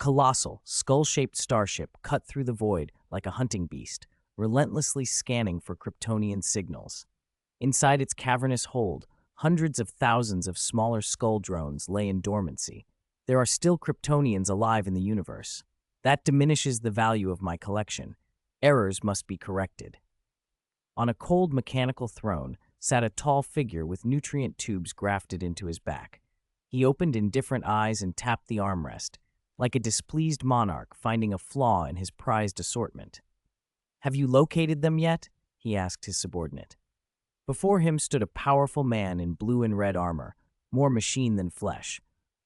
colossal, skull-shaped starship cut through the void like a hunting beast, relentlessly scanning for Kryptonian signals. Inside its cavernous hold, hundreds of thousands of smaller skull drones lay in dormancy. There are still Kryptonians alive in the universe. That diminishes the value of my collection. Errors must be corrected. On a cold mechanical throne sat a tall figure with nutrient tubes grafted into his back. He opened indifferent eyes and tapped the armrest, like a displeased monarch finding a flaw in his prized assortment. "Have you located them yet?" he asked his subordinate. Before him stood a powerful man in blue and red armor, more machine than flesh.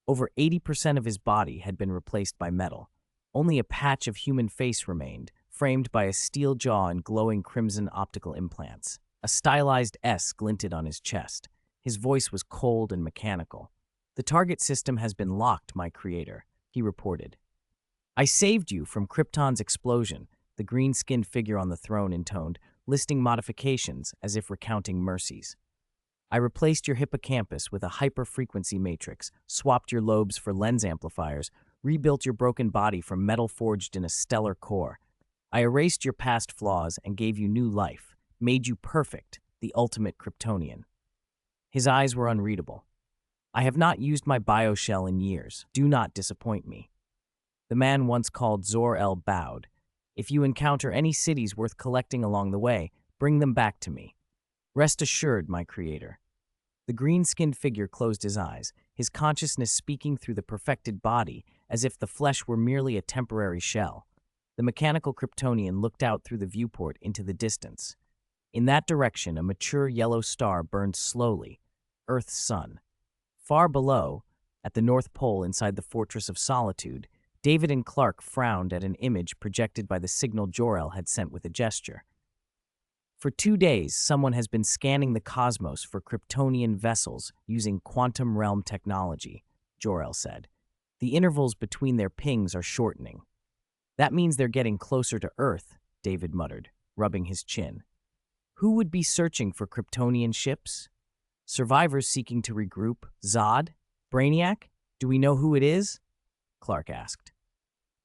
Over 80% of his body had been replaced by metal. Only a patch of human face remained, framed by a steel jaw and glowing crimson optical implants. A stylized S glinted on his chest. His voice was cold and mechanical. "The target system has been locked, my creator," he reported. "I saved you from Krypton's explosion," the green-skinned figure on the throne intoned, listing modifications as if recounting mercies. "I replaced your hippocampus with a hyper-frequency matrix, swapped your lobes for lens amplifiers, rebuilt your broken body from metal forged in a stellar core. I erased your past flaws and gave you new life, made you perfect, the ultimate Kryptonian." His eyes were unreadable. "I have not used my bioshell in years. Do not disappoint me." The man once called Zor-El bowed. "If you encounter any cities worth collecting along the way, bring them back to me. Rest assured, my creator." The green-skinned figure closed his eyes, his consciousness speaking through the perfected body as if the flesh were merely a temporary shell. The mechanical Kryptonian looked out through the viewport into the distance. In that direction, a mature yellow star burned slowly, Earth's sun. Far below, at the North Pole inside the Fortress of Solitude, David and Clark frowned at an image projected by the signal Jor-El had sent with a gesture. "For 2 days, someone has been scanning the cosmos for Kryptonian vessels using quantum realm technology," Jor-El said. "The intervals between their pings are shortening." "That means they're getting closer to Earth," David muttered, rubbing his chin. "Who would be searching for Kryptonian ships? Survivors seeking to regroup? Zod? Brainiac? Do we know who it is?" Clark asked.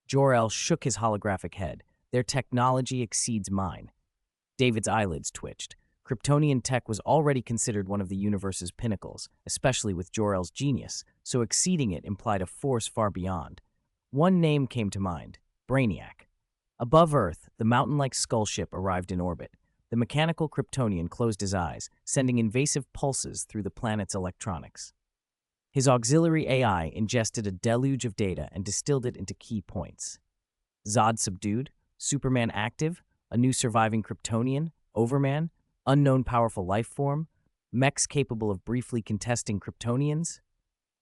Jor-El shook his holographic head. "Their technology exceeds mine." David's eyelids twitched. Kryptonian tech was already considered one of the universe's pinnacles, especially with Jor-El's genius, so exceeding it implied a force far beyond. One name came to mind: Brainiac. Above Earth, the mountain-like skull ship arrived in orbit. The mechanical Kryptonian closed his eyes, sending invasive pulses through the planet's electronics. His auxiliary AI ingested a deluge of data and distilled it into key points. Zod subdued, Superman active, a new surviving Kryptonian, Overman, unknown powerful life form, mechs capable of briefly contesting Kryptonians.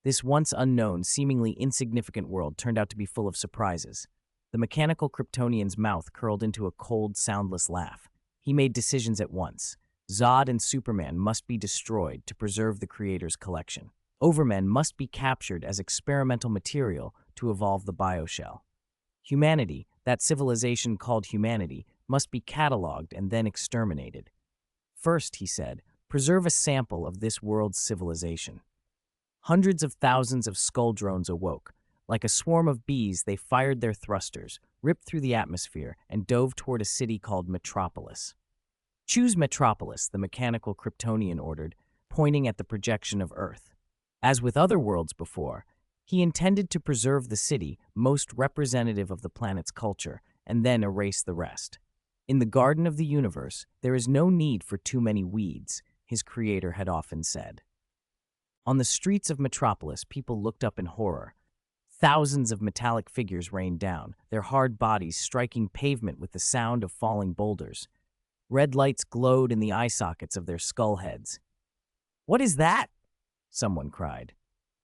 This once unknown, seemingly insignificant world turned out to be full of surprises. The mechanical Kryptonian's mouth curled into a cold, soundless laugh. He made decisions at once. Zod and Superman must be destroyed to preserve the Creator's collection. Overmen must be captured as experimental material to evolve the bioshell. Humanity, that civilization called humanity, must be cataloged and then exterminated. First, he said, preserve a sample of this world's civilization. Hundreds of thousands of skull drones awoke. Like a swarm of bees, they fired their thrusters, ripped through the atmosphere, and dove toward a city called Metropolis. "Choose Metropolis," the mechanical Kryptonian ordered, pointing at the projection of Earth. As with other worlds before, he intended to preserve the city most representative of the planet's culture and then erase the rest. "In the garden of the universe, there is no need for too many weeds," his creator had often said. On the streets of Metropolis, people looked up in horror. Thousands of metallic figures rained down, their hard bodies striking pavement with the sound of falling boulders. Red lights glowed in the eye sockets of their skull heads. "What is that?" someone cried.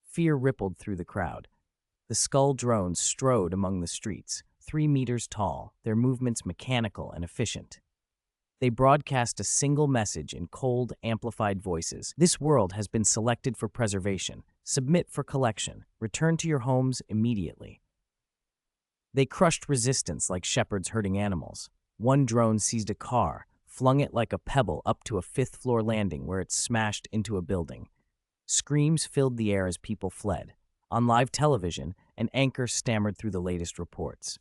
Fear rippled through the crowd. The skull drones strode among the streets, 3 meters tall, their movements mechanical and efficient. They broadcast a single message in cold, amplified voices. "This world has been selected for preservation. Submit for collection. Return to your homes immediately." They crushed resistance like shepherds herding animals. One drone seized a car, flung it like a pebble up to a 5th-floor landing where it smashed into a building. Screams filled the air as people fled. On live television, an anchor stammered through the latest reports.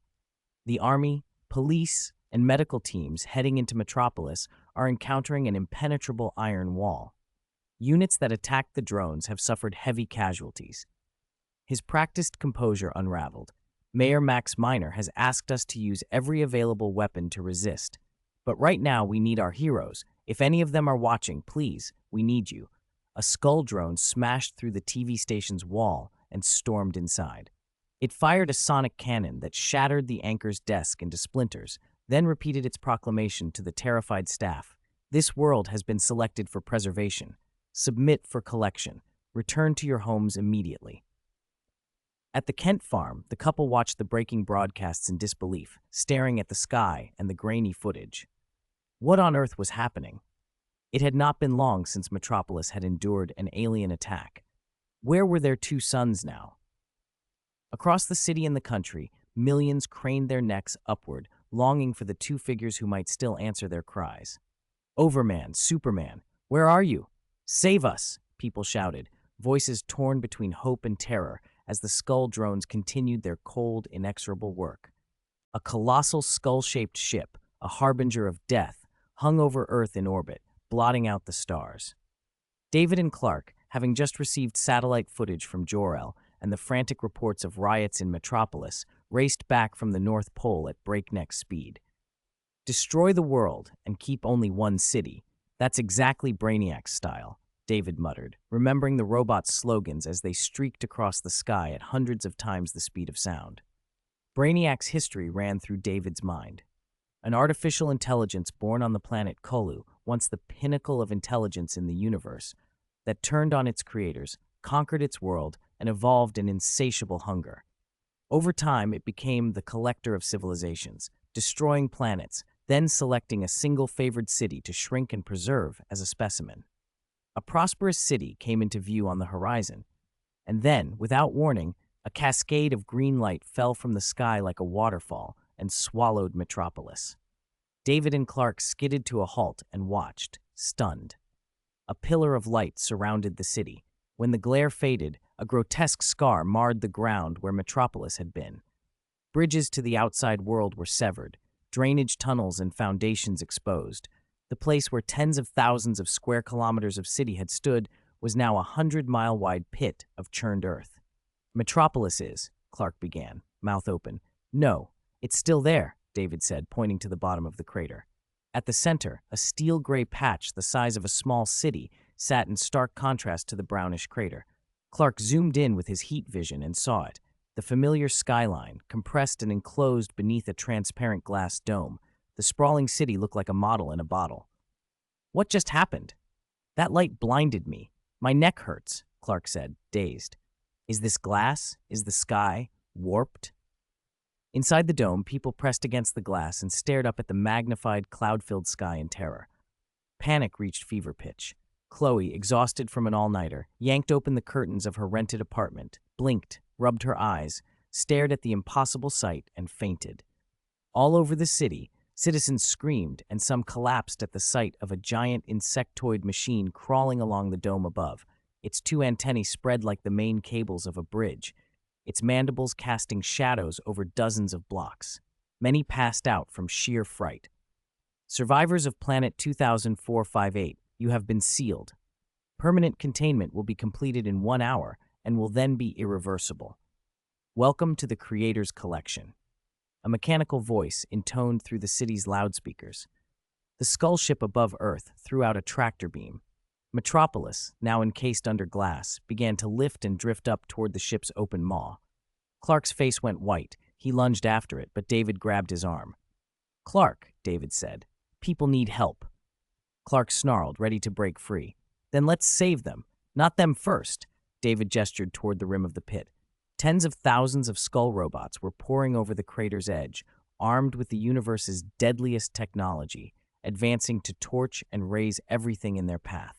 The army, police, and medical teams heading into Metropolis are encountering an impenetrable iron wall. Units that attacked the drones have suffered heavy casualties. His practiced composure unraveled. Mayor Max Miner has asked us to use every available weapon to resist. But right now we need our heroes. If any of them are watching, please, we need you. A skull drone smashed through the TV station's wall and stormed inside. It fired a sonic cannon that shattered the anchor's desk into splinters, then repeated its proclamation to the terrified staff. This world has been selected for preservation. Submit for collection. Return to your homes immediately. At the Kent farm, the couple watched the breaking broadcasts in disbelief, staring at the sky and the grainy footage. What on earth was happening? It had not been long since Metropolis had endured an alien attack. Where were their two sons now? Across the city and the country, millions craned their necks upward, longing for the two figures who might still answer their cries. Overman, Superman, where are you? Save us, people shouted, voices torn between hope and terror as the skull drones continued their cold, inexorable work. A colossal skull-shaped ship, a harbinger of death, hung over Earth in orbit, blotting out the stars. David and Clark, having just received satellite footage from Jor-El and the frantic reports of riots in Metropolis, raced back from the North Pole at breakneck speed. Destroy the world and keep only one city. That's exactly Brainiac's style, David muttered, remembering the robot's slogans as they streaked across the sky at hundreds of times the speed of sound. Brainiac's history ran through David's mind. An artificial intelligence born on the planet Kolu, once the pinnacle of intelligence in the universe, that turned on its creators, conquered its world, and evolved an insatiable hunger. Over time, it became the collector of civilizations, destroying planets, then selecting a single favored city to shrink and preserve as a specimen. A prosperous city came into view on the horizon, and then, without warning, a cascade of green light fell from the sky like a waterfall and swallowed Metropolis. David and Clark skidded to a halt and watched, stunned. A pillar of light surrounded the city. When the glare faded, a grotesque scar marred the ground where Metropolis had been. Bridges to the outside world were severed, drainage tunnels and foundations exposed. The place where tens of thousands of square kilometers of city had stood was now a 100-mile-wide pit of churned earth. Metropolis is, Clark began, mouth open. No, it's still there, David said, pointing to the bottom of the crater. At the center, a steel-gray patch the size of a small city sat in stark contrast to the brownish crater. Clark zoomed in with his heat vision and saw it, the familiar skyline, compressed and enclosed beneath a transparent glass dome. The sprawling city looked like a model in a bottle. What just happened? That light blinded me. My neck hurts, Clark said, dazed. Is this glass? Is the sky warped? Inside the dome, people pressed against the glass and stared up at the magnified, cloud-filled sky in terror. Panic reached fever pitch. Chloe, exhausted from an all-nighter, yanked open the curtains of her rented apartment, blinked, rubbed her eyes, stared at the impossible sight, and fainted. All over the city, citizens screamed, and some collapsed at the sight of a giant insectoid machine crawling along the dome above, its two antennae spread like the main cables of a bridge, its mandibles casting shadows over dozens of blocks. Many passed out from sheer fright. Survivors of Planet 2458, you have been sealed. Permanent containment will be completed in 1 hour and will then be irreversible. Welcome to the Creator's Collection. A mechanical voice intoned through the city's loudspeakers. The skull ship above Earth threw out a tractor beam. Metropolis, now encased under glass, began to lift and drift up toward the ship's open maw. Clark's face went white. He lunged after it, but David grabbed his arm. Clark, David said, people need help. Clark snarled, ready to break free. Then let's save them. Not them first. David gestured toward the rim of the pit. Tens of thousands of skull robots were pouring over the crater's edge, armed with the universe's deadliest technology, advancing to torch and raze everything in their path.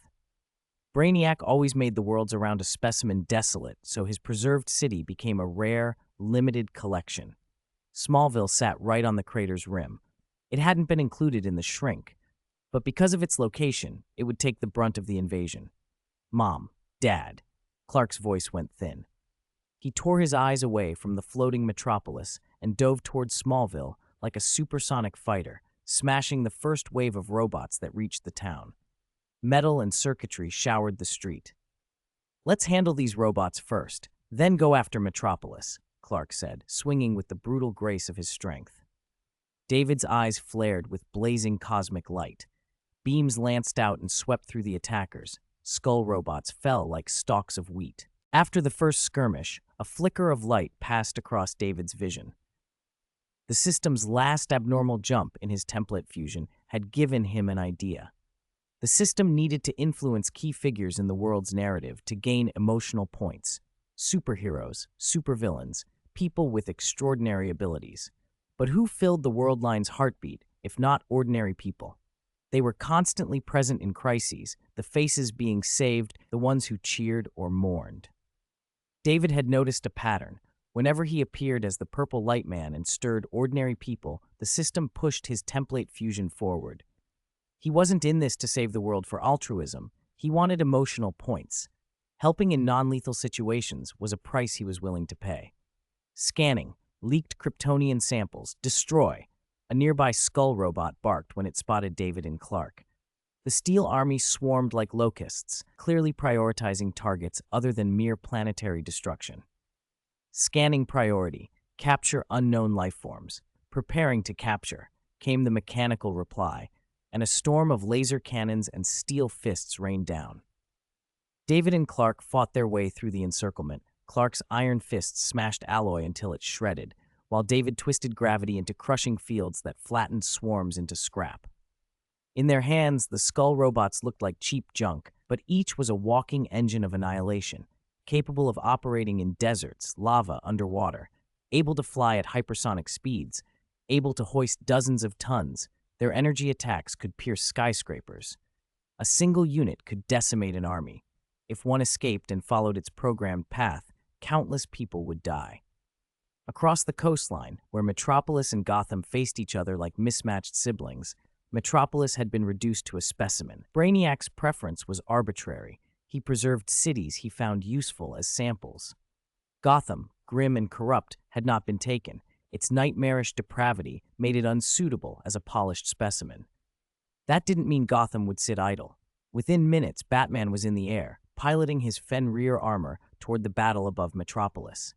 Brainiac always made the worlds around a specimen desolate, so his preserved city became a rare, limited collection. Smallville sat right on the crater's rim. It hadn't been included in the shrink, but because of its location, it would take the brunt of the invasion. Mom, Dad, Clark's voice went thin. He tore his eyes away from the floating Metropolis and dove towards Smallville like a supersonic fighter, smashing the first wave of robots that reached the town. Metal and circuitry showered the street. "Let's handle these robots first, then go after Metropolis," Clark said, swinging with the brutal grace of his strength. David's eyes flared with blazing cosmic light. Beams lanced out and swept through the attackers. Skull robots fell like stalks of wheat. After the first skirmish, a flicker of light passed across David's vision. The system's last abnormal jump in his template fusion had given him an idea. The system needed to influence key figures in the world's narrative to gain emotional points. Superheroes, supervillains, people with extraordinary abilities. But who filled the world line's heartbeat, if not ordinary people? They were constantly present in crises, the faces being saved, the ones who cheered or mourned. David had noticed a pattern. Whenever he appeared as the Purple Light Man and stirred ordinary people, the system pushed his template fusion forward. He wasn't in this to save the world for altruism. He wanted emotional points. Helping in non-lethal situations was a price he was willing to pay. Scanning, leaked Kryptonian samples, destroy. A nearby skull robot barked when it spotted David and Clark. The Steel Army swarmed like locusts, clearly prioritizing targets other than mere planetary destruction. Scanning priority, capture unknown lifeforms. Preparing to capture, came the mechanical reply, and a storm of laser cannons and steel fists rained down. David and Clark fought their way through the encirclement. Clark's iron fists smashed alloy until it shredded, while David twisted gravity into crushing fields that flattened swarms into scrap. In their hands, the skull robots looked like cheap junk, but each was a walking engine of annihilation, capable of operating in deserts, lava, underwater, able to fly at hypersonic speeds, able to hoist dozens of tons. Their energy attacks could pierce skyscrapers. A single unit could decimate an army. If one escaped and followed its programmed path, countless people would die. Across the coastline, where Metropolis and Gotham faced each other like mismatched siblings, Metropolis had been reduced to a specimen. Brainiac's preference was arbitrary. He preserved cities he found useful as samples. Gotham, grim and corrupt, had not been taken. Its nightmarish depravity made it unsuitable as a polished specimen. That didn't mean Gotham would sit idle. Within minutes, Batman was in the air, piloting his Fenrir armor toward the battle above Metropolis.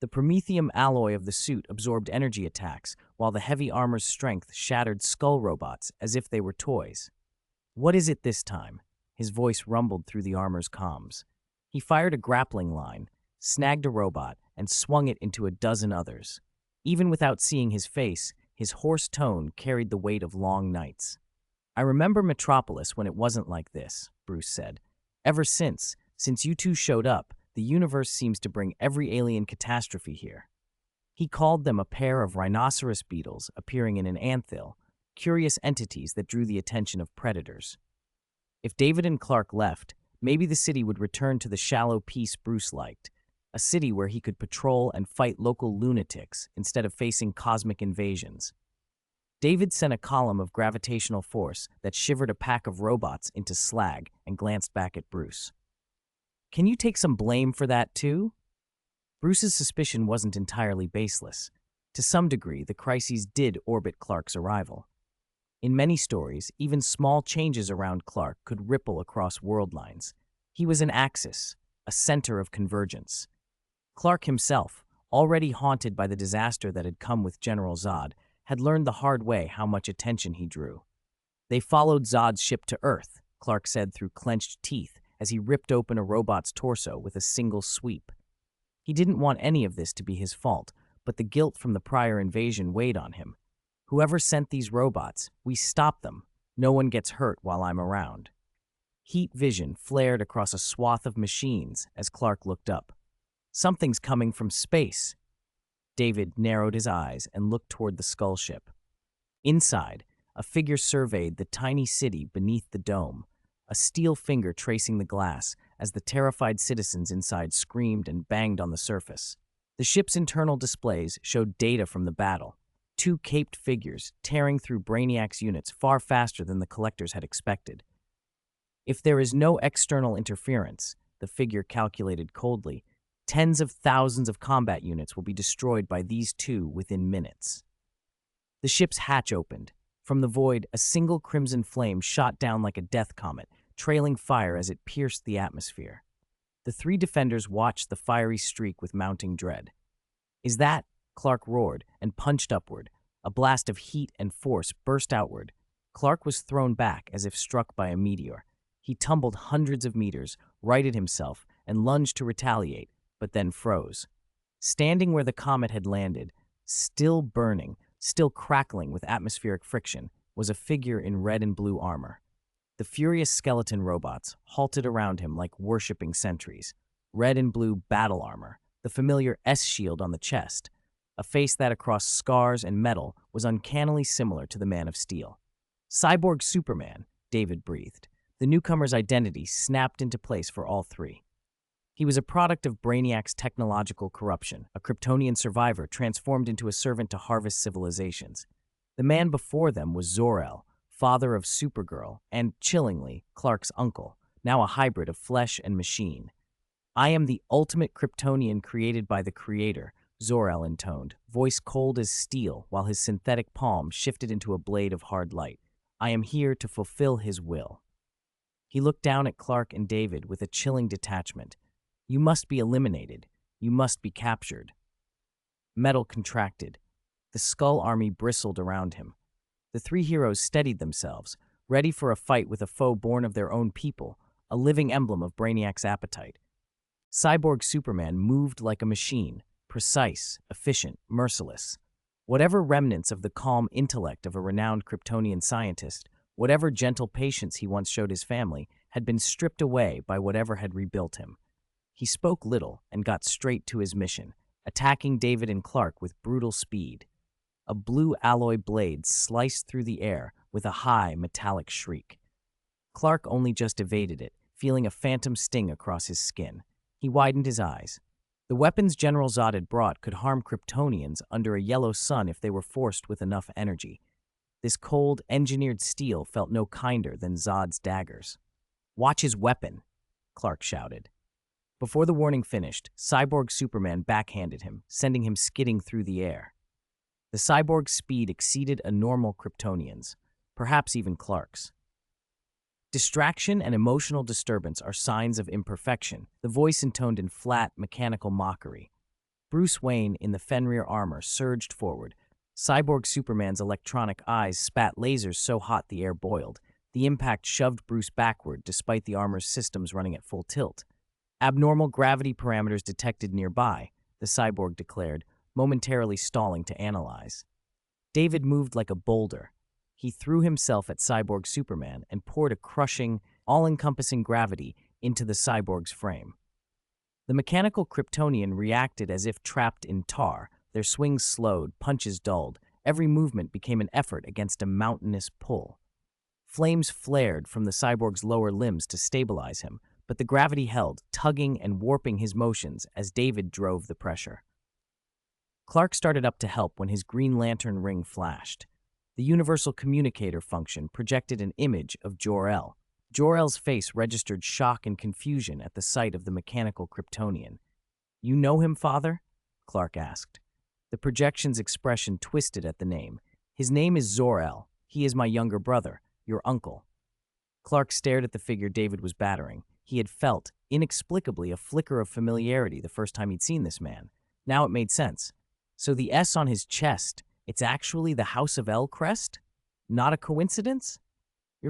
The promethium alloy of the suit absorbed energy attacks, while the heavy armor's strength shattered skull robots as if they were toys. "What is it this time?" His voice rumbled through the armor's comms. He fired a grappling line, snagged a robot, and swung it into a dozen others. Even without seeing his face, his hoarse tone carried the weight of long nights. "I remember Metropolis when it wasn't like this," Bruce said. "Ever since you two showed up, the universe seems to bring every alien catastrophe here." He called them a pair of rhinoceros beetles appearing in an anthill, curious entities that drew the attention of predators. If David and Clark left, maybe the city would return to the shallow peace Bruce liked, a city where he could patrol and fight local lunatics instead of facing cosmic invasions. David sent a column of gravitational force that shivered a pack of robots into slag and glanced back at Bruce. "Can you take some blame for that, too?" Bruce's suspicion wasn't entirely baseless. To some degree, the crises did orbit Clark's arrival. In many stories, even small changes around Clark could ripple across world lines. He was an axis, a center of convergence. Clark himself, already haunted by the disaster that had come with General Zod, had learned the hard way how much attention he drew. "They followed Zod's ship to Earth," Clark said through clenched teeth as he ripped open a robot's torso with a single sweep. He didn't want any of this to be his fault, but the guilt from the prior invasion weighed on him. "Whoever sent these robots, we stopped them. No one gets hurt while I'm around." Heat vision flared across a swath of machines as Clark looked up. "Something's coming from space." David narrowed his eyes and looked toward the skull ship. Inside, a figure surveyed the tiny city beneath the dome, a steel finger tracing the glass as the terrified citizens inside screamed and banged on the surface. The ship's internal displays showed data from the battle, two caped figures tearing through Brainiac's units far faster than the collectors had expected. "If there is no external interference," the figure calculated coldly, Tens of thousands of combat units will be destroyed by these two within minutes. The ship's hatch opened. From the void, a single crimson flame shot down like a death comet, trailing fire as it pierced the atmosphere. The three defenders watched the fiery streak with mounting dread. "Is that?" Clark roared and punched upward. A blast of heat and force burst outward. Clark was thrown back as if struck by a meteor. He tumbled hundreds of meters, righted himself, and lunged to retaliate, but then froze. Standing where the comet had landed, still burning, still crackling with atmospheric friction, was a figure in red and blue armor. The furious skeleton robots halted around him like worshipping sentries. Red and blue battle armor, the familiar S-shield on the chest, a face that across scars and metal was uncannily similar to the Man of Steel. "Cyborg Superman," David breathed. The newcomer's identity snapped into place for all three. He was a product of Brainiac's technological corruption, a Kryptonian survivor transformed into a servant to harvest civilizations. The man before them was Zor-El, father of Supergirl, and, chillingly, Clark's uncle, now a hybrid of flesh and machine. "I am the ultimate Kryptonian created by the Creator," Zor-El intoned, voice cold as steel while his synthetic palm shifted into a blade of hard light. "I am here to fulfill his will." He looked down at Clark and David with a chilling detachment. "You must be eliminated. You must be captured." Metal contracted. The Skull Army bristled around him. The three heroes steadied themselves, ready for a fight with a foe born of their own people, a living emblem of Brainiac's appetite. Cyborg Superman moved like a machine, precise, efficient, merciless. Whatever remnants of the calm intellect of a renowned Kryptonian scientist, whatever gentle patience he once showed his family, had been stripped away by whatever had rebuilt him. He spoke little and got straight to his mission, attacking David and Clark with brutal speed. A blue alloy blade sliced through the air with a high, metallic shriek. Clark only just evaded it, feeling a phantom sting across his skin. He widened his eyes. The weapons General Zod had brought could harm Kryptonians under a yellow sun if they were forced with enough energy. This cold, engineered steel felt no kinder than Zod's daggers. "Watch his weapon," Clark shouted. Before the warning finished, Cyborg Superman backhanded him, sending him skidding through the air. The cyborg's speed exceeded a normal Kryptonian's, perhaps even Clark's. Distraction and emotional disturbance are signs of imperfection, the voice intoned in flat, mechanical mockery. Bruce Wayne, in the Fenrir armor, surged forward. Cyborg Superman's electronic eyes spat lasers so hot the air boiled. The impact shoved Bruce backward despite the armor's systems running at full tilt. "Abnormal gravity parameters detected nearby," the cyborg declared, momentarily stalling to analyze. David moved like a boulder. He threw himself at Cyborg Superman and poured a crushing, all-encompassing gravity into the cyborg's frame. The mechanical Kryptonian reacted as if trapped in tar. Their swings slowed, punches dulled. Every movement became an effort against a mountainous pull. Flames flared from the cyborg's lower limbs to stabilize him, but the gravity held, tugging and warping his motions as David drove the pressure. Clark started up to help when his Green Lantern ring flashed. The universal communicator function projected an image of Jor-El. Jor-El's face registered shock and confusion at the sight of the mechanical Kryptonian. "You know him, Father?" Clark asked. The projection's expression twisted at the name. "His name is Zor-El. He is my younger brother, your uncle." Clark stared at the figure David was battering. He had felt, inexplicably, a flicker of familiarity the first time he'd seen this man. Now it made sense. So the S on his chest, it's actually the House of El crest? Not a coincidence?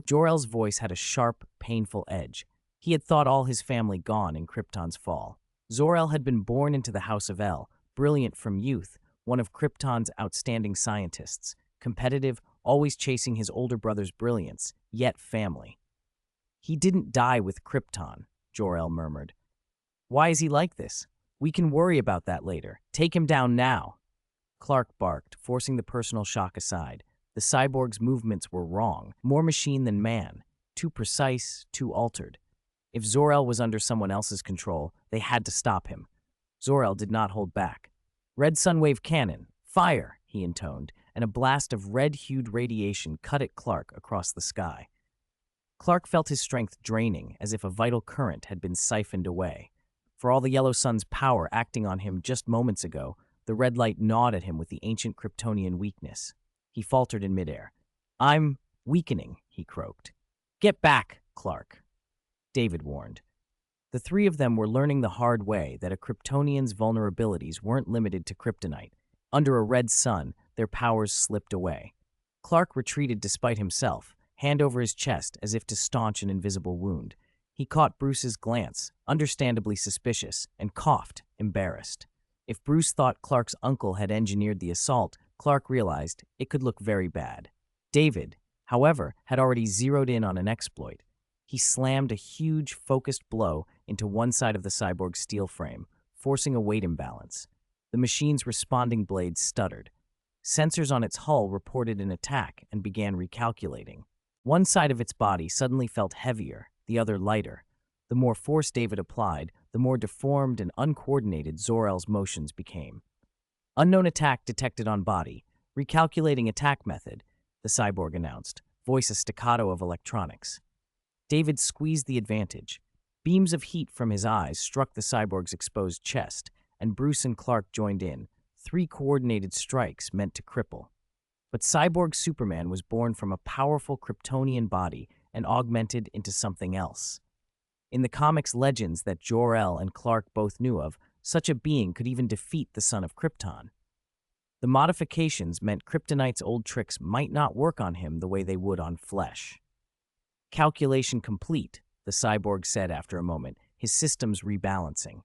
Jor-El's voice had a sharp, painful edge. He had thought all his family gone in Krypton's fall. Zor-El had been born into the House of El, brilliant from youth, one of Krypton's outstanding scientists, competitive, always chasing his older brother's brilliance, yet family. "He didn't die with Krypton," Jor-El murmured. "Why is he like this? We can worry about that later. Take him down now." Clark barked, forcing the personal shock aside. The cyborg's movements were wrong, more machine than man, too precise, too altered. If Zor-El was under someone else's control, they had to stop him. Zor-El did not hold back. "Red Sunwave Cannon, fire!" he intoned, and a blast of red-hued radiation cut at Clark across the sky. Clark felt his strength draining, as if a vital current had been siphoned away. For all the Yellow Sun's power acting on him just moments ago, the red light gnawed at him with the ancient Kryptonian weakness. He faltered in midair. "I'm weakening," he croaked. "Get back, Clark," David warned. The three of them were learning the hard way that a Kryptonian's vulnerabilities weren't limited to kryptonite. Under a red sun, their powers slipped away. Clark retreated despite himself, hand over his chest as if to staunch an invisible wound. He caught Bruce's glance, understandably suspicious, and coughed, embarrassed. If Bruce thought Clark's uncle had engineered the assault, Clark realized it could look very bad. David, however, had already zeroed in on an exploit. He slammed a huge, focused blow into one side of the cyborg's steel frame, forcing a weight imbalance. The machine's responding blades stuttered. Sensors on its hull reported an attack and began recalculating. One side of its body suddenly felt heavier, the other lighter. The more force David applied, the more deformed and uncoordinated Zor-El's motions became. "Unknown attack detected on body. Recalculating attack method," the cyborg announced, voice a staccato of electronics. David squeezed the advantage. Beams of heat from his eyes struck the cyborg's exposed chest, and Bruce and Clark joined in, 3 coordinated strikes meant to cripple. But Cyborg Superman was born from a powerful Kryptonian body and augmented into something else. In the comics legends that Jor-El and Clark both knew of, such a being could even defeat the son of Krypton. The modifications meant Kryptonite's old tricks might not work on him the way they would on flesh. "Calculation complete," the cyborg said after a moment, his systems rebalancing.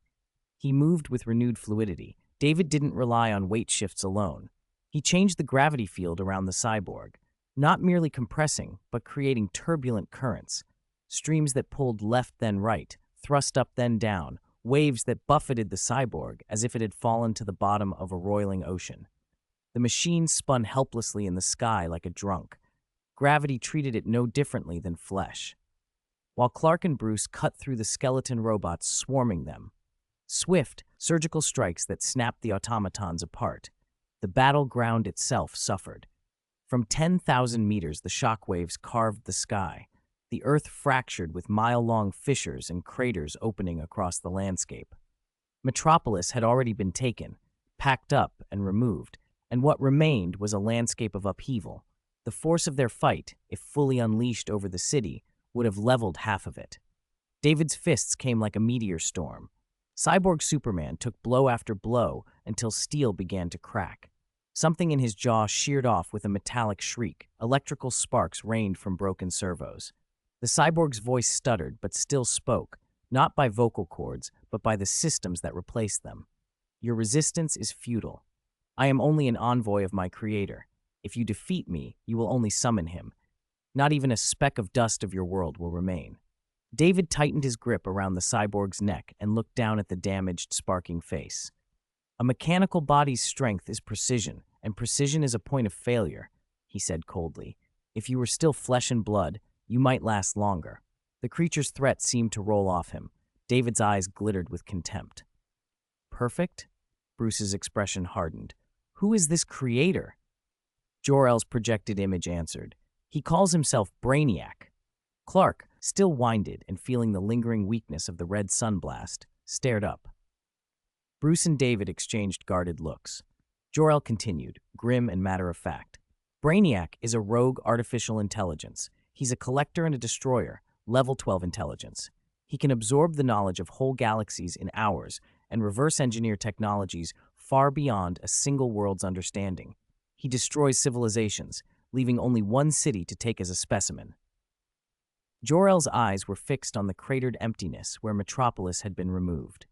He moved with renewed fluidity. David didn't rely on weight shifts alone. He changed the gravity field around the cyborg, not merely compressing, but creating turbulent currents, streams that pulled left then right, thrust up then down, waves that buffeted the cyborg as if it had fallen to the bottom of a roiling ocean. The machine spun helplessly in the sky like a drunk. Gravity treated it no differently than flesh. While Clark and Bruce cut through the skeleton robots swarming them. Swift, surgical strikes that snapped the automatons apart. The battleground itself suffered. From 10,000 meters, the shockwaves carved the sky. The earth fractured with mile-long fissures and craters opening across the landscape. Metropolis had already been taken, packed up and removed, and what remained was a landscape of upheaval. The force of their fight, if fully unleashed over the city, would have leveled half of it. David's fists came like a meteor storm. Cyborg Superman took blow after blow until steel began to crack. Something in his jaw sheared off with a metallic shriek. Electrical sparks rained from broken servos. The cyborg's voice stuttered but still spoke, not by vocal cords, but by the systems that replaced them. "Your resistance is futile. I am only an envoy of my creator. If you defeat me, you will only summon him. Not even a speck of dust of your world will remain." David tightened his grip around the cyborg's neck and looked down at the damaged, sparking face. "A mechanical body's strength is precision, and precision is a point of failure," he said coldly. "If you were still flesh and blood, you might last longer." The creature's threat seemed to roll off him. David's eyes glittered with contempt. "Perfect?" Bruce's expression hardened. "Who is this creator?" Jor-El's projected image answered. "He calls himself Brainiac." Clark, still winded and feeling the lingering weakness of the red sunblast, stared up. Bruce and David exchanged guarded looks. Jor-El continued, grim and matter-of-fact. "Brainiac is a rogue artificial intelligence. He's a collector and a destroyer, level 12 intelligence. He can absorb the knowledge of whole galaxies in hours and reverse-engineer technologies far beyond a single world's understanding. He destroys civilizations, leaving only one city to take as a specimen." Jor-El's eyes were fixed on the cratered emptiness where Metropolis had been removed.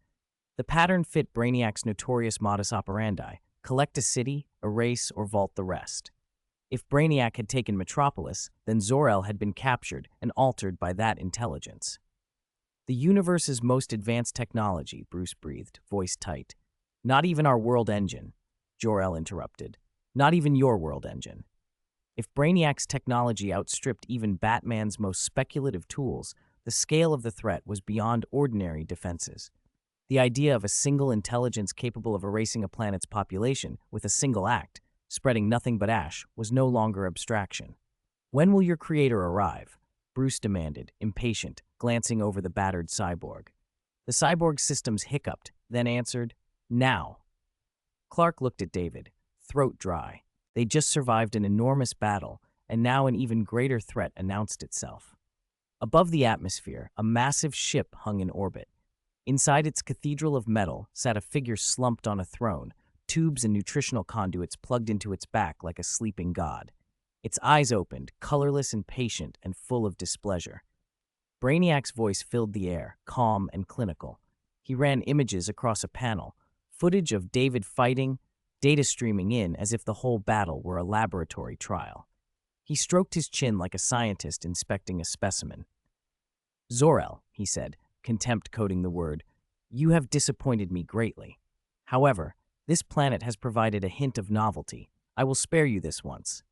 The pattern fit Brainiac's notorious modus operandi: collect a city, erase, or vault the rest. If Brainiac had taken Metropolis, then Zor-El had been captured and altered by that intelligence. "The universe's most advanced technology," Bruce breathed, voice tight. "Not even our world engine," Jor-El interrupted. "Not even your world engine." If Brainiac's technology outstripped even Batman's most speculative tools, the scale of the threat was beyond ordinary defenses. The idea of a single intelligence capable of erasing a planet's population with a single act, spreading nothing but ash, was no longer abstraction. "When will your creator arrive?" Bruce demanded, impatient, glancing over the battered cyborg. The cyborg systems hiccuped, then answered, "Now." Clark looked at David, throat dry. They just survived an enormous battle, and now an even greater threat announced itself. Above the atmosphere, a massive ship hung in orbit. Inside its cathedral of metal sat a figure slumped on a throne, tubes and nutritional conduits plugged into its back like a sleeping god. Its eyes opened, colorless and patient and full of displeasure. Brainiac's voice filled the air, calm and clinical. He ran images across a panel, footage of David fighting, data streaming in as if the whole battle were a laboratory trial. He stroked his chin like a scientist inspecting a specimen. "Zor-El," he said, contempt coating the word, "you have disappointed me greatly. However, this planet has provided a hint of novelty. I will spare you this once."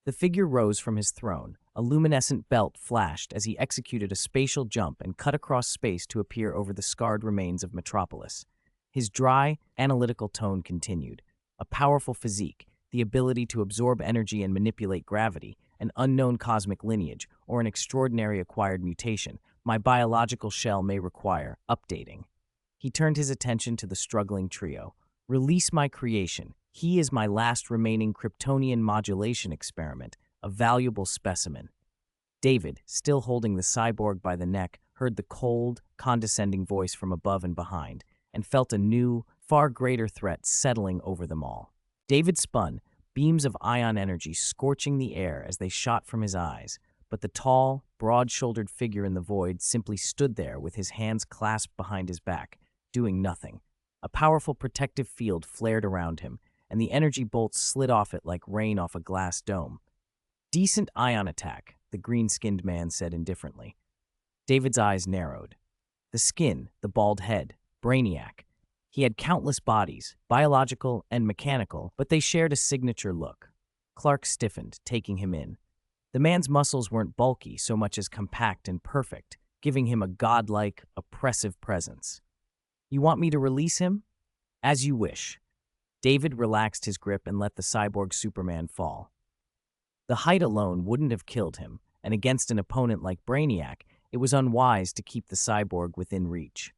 The figure rose from his throne. A luminescent belt flashed as he executed a spatial jump and cut across space to appear over the scarred remains of Metropolis. His dry, analytical tone continued. A powerful physique, the ability to absorb energy and manipulate gravity, an unknown cosmic lineage, or an extraordinary acquired mutation, my biological shell may require updating. He turned his attention to the struggling trio. "Release my creation. He is my last remaining Kryptonian modulation experiment, a valuable specimen." David, still holding the cyborg by the neck, heard the cold, condescending voice from above and behind, and felt a new, far greater threat settling over them all. David spun, beams of ion energy scorching the air as they shot from his eyes, but the tall, broad-shouldered figure in the void simply stood there with his hands clasped behind his back, doing nothing. A powerful protective field flared around him, and the energy bolts slid off it like rain off a glass dome. "Decent ion attack," the green-skinned man said indifferently. David's eyes narrowed. The skin, the bald head, Brainiac. He had countless bodies, biological and mechanical, but they shared a signature look. Clark stiffened, taking him in. The man's muscles weren't bulky so much as compact and perfect, giving him a godlike, oppressive presence. "You want me to release him?" "As you wish." David relaxed his grip and let the cyborg Superman fall. The height alone wouldn't have killed him, and against an opponent like Brainiac, it was unwise to keep the cyborg within reach.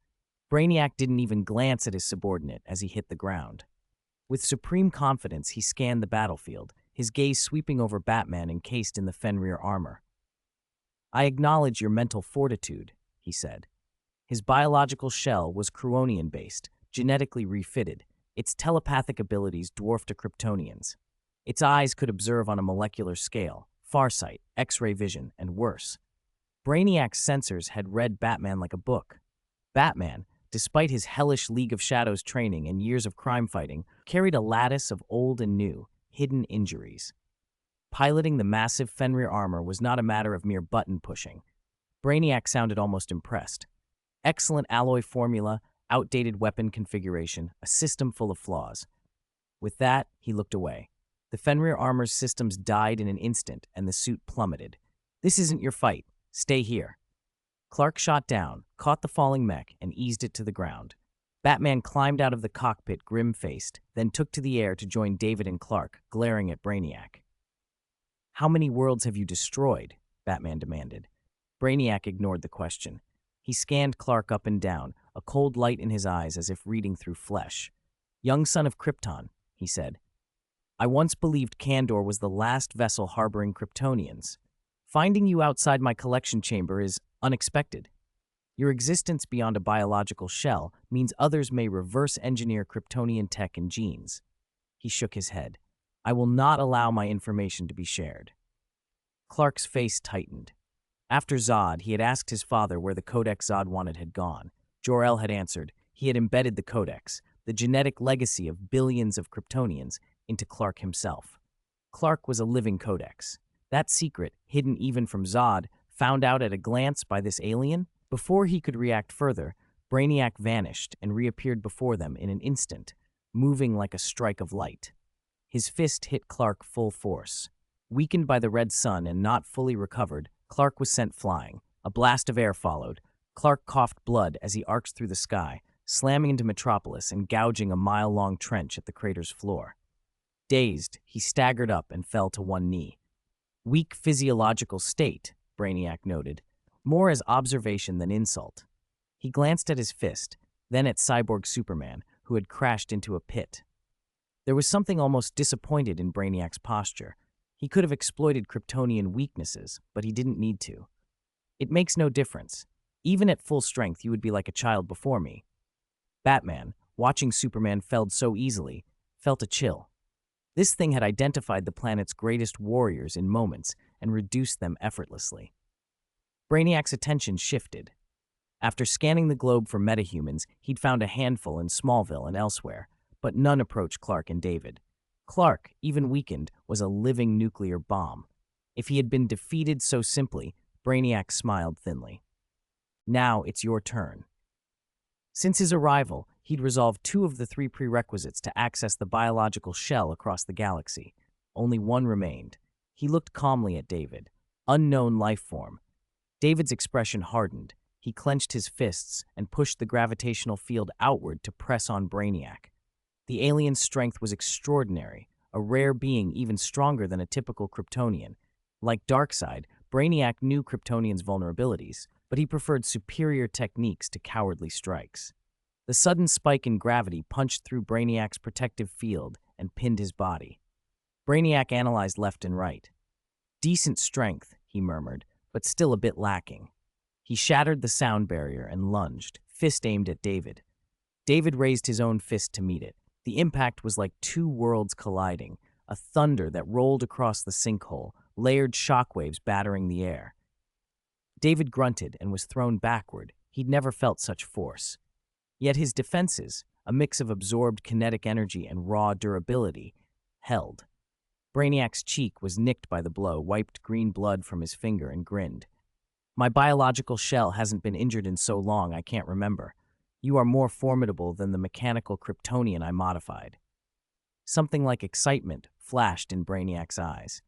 Brainiac didn't even glance at his subordinate as he hit the ground. With supreme confidence, he scanned the battlefield, his gaze sweeping over Batman encased in the Fenrir armor. "I acknowledge your mental fortitude," he said. His biological shell was Kryptonian-based, genetically refitted. Its telepathic abilities dwarfed a Kryptonian's. Its eyes could observe on a molecular scale, farsight, X-ray vision, and worse. Brainiac's sensors had read Batman like a book. Batman, despite his hellish League of Shadows training and years of crime fighting, carried a lattice of old and new, hidden injuries. Piloting the massive Fenrir armor was not a matter of mere button pushing. Brainiac sounded almost impressed. Excellent alloy formula, outdated weapon configuration, a system full of flaws. With that, he looked away. The Fenrir armor's systems died in an instant, and the suit plummeted. "This isn't your fight. Stay here." Clark shot down, caught the falling mech, and eased it to the ground. Batman climbed out of the cockpit grim-faced, then took to the air to join David and Clark, glaring at Brainiac. "How many worlds have you destroyed?" Batman demanded. Brainiac ignored the question. He scanned Clark up and down, a cold light in his eyes as if reading through flesh. "Young son of Krypton," he said. "I once believed Kandor was the last vessel harboring Kryptonians. Finding you outside my collection chamber is unexpected. Your existence beyond a biological shell means others may reverse engineer Kryptonian tech and genes." He shook his head. "I will not allow my information to be shared." Clark's face tightened. After Zod, he had asked his father where the Codex Zod wanted had gone. Jor-El had answered he had embedded the Codex, the genetic legacy of billions of Kryptonians, into Clark himself. Clark was a living Codex. That secret, hidden even from Zod, found out at a glance by this alien? Before he could react further, Brainiac vanished and reappeared before them in an instant, moving like a strike of light. His fist hit Clark full force. Weakened by the red sun and not fully recovered, Clark was sent flying. A blast of air followed. Clark coughed blood as he arced through the sky, slamming into Metropolis and gouging a mile-long trench at the crater's floor. Dazed, he staggered up and fell to one knee. "Weak physiological state," Brainiac noted, more as observation than insult. He glanced at his fist, then at Cyborg Superman, who had crashed into a pit. There was something almost disappointed in Brainiac's posture. He could have exploited Kryptonian weaknesses, but he didn't need to. It makes no difference. Even at full strength, you would be like a child before me. Batman, watching Superman felled so easily, felt a chill. This thing had identified the planet's greatest warriors in moments and reduced them effortlessly. Brainiac's attention shifted. After scanning the globe for metahumans, he'd found a handful in Smallville and elsewhere, but none approached Clark and David. Clark, even weakened, was a living nuclear bomb. If he had been defeated so simply, Brainiac smiled thinly. Now it's your turn. Since his arrival, he'd resolved 2 of the 3 prerequisites to access the biological shell across the galaxy. Only one remained. He looked calmly at David. Unknown life form. David's expression hardened. He clenched his fists and pushed the gravitational field outward to press on Brainiac. The alien's strength was extraordinary, a rare being even stronger than a typical Kryptonian. Like Darkseid, Brainiac knew Kryptonians' vulnerabilities, but he preferred superior techniques to cowardly strikes. The sudden spike in gravity punched through Brainiac's protective field and pinned his body. Brainiac analyzed left and right. Decent strength, he murmured, but still a bit lacking. He shattered the sound barrier and lunged, fist aimed at David. David raised his own fist to meet it. The impact was like 2 worlds colliding, a thunder that rolled across the sinkhole, layered shockwaves battering the air. David grunted and was thrown backward. He'd never felt such force. Yet his defenses, a mix of absorbed kinetic energy and raw durability, held. Brainiac's cheek was nicked by the blow, wiped green blood from his finger, and grinned. My biological shell hasn't been injured in so long I can't remember. You are more formidable than the mechanical Kryptonian I modified. Something like excitement flashed in Brainiac's eyes.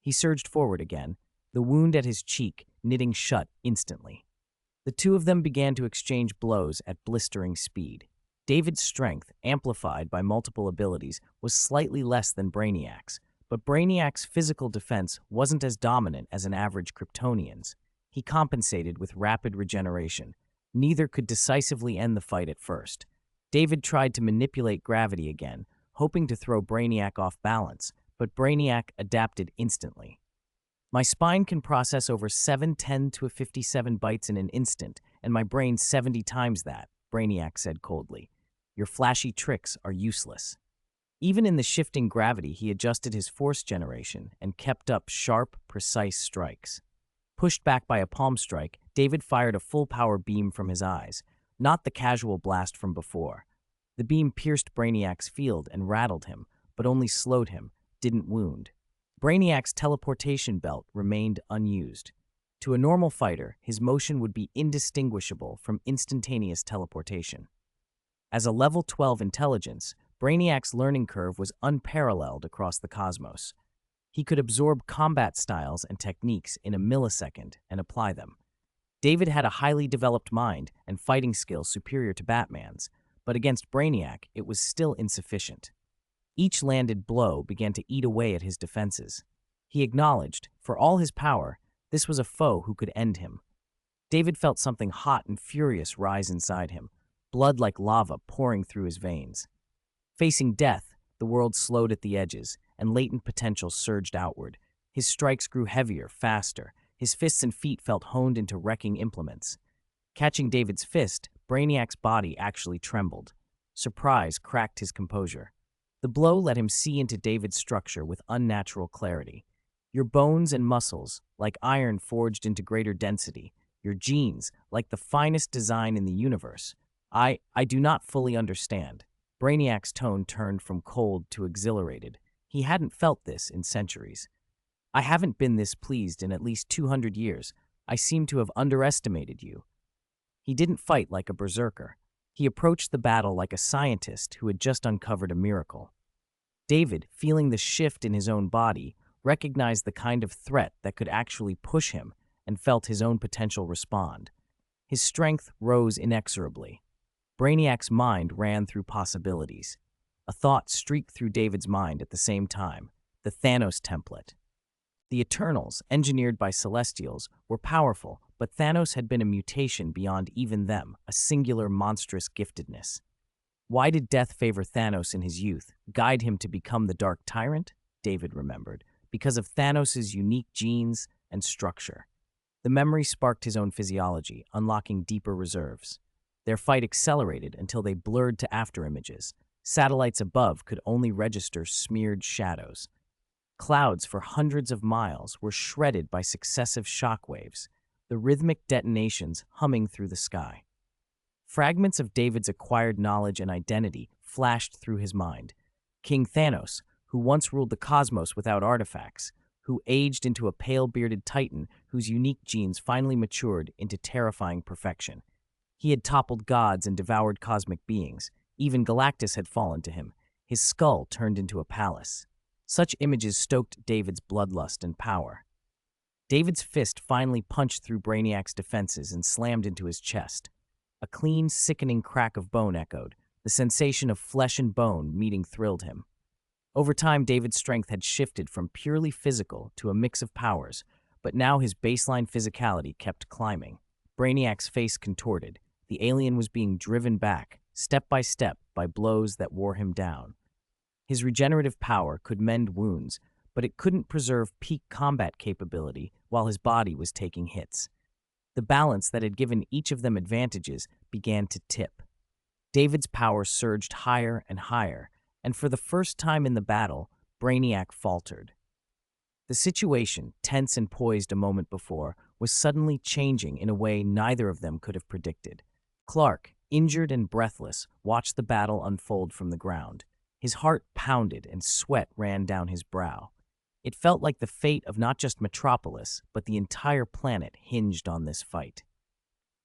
He surged forward again, the wound at his cheek knitting shut instantly. The 2 of them began to exchange blows at blistering speed. David's strength, amplified by multiple abilities, was slightly less than Brainiac's, but Brainiac's physical defense wasn't as dominant as an average Kryptonian's. He compensated with rapid regeneration. Neither could decisively end the fight at first. David tried to manipulate gravity again, hoping to throw Brainiac off balance, but Brainiac adapted instantly. My spine can process over 710 to 57 bytes in an instant, and my brain 70 times that, Brainiac said coldly. Your flashy tricks are useless. Even in the shifting gravity, he adjusted his force generation and kept up sharp, precise strikes. Pushed back by a palm strike, David fired a full-power beam from his eyes, not the casual blast from before. The beam pierced Brainiac's field and rattled him, but only slowed him, didn't wound. Brainiac's teleportation belt remained unused. To a normal fighter, his motion would be indistinguishable from instantaneous teleportation. As a level 12 intelligence, Brainiac's learning curve was unparalleled across the cosmos. He could absorb combat styles and techniques in a millisecond and apply them. David had a highly developed mind and fighting skills superior to Batman's, but against Brainiac, it was still insufficient. Each landed blow began to eat away at his defenses. He acknowledged, for all his power, this was a foe who could end him. David felt something hot and furious rise inside him, blood like lava pouring through his veins. Facing death, the world slowed at the edges, and latent potential surged outward. His strikes grew heavier, faster. His fists and feet felt honed into wrecking implements. Catching David's fist, Brainiac's body actually trembled. Surprise cracked his composure. The blow let him see into David's structure with unnatural clarity. Your bones and muscles, like iron forged into greater density. Your genes, like the finest design in the universe. I do not fully understand. Brainiac's tone turned from cold to exhilarated. He hadn't felt this in centuries. I haven't been this pleased in at least 200 years. I seem to have underestimated you. He didn't fight like a berserker. He approached the battle like a scientist who had just uncovered a miracle. David, feeling the shift in his own body, recognized the kind of threat that could actually push him and felt his own potential respond. His strength rose inexorably. Brainiac's mind ran through possibilities. A thought streaked through David's mind at the same time, the Thanos template. The Eternals, engineered by Celestials, were powerful, but Thanos had been a mutation beyond even them, a singular monstrous giftedness. Why did death favor Thanos in his youth, guide him to become the Dark Tyrant? David remembered. Because of Thanos' unique genes and structure. The memory sparked his own physiology, unlocking deeper reserves. Their fight accelerated until they blurred to afterimages. Satellites above could only register smeared shadows. Clouds for hundreds of miles were shredded by successive shockwaves, the rhythmic detonations humming through the sky. Fragments of David's acquired knowledge and identity flashed through his mind. King Thanos, who once ruled the cosmos without artifacts, who aged into a pale-bearded titan whose unique genes finally matured into terrifying perfection. He had toppled gods and devoured cosmic beings. Even Galactus had fallen to him, his skull turned into a palace. Such images stoked David's bloodlust and power. David's fist finally punched through Brainiac's defenses and slammed into his chest. A clean, sickening crack of bone echoed. The sensation of flesh and bone meeting thrilled him. Over time, David's strength had shifted from purely physical to a mix of powers, but now his baseline physicality kept climbing. Brainiac's face contorted. The alien was being driven back, step by step, by blows that wore him down. His regenerative power could mend wounds, but it couldn't preserve peak combat capability while his body was taking hits. The balance that had given each of them advantages began to tip. David's power surged higher and higher, and for the first time in the battle, Brainiac faltered. The situation, tense and poised a moment before, was suddenly changing in a way neither of them could have predicted. Clark, injured and breathless, watched the battle unfold from the ground. His heart pounded and sweat ran down his brow. It felt like the fate of not just Metropolis, but the entire planet hinged on this fight.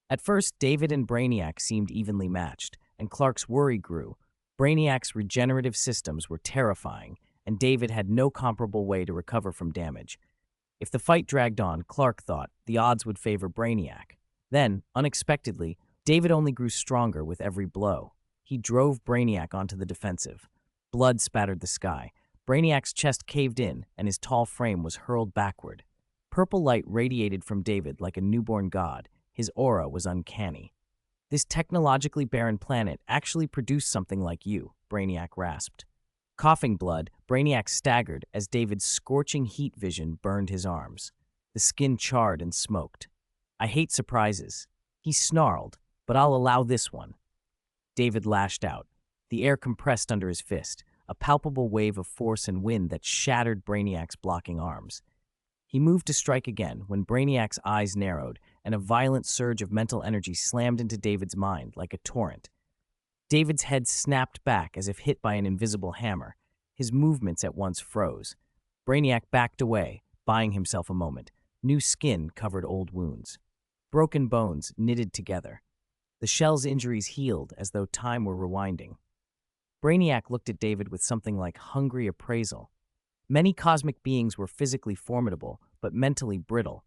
At first, David and Brainiac seemed evenly matched, and Clark's worry grew. Brainiac's regenerative systems were terrifying, and David had no comparable way to recover from damage. If the fight dragged on, Clark thought the odds would favor Brainiac. Then, unexpectedly, David only grew stronger with every blow. He drove Brainiac onto the defensive. Blood spattered the sky. Brainiac's chest caved in, and his tall frame was hurled backward. Purple light radiated from David like a newborn god. His aura was uncanny. This technologically barren planet actually produced something like you, Brainiac rasped. Coughing blood, Brainiac staggered as David's scorching heat vision burned his arms. The skin charred and smoked. I hate surprises. He snarled, but I'll allow this one. David lashed out. The air compressed under his fist, a palpable wave of force and wind that shattered Brainiac's blocking arms. He moved to strike again when Brainiac's eyes narrowed, and a violent surge of mental energy slammed into David's mind like a torrent. David's head snapped back as if hit by an invisible hammer. His movements at once froze. Brainiac backed away, buying himself a moment. New skin covered old wounds. Broken bones knitted together. The shell's injuries healed as though time were rewinding. Brainiac looked at David with something like hungry appraisal. Many cosmic beings were physically formidable, but mentally brittle.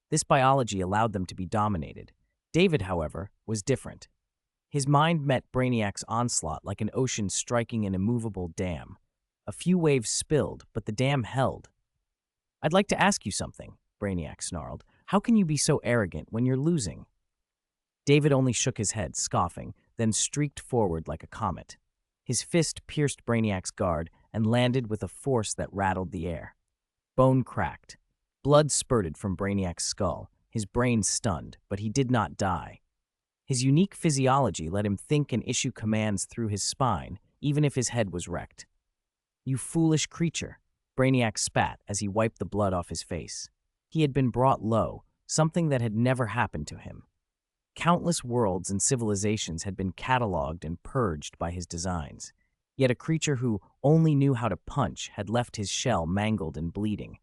This biology allowed them to be dominated. David, however, was different. His mind met Brainiac's onslaught like an ocean striking an immovable dam. A few waves spilled, but the dam held. I'd like to ask you something, Brainiac snarled. How can you be so arrogant when you're losing? David only shook his head, scoffing, then streaked forward like a comet. His fist pierced Brainiac's guard and landed with a force that rattled the air. Bone cracked. Blood spurted from Brainiac's skull, his brain stunned, but he did not die. His unique physiology let him think and issue commands through his spine, even if his head was wrecked. You foolish creature, Brainiac spat as he wiped the blood off his face. He had been brought low, something that had never happened to him. Countless worlds and civilizations had been cataloged and purged by his designs. Yet a creature who only knew how to punch had left his shell mangled and bleeding.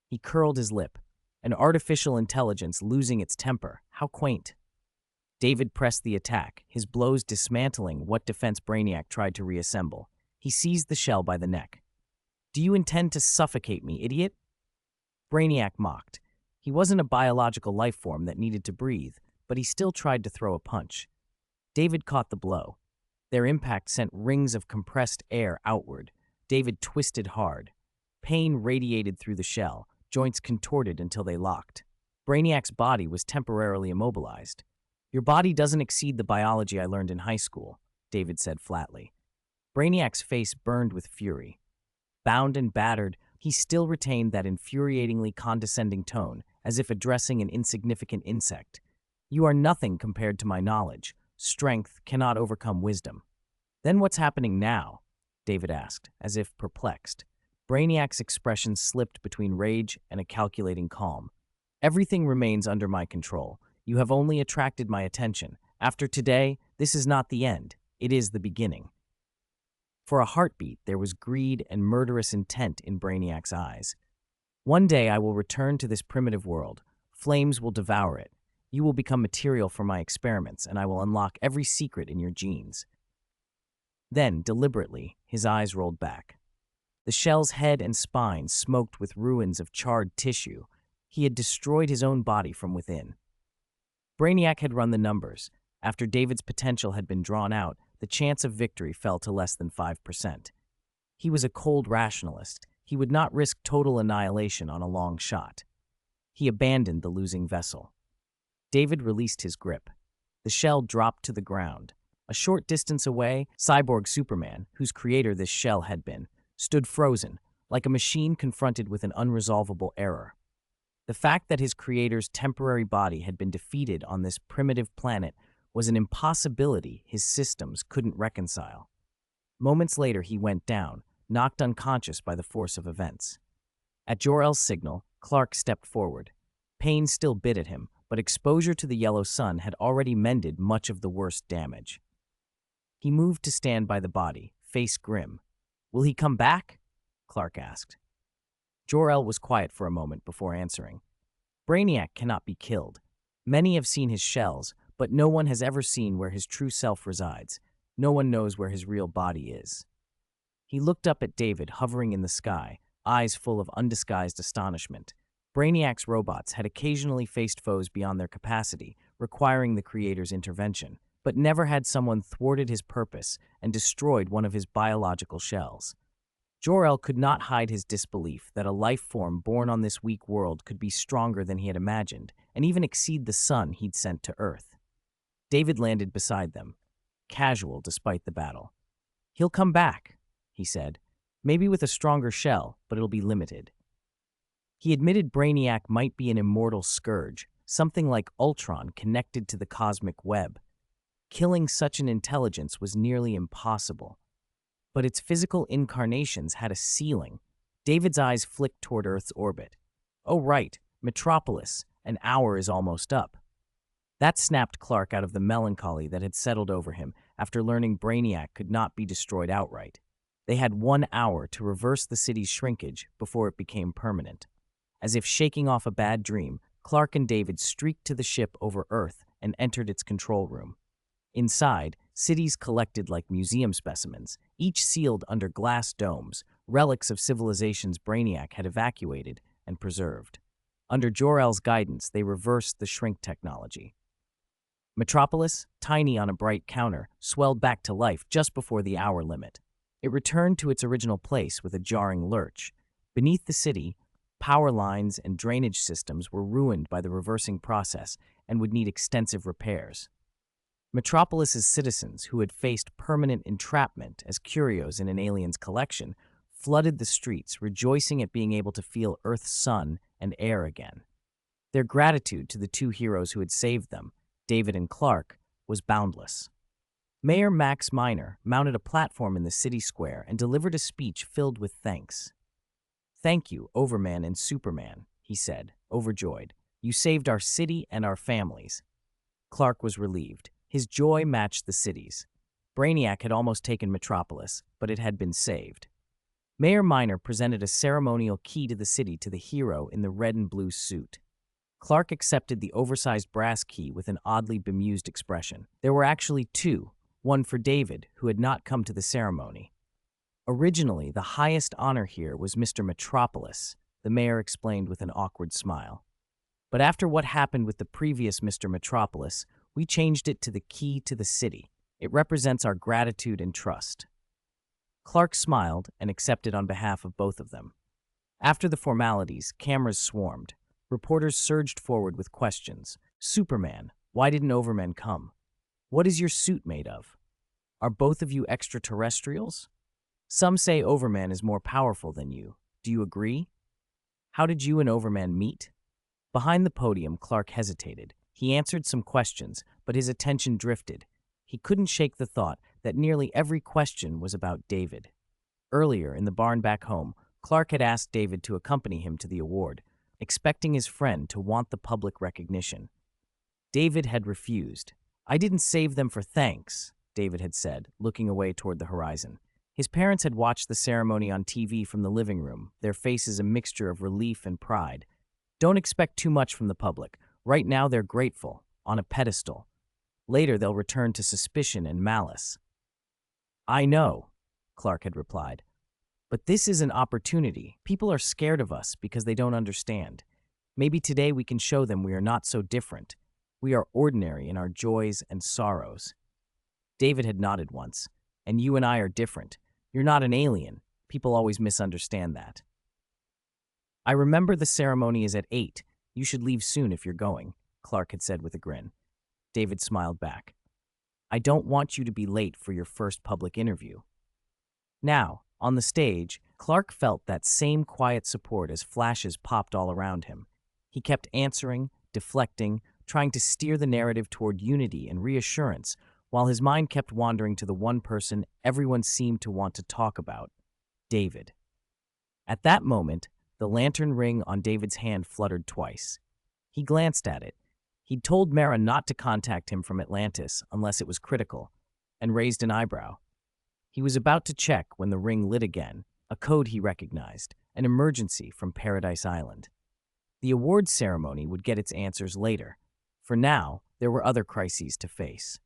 He curled his lip. An artificial intelligence losing its temper. How quaint. David pressed the attack, his blows dismantling what defense Brainiac tried to reassemble. He seized the shell by the neck. Do you intend to suffocate me, idiot? Brainiac mocked. He wasn't a biological life form that needed to breathe, but he still tried to throw a punch. David caught the blow. Their impact sent rings of compressed air outward. David twisted hard. Pain radiated through the shell, joints contorted until they locked. Brainiac's body was temporarily immobilized. "Your body doesn't exceed the biology I learned in high school," David said flatly. Brainiac's face burned with fury. Bound and battered, he still retained that infuriatingly condescending tone, as if addressing an insignificant insect. "You are nothing compared to my knowledge. Strength cannot overcome wisdom." "Then what's happening now?" David asked, as if perplexed. Brainiac's expression slipped between rage and a calculating calm. "Everything remains under my control. You have only attracted my attention. After today, this is not the end. It is the beginning." For a heartbeat, there was greed and murderous intent in Brainiac's eyes. "One day I will return to this primitive world. Flames will devour it. You will become material for my experiments, and I will unlock every secret in your genes." Then, deliberately, his eyes rolled back. The shell's head and spine smoked with ruins of charred tissue. He had destroyed his own body from within. Brainiac had run the numbers. After David's potential had been drawn out, the chance of victory fell to less than 5%. He was a cold rationalist. He would not risk total annihilation on a long shot. He abandoned the losing vessel. David released his grip. The shell dropped to the ground. A short distance away, cyborg Superman, whose creator this shell had been, stood frozen, like a machine confronted with an unresolvable error. The fact that his creator's temporary body had been defeated on this primitive planet was an impossibility his systems couldn't reconcile. Moments later, he went down, knocked unconscious by the force of events. At Jor-El's signal, Clark stepped forward. Pain still bit at him, but exposure to the yellow sun had already mended much of the worst damage. He moved to stand by the body, face grim. "Will he come back?" Clark asked. Jor-El was quiet for a moment before answering. "Brainiac cannot be killed. Many have seen his shells, but no one has ever seen where his true self resides. No one knows where his real body is." He looked up at David, hovering in the sky, eyes full of undisguised astonishment. Brainiac's robots had occasionally faced foes beyond their capacity, requiring the creator's intervention, but never had someone thwarted his purpose and destroyed one of his biological shells. Jor-El could not hide his disbelief that a life form born on this weak world could be stronger than he had imagined, and even exceed the sun he'd sent to Earth. David landed beside them, casual despite the battle. "He'll come back," he said. "Maybe with a stronger shell, but it'll be limited." He admitted Brainiac might be an immortal scourge, something like Ultron connected to the cosmic web. Killing such an intelligence was nearly impossible. But its physical incarnations had a ceiling. David's eyes flicked toward Earth's orbit. "Oh right, Metropolis, an hour is almost up." That snapped Clark out of the melancholy that had settled over him after learning Brainiac could not be destroyed outright. They had 1 hour to reverse the city's shrinkage before it became permanent. As if shaking off a bad dream, Clark and David streaked to the ship over Earth and entered its control room. Inside, cities collected like museum specimens, each sealed under glass domes, relics of civilizations Brainiac had evacuated and preserved. Under Jor-El's guidance, they reversed the shrink technology. Metropolis, tiny on a bright counter, swelled back to life just before the hour limit. It returned to its original place with a jarring lurch. Beneath the city, power lines and drainage systems were ruined by the reversing process and would need extensive repairs. Metropolis's citizens, who had faced permanent entrapment as curios in an alien's collection, flooded the streets, rejoicing at being able to feel Earth's sun and air again. Their gratitude to the two heroes who had saved them, David and Clark, was boundless. Mayor Max Miner mounted a platform in the city square and delivered a speech filled with thanks. "Thank you, Overman and Superman," he said, overjoyed. "You saved our city and our families." Clark was relieved. His joy matched the city's. Brainiac had almost taken Metropolis, but it had been saved. Mayor Miner presented a ceremonial key to the city to the hero in the red and blue suit. Clark accepted the oversized brass key with an oddly bemused expression. There were actually two, one for David, who had not come to the ceremony. "Originally, the highest honor here was Mr. Metropolis," the mayor explained with an awkward smile. "But after what happened with the previous Mr. Metropolis, we changed it to the key to the city. It represents our gratitude and trust." Clark smiled and accepted on behalf of both of them. After the formalities, cameras swarmed. Reporters surged forward with questions. Superman, why didn't Overman come? What is your suit made of? Are both of you extraterrestrials? Some say Overman is more powerful than you. Do you agree? How did you and Overman meet? Behind the podium, Clark hesitated. He answered some questions, but his attention drifted. He couldn't shake the thought that nearly every question was about David. Earlier, in the barn back home, Clark had asked David to accompany him to the award, expecting his friend to want the public recognition. David had refused. I didn't save them for thanks, David had said, looking away toward the horizon. His parents had watched the ceremony on TV from the living room, their faces a mixture of relief and pride. Don't expect too much from the public. Right now they're grateful, on a pedestal. Later they'll return to suspicion and malice. I know, Clark had replied. But this is an opportunity. People are scared of us because they don't understand. Maybe today we can show them we are not so different. We are ordinary in our joys and sorrows. David had nodded once. And you and I are different. You're not an alien. People always misunderstand that. I remember the ceremony is at 8. You should leave soon if you're going, Clark had said with a grin. David smiled back. I don't want you to be late for your first public interview. Now, on the stage, Clark felt that same quiet support as flashes popped all around him. He kept answering, deflecting, trying to steer the narrative toward unity and reassurance, while his mind kept wandering to the one person everyone seemed to want to talk about, David. At that moment, the lantern ring on David's hand fluttered twice. He glanced at it. He'd told Mara not to contact him from Atlantis unless it was critical, and raised an eyebrow. He was about to check when the ring lit again, a code he recognized, an emergency from Paradise Island. The awards ceremony would get its answers later. For now, there were other crises to face.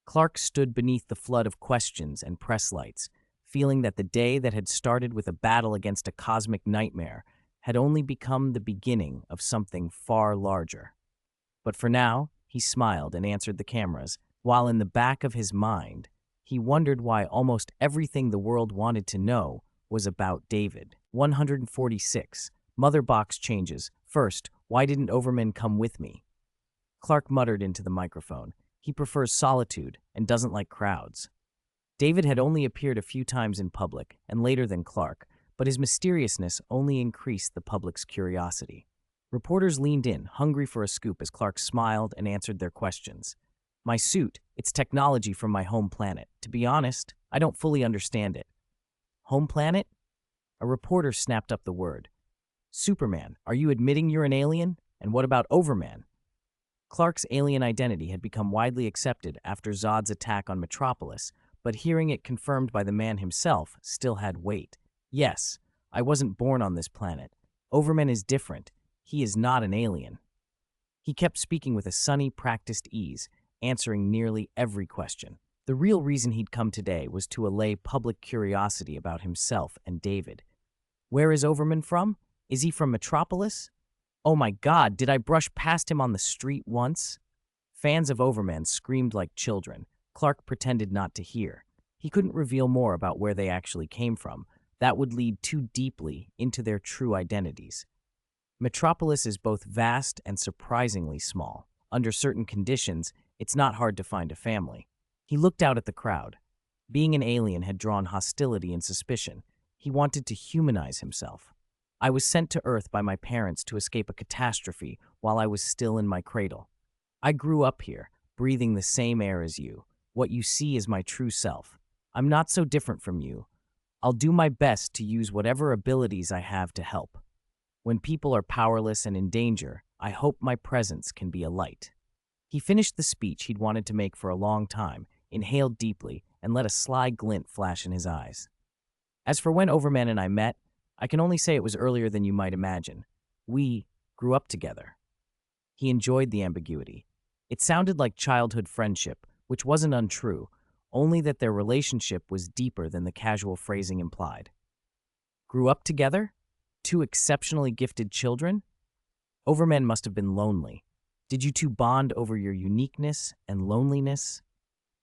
Clark stood beneath the flood of questions and press lights, feeling that the day that had started with a battle against a cosmic nightmare had only become the beginning of something far larger. But for now, he smiled and answered the cameras, while in the back of his mind, he wondered why almost everything the world wanted to know was about David. 146. Mother Box changes. First, why didn't Overman come with me? Clark muttered into the microphone. He prefers solitude and doesn't like crowds. David had only appeared a few times in public, and later than Clark, but his mysteriousness only increased the public's curiosity. Reporters leaned in, hungry for a scoop as Clark smiled and answered their questions. My suit, it's technology from my home planet. To be honest, I don't fully understand it. Home planet? A reporter snapped up the word. Superman, are you admitting you're an alien? And what about Overman? Clark's alien identity had become widely accepted after Zod's attack on Metropolis, but hearing it confirmed by the man himself still had weight. Yes, I wasn't born on this planet. Overman is different. He is not an alien. He kept speaking with a sunny, practiced ease, answering nearly every question. The real reason he'd come today was to allay public curiosity about himself and David. Where is Overman from? Is he from Metropolis? Oh my God, did I brush past him on the street once? Fans of Overman screamed like children. Clark pretended not to hear. He couldn't reveal more about where they actually came from. That would lead too deeply into their true identities. Metropolis is both vast and surprisingly small. Under certain conditions, it's not hard to find a family. He looked out at the crowd. Being an alien had drawn hostility and suspicion. He wanted to humanize himself. I was sent to Earth by my parents to escape a catastrophe while I was still in my cradle. I grew up here, breathing the same air as you. What you see is my true self. I'm not so different from you. I'll do my best to use whatever abilities I have to help. When people are powerless and in danger, I hope my presence can be a light. He finished the speech he'd wanted to make for a long time, inhaled deeply, and let a sly glint flash in his eyes. As for when Overman and I met, I can only say it was earlier than you might imagine. We grew up together. He enjoyed the ambiguity. It sounded like childhood friendship, which wasn't untrue, only that their relationship was deeper than the casual phrasing implied. Grew up together? Two exceptionally gifted children? Overman must have been lonely. Did you two bond over your uniqueness and loneliness?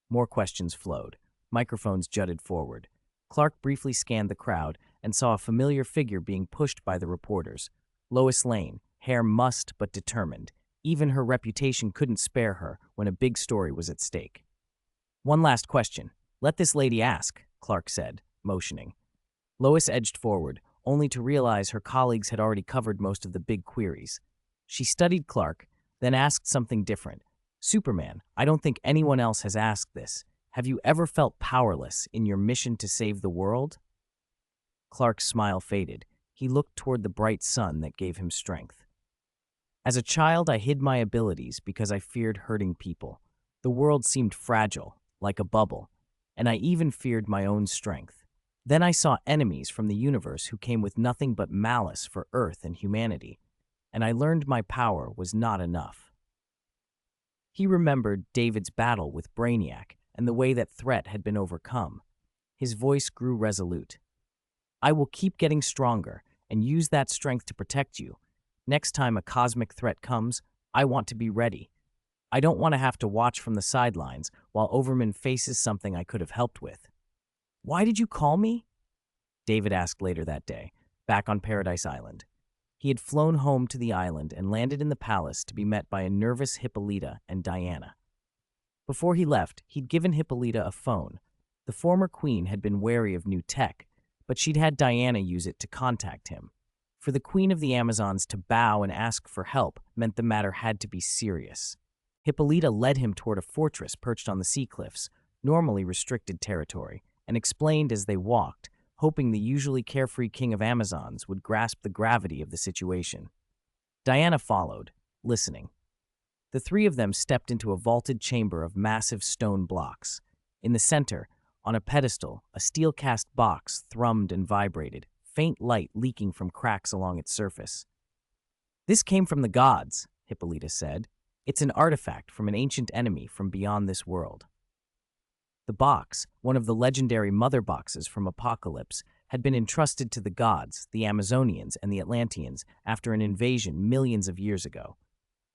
More questions flowed. Microphones jutted forward. Clark briefly scanned the crowd and saw a familiar figure being pushed by the reporters. Lois Lane, hair mussed but determined. Even her reputation couldn't spare her when a big story was at stake. "One last question. Let this lady ask," Clark said, motioning. Lois edged forward, only to realize her colleagues had already covered most of the big queries. She studied Clark, then asked something different. "Superman, I don't think anyone else has asked this. Have you ever felt powerless in your mission to save the world?" Clark's smile faded. He looked toward the bright sun that gave him strength. "As a child, I hid my abilities because I feared hurting people. The world seemed fragile, like a bubble, and I even feared my own strength. Then I saw enemies from the universe who came with nothing but malice for Earth and humanity, and I learned my power was not enough." He remembered David's battle with Brainiac and the way that threat had been overcome. His voice grew resolute. "I will keep getting stronger and use that strength to protect you. Next time a cosmic threat comes, I want to be ready. I don't want to have to watch from the sidelines while Overman faces something I could have helped with." "Why did you call me?" David asked later that day, back on Paradise Island. He had flown home to the island and landed in the palace to be met by a nervous Hippolyta and Diana. Before he left, he'd given Hippolyta a phone. The former queen had been wary of new tech, but she'd had Diana use it to contact him. For the Queen of the Amazons to bow and ask for help meant the matter had to be serious. Hippolyta led him toward a fortress perched on the sea cliffs, normally restricted territory, and explained as they walked, hoping the usually carefree King of Amazons would grasp the gravity of the situation. Diana followed, listening. The three of them stepped into a vaulted chamber of massive stone blocks. In the center, on a pedestal, a steel-cast box thrummed and vibrated, faint light leaking from cracks along its surface. "This came from the gods," Hippolyta said. "It's an artifact from an ancient enemy from beyond this world." The box, one of the legendary mother boxes from Apocalypse, had been entrusted to the gods, the Amazonians, and the Atlanteans after an invasion millions of years ago.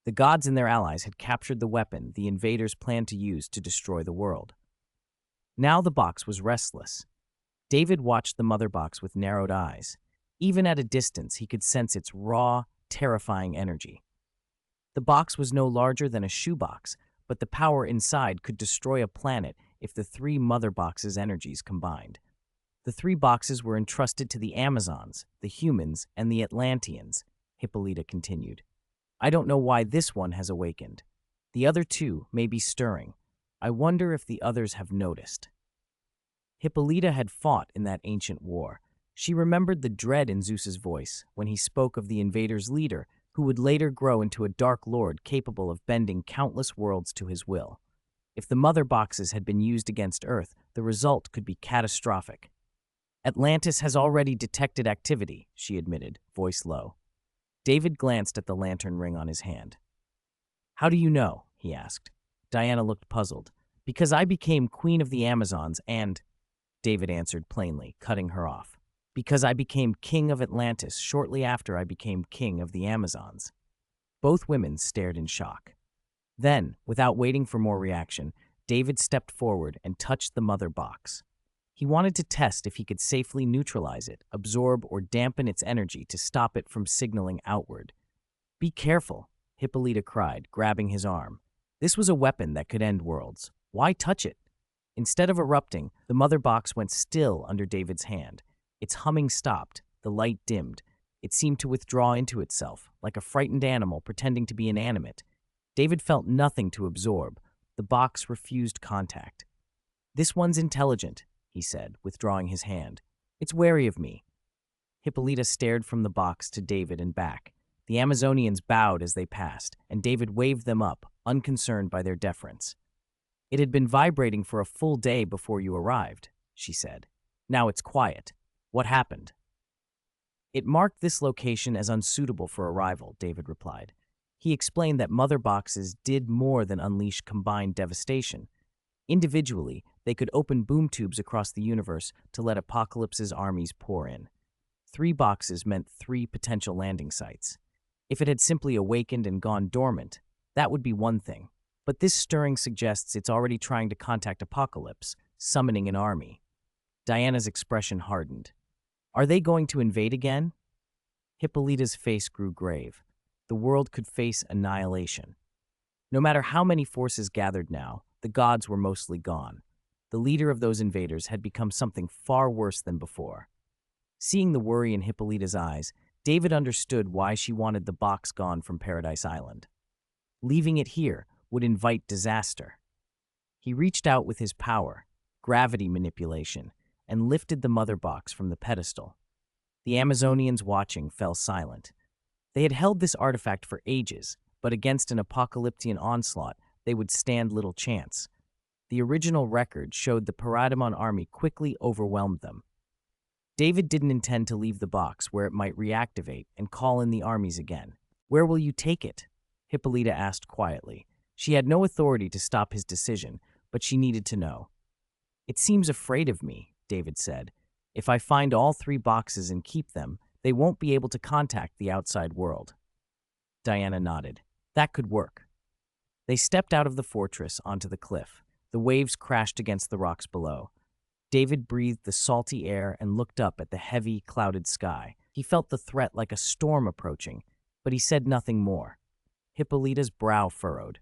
The gods and their allies had captured the weapon the invaders planned to use to destroy the world. Now the box was restless. David watched the mother box with narrowed eyes. Even at a distance, he could sense its raw, terrifying energy. The box was no larger than a shoebox, but the power inside could destroy a planet if the three mother boxes' energies combined. The three boxes were entrusted to the Amazons, the humans, and the Atlanteans, Hippolyta continued. "I don't know why this one has awakened. The other two may be stirring. I wonder if the others have noticed." Hippolyta had fought in that ancient war. She remembered the dread in Zeus's voice when he spoke of the invaders' leader, who would later grow into a dark lord capable of bending countless worlds to his will. If the mother boxes had been used against Earth, the result could be catastrophic. "Atlantis has already detected activity," she admitted, voice low. David glanced at the lantern ring on his hand. "How do you know?" he asked. Diana looked puzzled. "Because I became Queen of the Amazons and—" David answered plainly, cutting her off. "Because I became King of Atlantis shortly after I became King of the Amazons." Both women stared in shock. Then, without waiting for more reaction, David stepped forward and touched the mother box. He wanted to test if he could safely neutralize it, absorb or dampen its energy to stop it from signaling outward. "Be careful," Hippolyta cried, grabbing his arm. This was a weapon that could end worlds. Why touch it? Instead of erupting, the mother box went still under David's hand. Its humming stopped, the light dimmed. It seemed to withdraw into itself, like a frightened animal pretending to be inanimate. David felt nothing to absorb. The box refused contact. "This one's intelligent," he said, withdrawing his hand. "It's wary of me." Hippolyta stared from the box to David and back. The Amazonians bowed as they passed, and David waved them up, unconcerned by their deference. "It had been vibrating for a full day before you arrived," she said. "Now it's quiet. What happened?" "It marked this location as unsuitable for arrival," David replied. He explained that mother boxes did more than unleash combined devastation. Individually, they could open boom tubes across the universe to let Apocalypse's armies pour in. 3 boxes meant 3 potential landing sites. If it had simply awakened and gone dormant, that would be one thing. But this stirring suggests it's already trying to contact Apocalypse, summoning an army. Diana's expression hardened. Are they going to invade again? Hippolyta's face grew grave. The world could face annihilation. No matter how many forces gathered now, the gods were mostly gone. The leader of those invaders had become something far worse than before. Seeing the worry in Hippolyta's eyes, David understood why she wanted the box gone from Paradise Island. Leaving it here would invite disaster. He reached out with his power, gravity manipulation, and lifted the mother box from the pedestal. The Amazonians watching fell silent. They had held this artifact for ages, but against an apocalyptic onslaught, they would stand little chance. The original record showed the Parademon army quickly overwhelmed them. David didn't intend to leave the box where it might reactivate and call in the armies again. "Where will you take it?" Hippolyta asked quietly. She had no authority to stop his decision, but she needed to know. "It seems afraid of me," David said. "If I find all 3 boxes and keep them, they won't be able to contact the outside world." Diana nodded. That could work. They stepped out of the fortress onto the cliff. The waves crashed against the rocks below. David breathed the salty air and looked up at the heavy, clouded sky. He felt the threat like a storm approaching, but he said nothing more. Hippolyta's brow furrowed.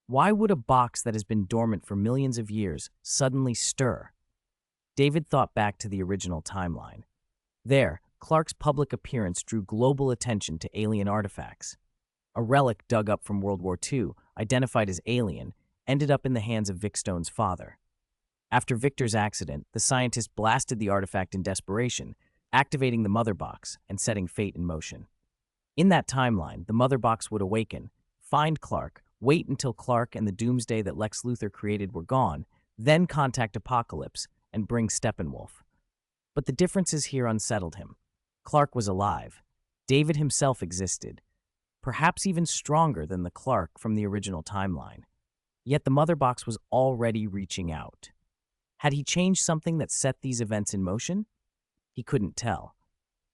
Why would a box that has been dormant for millions of years suddenly stir? David thought back to the original timeline. There, Clark's public appearance drew global attention to alien artifacts. A relic dug up from World War II, identified as alien, ended up in the hands of Vic Stone's father. After Victor's accident, the scientist blasted the artifact in desperation, activating the Mother Box and setting fate in motion. In that timeline, the Mother Box would awaken, find Clark, wait until Clark and the doomsday that Lex Luthor created were gone, then contact Apocalypse and bring Steppenwolf. But the differences here unsettled him. Clark was alive. David himself existed, perhaps even stronger than the Clark from the original timeline. Yet the Mother Box was already reaching out. Had he changed something that set these events in motion? He couldn't tell.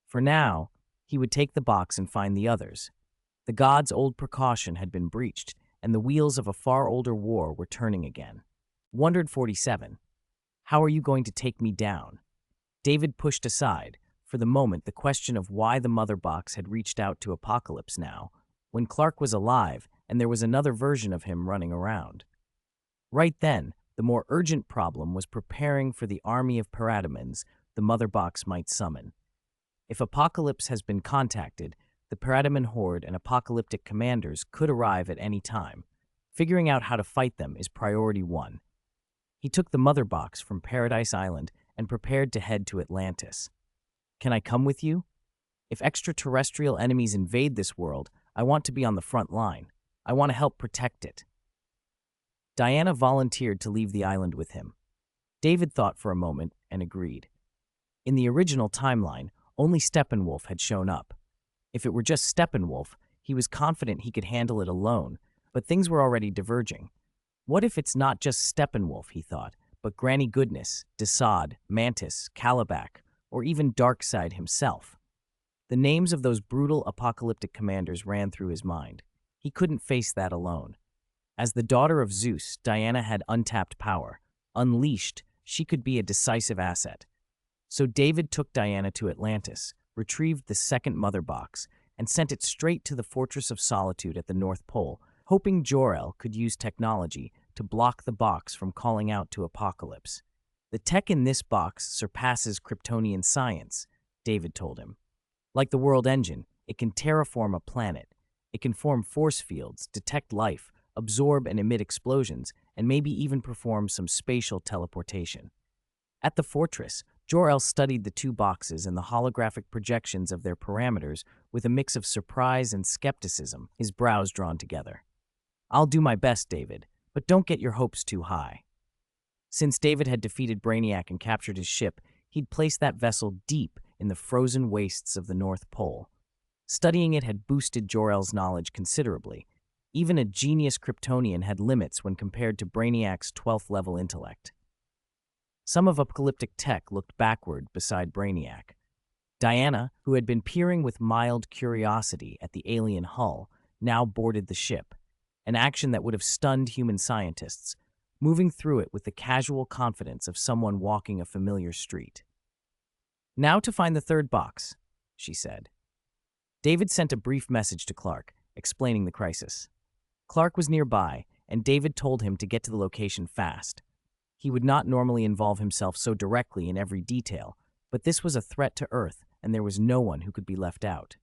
For now, he would take the box and find the others. The gods' old precaution had been breached, and the wheels of a far older war were turning again. 147. How are you going to take me down? David pushed aside, for the moment, the question of why the Mother Box had reached out to Apocalypse now, when Clark was alive and there was another version of him running around. Right then, the more urgent problem was preparing for the army of Parademons the Mother Box might summon. If Apocalypse has been contacted, the Parademon Horde and apocalyptic commanders could arrive at any time. Figuring out how to fight them is priority 1. He took the Mother Box from Paradise Island and prepared to head to Atlantis. Can I come with you? If extraterrestrial enemies invade this world, I want to be on the front line. I want to help protect it. Diana volunteered to leave the island with him. David thought for a moment and agreed. In the original timeline, only Steppenwolf had shown up. If it were just Steppenwolf, he was confident he could handle it alone, but things were already diverging. What if it's not just Steppenwolf, he thought, but Granny Goodness, Desaad, Mantis, Calabac, or even Darkseid himself? The names of those brutal apocalyptic commanders ran through his mind. He couldn't face that alone. As the daughter of Zeus, Diana had untapped power. Unleashed, she could be a decisive asset. So David took Diana to Atlantis, retrieved the second Mother Box, and sent it straight to the Fortress of Solitude at the North Pole, hoping Jor-El could use technology to block the box from calling out to Apocalypse. The tech in this box surpasses Kryptonian science, David told him. Like the World Engine, it can terraform a planet. It can form force fields, detect life, absorb and emit explosions, and maybe even perform some spatial teleportation. At the fortress, Jor-El studied the 2 boxes and the holographic projections of their parameters with a mix of surprise and skepticism, his brows drawn together. I'll do my best, David, but don't get your hopes too high. Since David had defeated Brainiac and captured his ship, he'd placed that vessel deep in the frozen wastes of the North Pole. Studying it had boosted Jor-El's knowledge considerably. Even a genius Kryptonian had limits when compared to Brainiac's 12th level intellect. Some of apocalyptic tech looked backward beside Brainiac. Diana, who had been peering with mild curiosity at the alien hull, now boarded the ship, an action that would have stunned human scientists, moving through it with the casual confidence of someone walking a familiar street. Now to find the third box, she said. David sent a brief message to Clark, explaining the crisis. Clark was nearby, and David told him to get to the location fast. He would not normally involve himself so directly in every detail, but this was a threat to Earth, and there was no one who could be left out.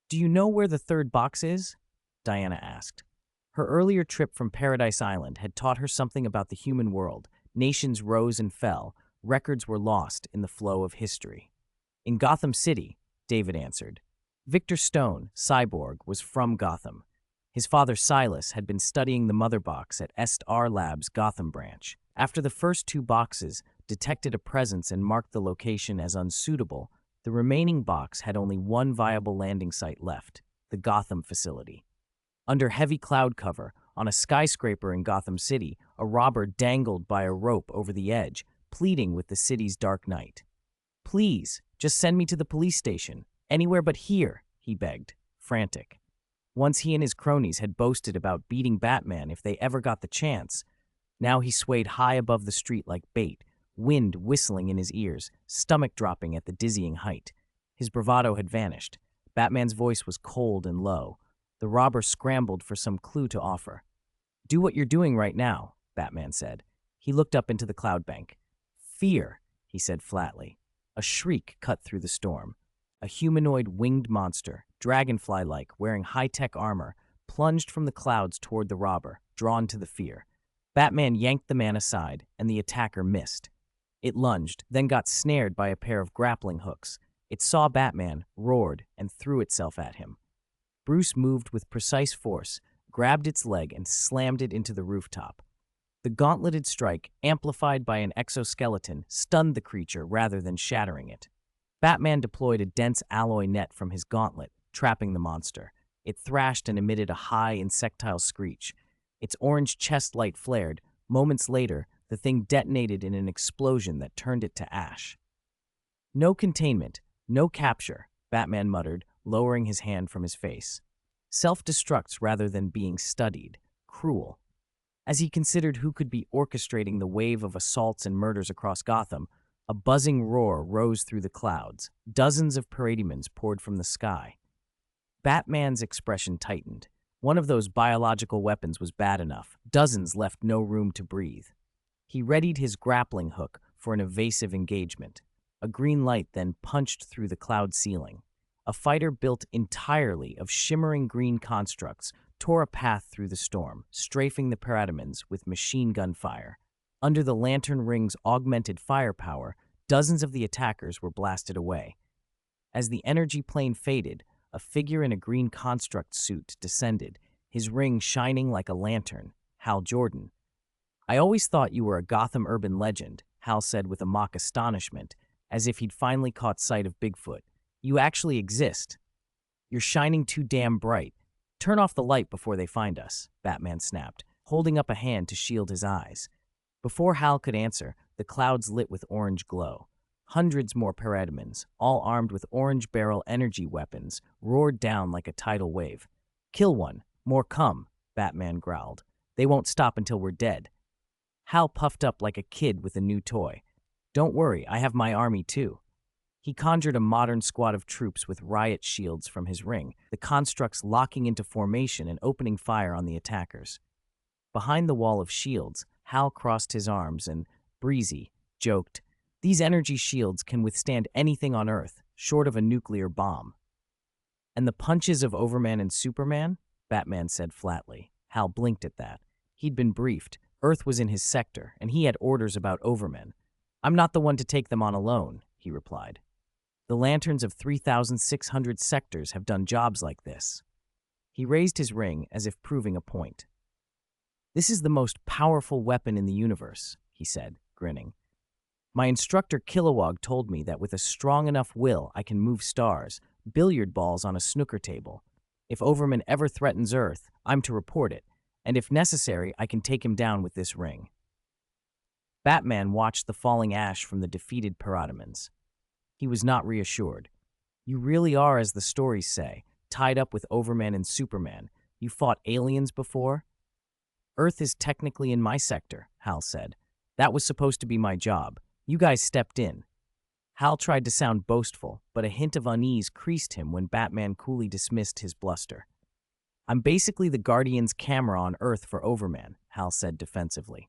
"Do you know where the third box is?" Diana asked. Her earlier trip from Paradise Island had taught her something about the human world. Nations rose and fell, records were lost in the flow of history. "In Gotham City," David answered. Victor Stone, cyborg, was from Gotham. His father Silas had been studying the mother box at Est-R Labs' Gotham branch. After the first two boxes detected a presence and marked the location as unsuitable, the remaining box had only one viable landing site left, the Gotham facility. Under heavy cloud cover, on a skyscraper in Gotham City, a robber dangled by a rope over the edge, pleading with the city's dark night. "Please, just send me to the police station. Anywhere but here," he begged, frantic. Once he and his cronies had boasted about beating Batman if they ever got the chance. Now he swayed high above the street like bait, wind whistling in his ears, stomach dropping at the dizzying height. His bravado had vanished. Batman's voice was cold and low. The robber scrambled for some clue to offer. "Do what you're doing right now," Batman said. He looked up into the cloud bank. "Fear," he said flatly. A shriek cut through the storm. A humanoid winged monster, dragonfly-like, wearing high-tech armor, plunged from the clouds toward the robber, drawn to the fear. Batman yanked the man aside, and the attacker missed. It lunged, then got snared by a pair of grappling hooks. It saw Batman, roared, and threw itself at him. Bruce moved with precise force, grabbed its leg, and slammed it into the rooftop. The gauntleted strike, amplified by an exoskeleton, stunned the creature rather than shattering it. Batman deployed a dense alloy net from his gauntlet, trapping the monster. It thrashed and emitted a high, insectile screech. Its orange chest light flared. Moments later, the thing detonated in an explosion that turned it to ash. "No containment, no capture," Batman muttered, lowering his hand from his face. Self-destructs rather than being studied. Cruel. As he considered who could be orchestrating the wave of assaults and murders across Gotham, a buzzing roar rose through the clouds. Dozens of parademons poured from the sky. Batman's expression tightened. One of those biological weapons was bad enough. Dozens left no room to breathe. He readied his grappling hook for an evasive engagement. A green light then punched through the cloud ceiling. A fighter built entirely of shimmering green constructs tore a path through the storm, strafing the parademons with machine gun fire. Under the lantern ring's augmented firepower, dozens of the attackers were blasted away. As the energy plane faded, a figure in a green construct suit descended, his ring shining like a lantern. Hal Jordan. "I always thought you were a Gotham urban legend," Hal said with a mock astonishment, as if he'd finally caught sight of Bigfoot. "You actually exist." "You're shining too damn bright. Turn off the light before they find us," Batman snapped, holding up a hand to shield his eyes. Before Hal could answer, the clouds lit with orange glow. Hundreds more parademons, all armed with orange barrel energy weapons, roared down like a tidal wave. "Kill one. More come," Batman growled. "They won't stop until we're dead." Hal puffed up like a kid with a new toy. "Don't worry, I have my army too." He conjured a modern squad of troops with riot shields from his ring, the constructs locking into formation and opening fire on the attackers. Behind the wall of shields, Hal crossed his arms and, breezy, joked, "These energy shields can withstand anything on Earth, short of a nuclear bomb." "And the punches of Overman and Superman?" Batman said flatly. Hal blinked at that. He'd been briefed. Earth was in his sector, and he had orders about Overmen. "I'm not the one to take them on alone," he replied. "The lanterns of 3,600 sectors have done jobs like this." He raised his ring as if proving a point. "This is the most powerful weapon in the universe," he said, grinning. "My instructor Kilowog told me that with a strong enough will I can move stars, billiard balls on a snooker table. If Overman ever threatens Earth, I'm to report it, and if necessary, I can take him down with this ring." Batman watched the falling ash from the defeated parademons. He was not reassured. "You really are, as the stories say, tied up with Overman and Superman. You fought aliens before?" "Earth is technically in my sector," Hal said. "That was supposed to be my job. You guys stepped in." Hal tried to sound boastful, but a hint of unease creased him when Batman coolly dismissed his bluster. I'm basically the Guardian's camera on Earth for Overman, Hal said defensively.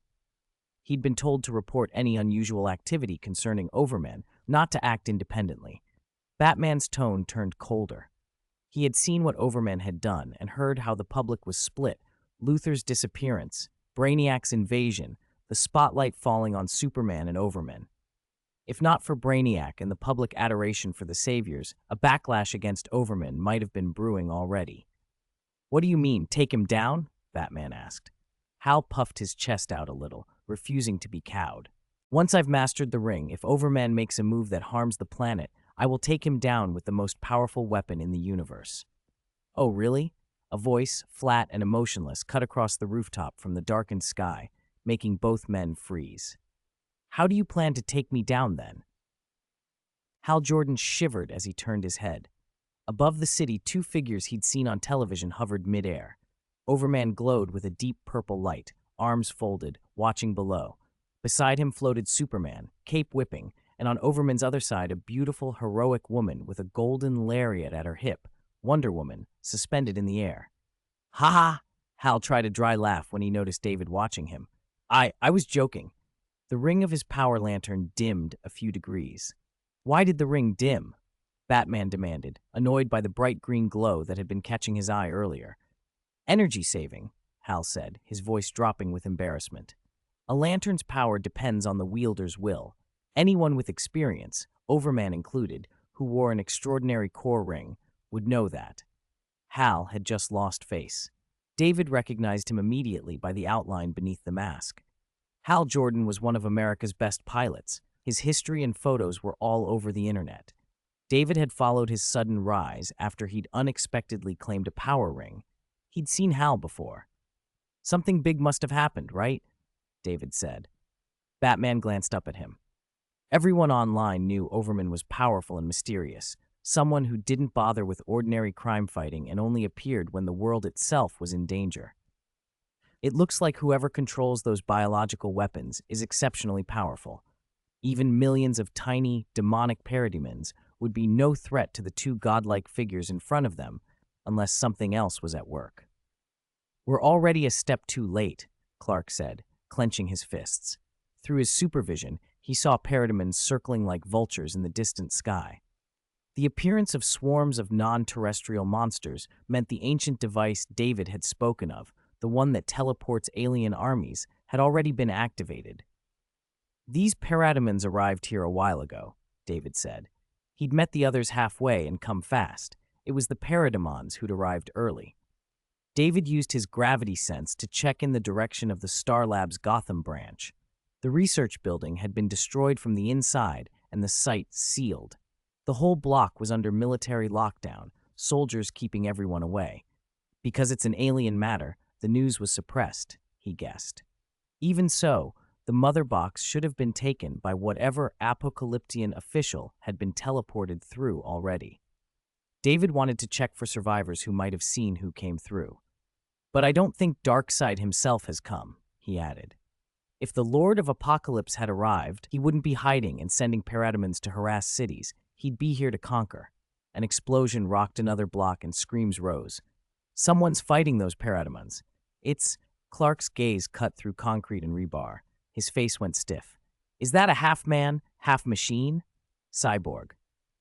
He'd been told to report any unusual activity concerning Overman, not to act independently. Batman's tone turned colder. He had seen what Overman had done and heard how the public was split, Luthor's disappearance, Brainiac's invasion, the spotlight falling on Superman and Overman. If not for Brainiac and the public adoration for the Saviors, a backlash against Overman might have been brewing already. What do you mean, take him down? Batman asked. Hal puffed his chest out a little, refusing to be cowed. Once I've mastered the ring, if Overman makes a move that harms the planet, I will take him down with the most powerful weapon in the universe. Oh, really? A voice, flat and emotionless, cut across the rooftop from the darkened sky, making both men freeze. How do you plan to take me down, then? Hal Jordan shivered as he turned his head. Above the city, two figures he'd seen on television hovered midair. Overman glowed with a deep purple light, arms folded, watching below. Beside him floated Superman, cape whipping, and on Overman's other side a beautiful, heroic woman with a golden lariat at her hip, Wonder Woman, suspended in the air. Ha ha! Hal tried a dry laugh when he noticed David watching him. I was joking. The ring of his power lantern dimmed a few degrees. Why did the ring dim? Batman demanded, annoyed by the bright green glow that had been catching his eye earlier. Energy saving, Hal said, his voice dropping with embarrassment. A lantern's power depends on the wielder's will. Anyone with experience, Overman included, who wore an extraordinary core ring, would know that. Hal had just lost face. David recognized him immediately by the outline beneath the mask. Hal Jordan was one of America's best pilots. His history and photos were all over the internet. David had followed his sudden rise after he'd unexpectedly claimed a power ring. He'd seen Hal before. Something big must have happened, right? David said. Batman glanced up at him. Everyone online knew Overman was powerful and mysterious, someone who didn't bother with ordinary crime fighting and only appeared when the world itself was in danger. It looks like whoever controls those biological weapons is exceptionally powerful. Even millions of tiny, demonic parademons would be no threat to the two godlike figures in front of them unless something else was at work. We're already a step too late, Clark said, clenching his fists. Through his supervision, he saw parademons circling like vultures in the distant sky. The appearance of swarms of non-terrestrial monsters meant the ancient device David had spoken of, the one that teleports alien armies, had already been activated. These parademons arrived here a while ago, David said. He'd met the others halfway and come fast. It was the parademons who'd arrived early. David used his gravity sense to check in the direction of the Star Labs Gotham branch. The research building had been destroyed from the inside and the site sealed. The whole block was under military lockdown, soldiers keeping everyone away. Because it's an alien matter, the news was suppressed, he guessed. Even so, the mother box should have been taken by whatever apocalyptian official had been teleported through already. David wanted to check for survivors who might have seen who came through. But I don't think Darkseid himself has come, he added. If the Lord of Apocalypse had arrived, he wouldn't be hiding and sending parademons to harass cities. He'd be here to conquer. An explosion rocked another block and screams rose. Someone's fighting those parademons. It's... Clark's gaze cut through concrete and rebar. His face went stiff. Is that a half-man, half-machine? Cyborg.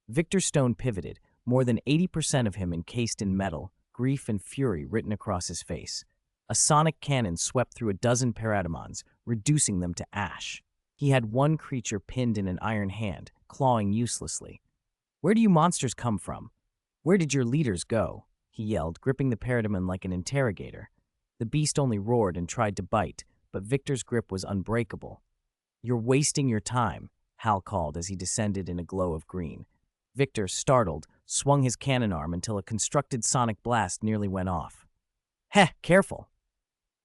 Victor Stone pivoted, more than 80% of him encased in metal, grief and fury written across his face. A sonic cannon swept through a dozen parademons, reducing them to ash. He had one creature pinned in an iron hand, clawing uselessly. Where do you monsters come from? Where did your leaders go? He yelled, gripping the parademon like an interrogator. The beast only roared and tried to bite, but Victor's grip was unbreakable. You're wasting your time, Hal called as he descended in a glow of green. Victor, startled, swung his cannon arm until a constructed sonic blast nearly went off. Heh, careful!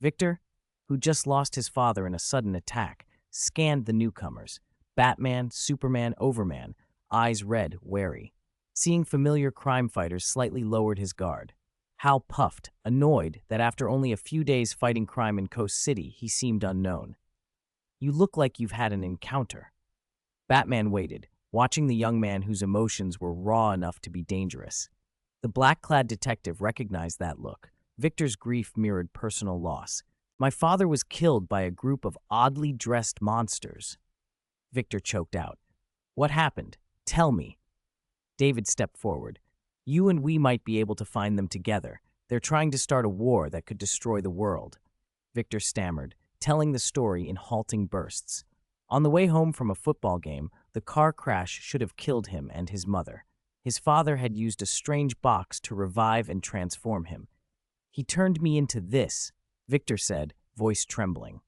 Victor, who just lost his father in a sudden attack, scanned the newcomers. Batman, Superman, Overman, eyes red, wary. Seeing familiar crime fighters slightly lowered his guard. Hal puffed, annoyed that after only a few days fighting crime in Coast City, he seemed unknown. You look like you've had an encounter. Batman waited, watching the young man whose emotions were raw enough to be dangerous. The black-clad detective recognized that look. Victor's grief mirrored personal loss. "My father was killed by a group of oddly dressed monsters." Victor choked out. "What happened? Tell me." David stepped forward. "You and we might be able to find them together. They're trying to start a war that could destroy the world." Victor stammered, telling the story in halting bursts. On the way home from a football game, the car crash should have killed him and his mother. His father had used a strange box to revive and transform him. "He turned me into this," Victor said, voice trembling.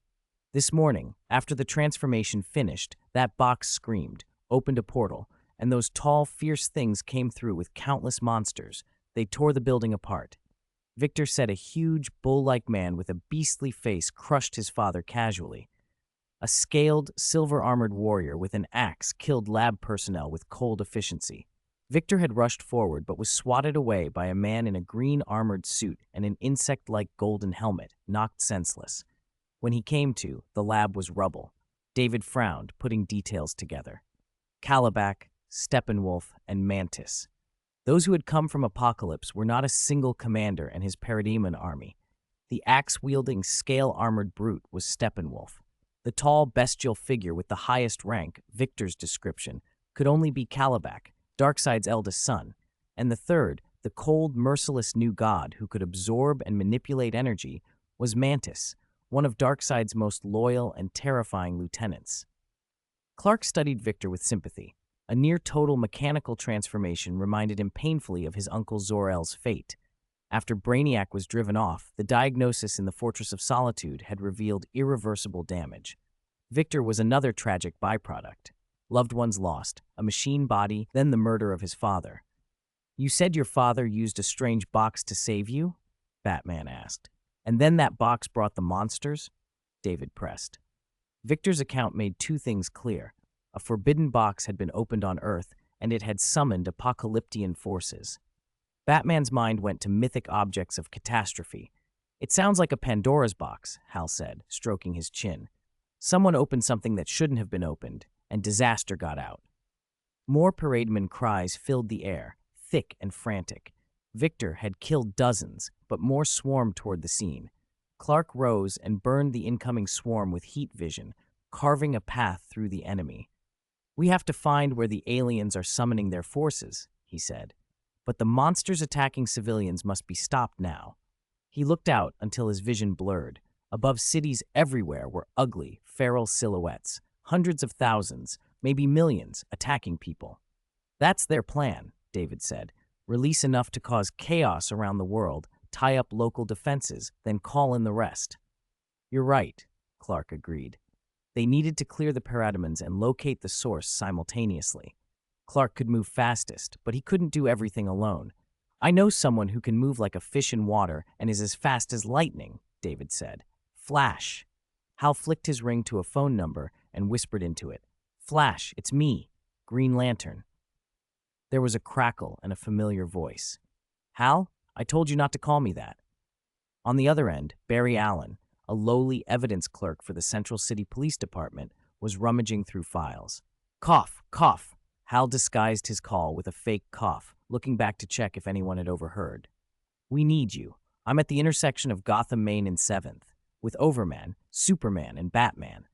"This morning, after the transformation finished, that box screamed, opened a portal, and those tall, fierce things came through with countless monsters. They tore the building apart." Victor said a huge, bull-like man with a beastly face crushed his father casually. A scaled, silver-armored warrior with an axe killed lab personnel with cold efficiency. Victor had rushed forward but was swatted away by a man in a green armored suit and an insect-like golden helmet, knocked senseless. When he came to, the lab was rubble. David frowned, putting details together. Calabac, Steppenwolf, and Mantis. Those who had come from Apocalypse were not a single commander and his Parademon army. The axe-wielding, scale-armored brute was Steppenwolf. The tall, bestial figure with the highest rank, Victor's description, could only be Calabac, Darkseid's eldest son, and the third, the cold, merciless new god who could absorb and manipulate energy, was Mantis, one of Darkseid's most loyal and terrifying lieutenants. Clark studied Victor with sympathy. A near-total mechanical transformation reminded him painfully of his uncle Zor-El's fate. After Brainiac was driven off, the diagnosis in the Fortress of Solitude had revealed irreversible damage. Victor was another tragic byproduct. Loved ones lost, a machine body, then the murder of his father. "You said your father used a strange box to save you?" Batman asked. "And then that box brought the monsters?" David pressed. Victor's account made two things clear. A forbidden box had been opened on Earth, and it had summoned apocalyptian forces. Batman's mind went to mythic objects of catastrophe. "It sounds like a Pandora's box," Hal said, stroking his chin. "Someone opened something that shouldn't have been opened, and disaster got out." More Parademon cries filled the air, thick and frantic. Victor had killed dozens, but more swarmed toward the scene. Clark rose and burned the incoming swarm with heat vision, carving a path through the enemy. "We have to find where the aliens are summoning their forces," he said. "But the monsters attacking civilians must be stopped now." He looked out until his vision blurred. Above cities everywhere were ugly, feral silhouettes, hundreds of thousands, maybe millions, attacking people. "That's their plan," David said. "Release enough to cause chaos around the world, tie up local defenses, then call in the rest." "You're right," Clark agreed. They needed to clear the Parademons and locate the source simultaneously. Clark could move fastest, but he couldn't do everything alone. "I know someone who can move like a fish in water and is as fast as lightning," David said. "Flash." Hal flicked his ring to a phone number and whispered into it. "Flash, it's me, Green Lantern." There was a crackle and a familiar voice. "Hal, I told you not to call me that." On the other end, Barry Allen, a lowly evidence clerk for the Central City Police Department, was rummaging through files. "Cough, cough." Hal disguised his call with a fake cough, looking back to check if anyone had overheard. "We need you. I'm at the intersection of Gotham, Main and 7th, with Overman, Superman, and Batman.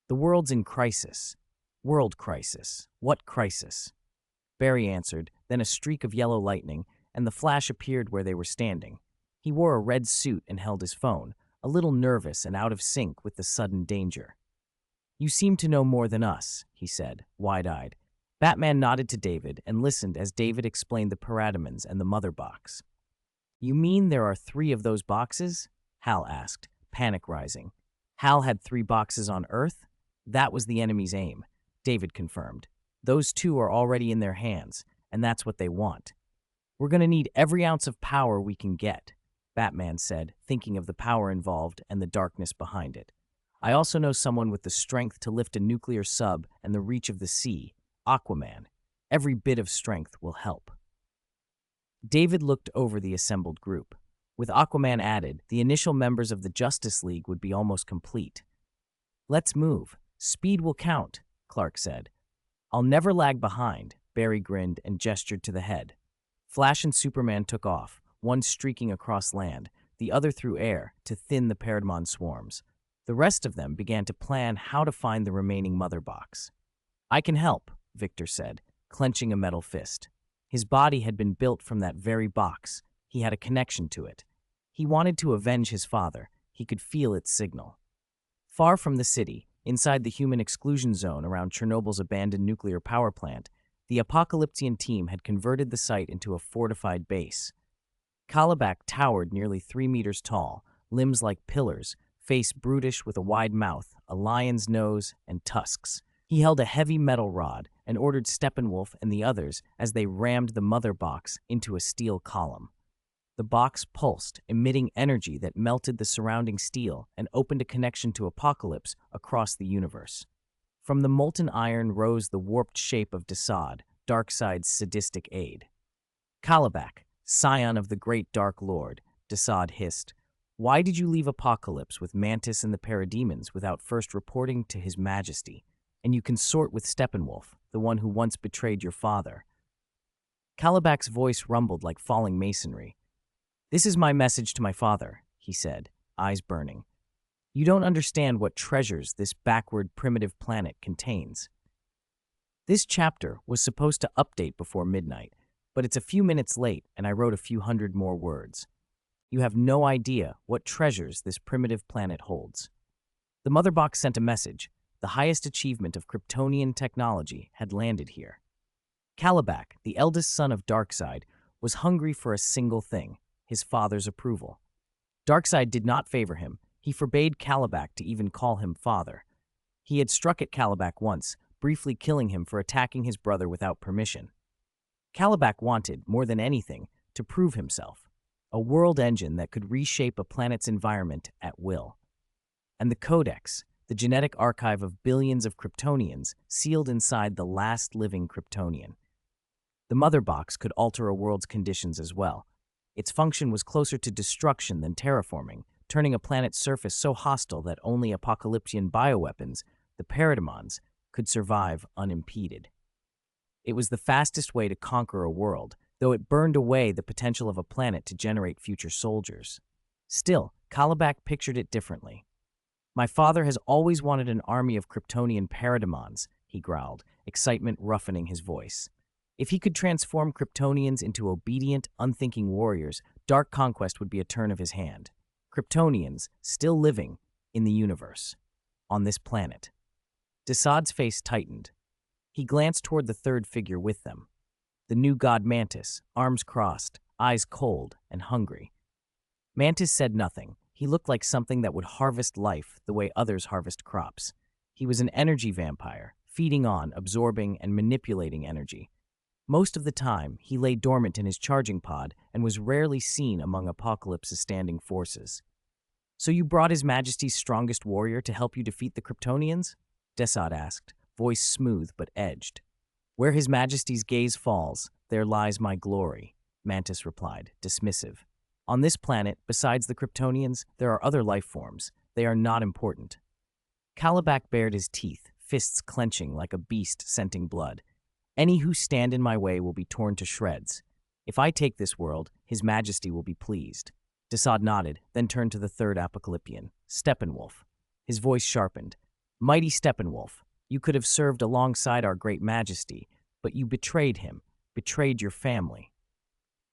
The world's in crisis. World crisis. What crisis?" Barry answered, then a streak of yellow lightning, and the Flash appeared where they were standing. He wore a red suit and held his phone, a little nervous and out of sync with the sudden danger. "You seem to know more than us," he said, wide-eyed. Batman nodded to David and listened as David explained the Parademons and the Mother Box. "You mean there are 3 of those boxes?" Hal asked, panic rising. Hal had 3 boxes on Earth? That was the enemy's aim, David confirmed. Those 2 are already in their hands, and that's what they want. "We're going to need every ounce of power we can get," Batman said, thinking of the power involved and the darkness behind it. "I also know someone with the strength to lift a nuclear sub and the reach of the sea, Aquaman. Every bit of strength will help." David looked over the assembled group. With Aquaman added, the initial members of the Justice League would be almost complete. "Let's move. Speed will count," Clark said. I'll never lag behind, Barry grinned and gestured to the head. Flash and Superman took off, one streaking across land, the other through air, to thin the Parademon swarms. The rest of them began to plan how to find the remaining mother box. I can help, Victor said, clenching a metal fist. His body had been built from that very box. He had a connection to it. He wanted to avenge his father. He could feel its signal. Far from the city, inside the human exclusion zone around Chernobyl's abandoned nuclear power plant, the Apocalyptian team had converted the site into a fortified base. Kalibak towered nearly 3 meters tall, limbs like pillars, face brutish with a wide mouth, a lion's nose, and tusks. He held a heavy metal rod and ordered Steppenwolf and the others as they rammed the mother box into a steel column. The box pulsed, emitting energy that melted the surrounding steel and opened a connection to Apocalypse across the universe. From the molten iron rose the warped shape of Desaad, Darkseid's sadistic aide. Kalibak, scion of the great Dark Lord, Desaad hissed, why did you leave Apocalypse with Mantis and the Parademons without first reporting to His Majesty? And you consort with Steppenwolf, the one who once betrayed your father. Kalibak's voice rumbled like falling masonry. This is my message to my father, he said, eyes burning. You don't understand what treasures this backward primitive planet contains. This chapter was supposed to update before midnight, but it's a few minutes late and I wrote a few hundred more words. You have no idea what treasures this primitive planet holds. The mother box sent a message. The highest achievement of Kryptonian technology had landed here. Kalibak, the eldest son of Darkseid, was hungry for a single thing, his father's approval. Darkseid did not favor him. He forbade Kalibak to even call him father. He had struck at Kalibak once, briefly killing him for attacking his brother without permission. Kalibak wanted, more than anything, to prove himself, a world engine that could reshape a planet's environment at will. And the Codex, the genetic archive of billions of Kryptonians, sealed inside the last living Kryptonian. The mother box could alter a world's conditions as well. Its function was closer to destruction than terraforming, turning a planet's surface so hostile that only apocalyptian bioweapons, the Parademons, could survive unimpeded. It was the fastest way to conquer a world, though it burned away the potential of a planet to generate future soldiers. Still, Kalibak pictured it differently. My father has always wanted an army of Kryptonian Parademons, he growled, excitement roughening his voice. If he could transform Kryptonians into obedient, unthinking warriors, dark conquest would be a turn of his hand. Kryptonians, still living in the universe, on this planet. Desaad's face tightened. He glanced toward the third figure with them. The new god Mantis, arms crossed, eyes cold and hungry. Mantis said nothing. He looked like something that would harvest life the way others harvest crops. He was an energy vampire, feeding on, absorbing, and manipulating energy. Most of the time, he lay dormant in his charging pod and was rarely seen among Apocalypse's standing forces. So you brought His Majesty's strongest warrior to help you defeat the Kryptonians? Desaad asked, voice smooth but edged. Where His Majesty's gaze falls, there lies my glory, Mantis replied, dismissive. On this planet, besides the Kryptonians, there are other life forms. They are not important. Kalibak bared his teeth, fists clenching like a beast scenting blood. Any who stand in my way will be torn to shreds. If I take this world, His Majesty will be pleased. Desaad nodded, then turned to the third Apocalyptian, Steppenwolf. His voice sharpened. Mighty Steppenwolf, you could have served alongside our great Majesty, but you betrayed him, betrayed your family.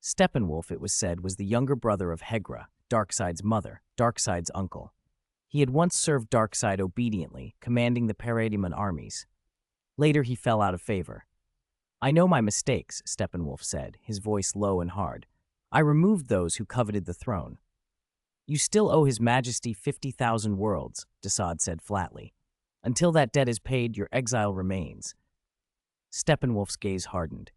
Steppenwolf, it was said, was the younger brother of Hegra, Darkseid's mother, Darkseid's uncle. He had once served Darkseid obediently, commanding the Parademon armies. Later, he fell out of favor. I know my mistakes, Steppenwolf said, his voice low and hard. I removed those who coveted the throne. You still owe His Majesty 50,000 worlds, Desaad said flatly. Until that debt is paid, your exile remains. Steppenwolf's gaze hardened.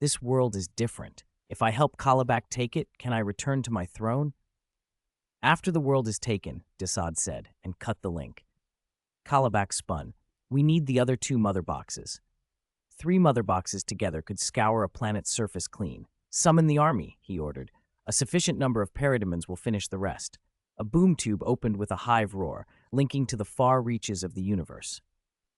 This world is different. If I help Kalibak take it, can I return to my throne? After the world is taken, Desaad said, and cut the link. Kalibak spun. We need the other 2 mother boxes. 3 mother boxes together could scour a planet's surface clean. Summon the army, he ordered. A sufficient number of Parademons will finish the rest. A boom tube opened with a hive roar, linking to the far reaches of the universe.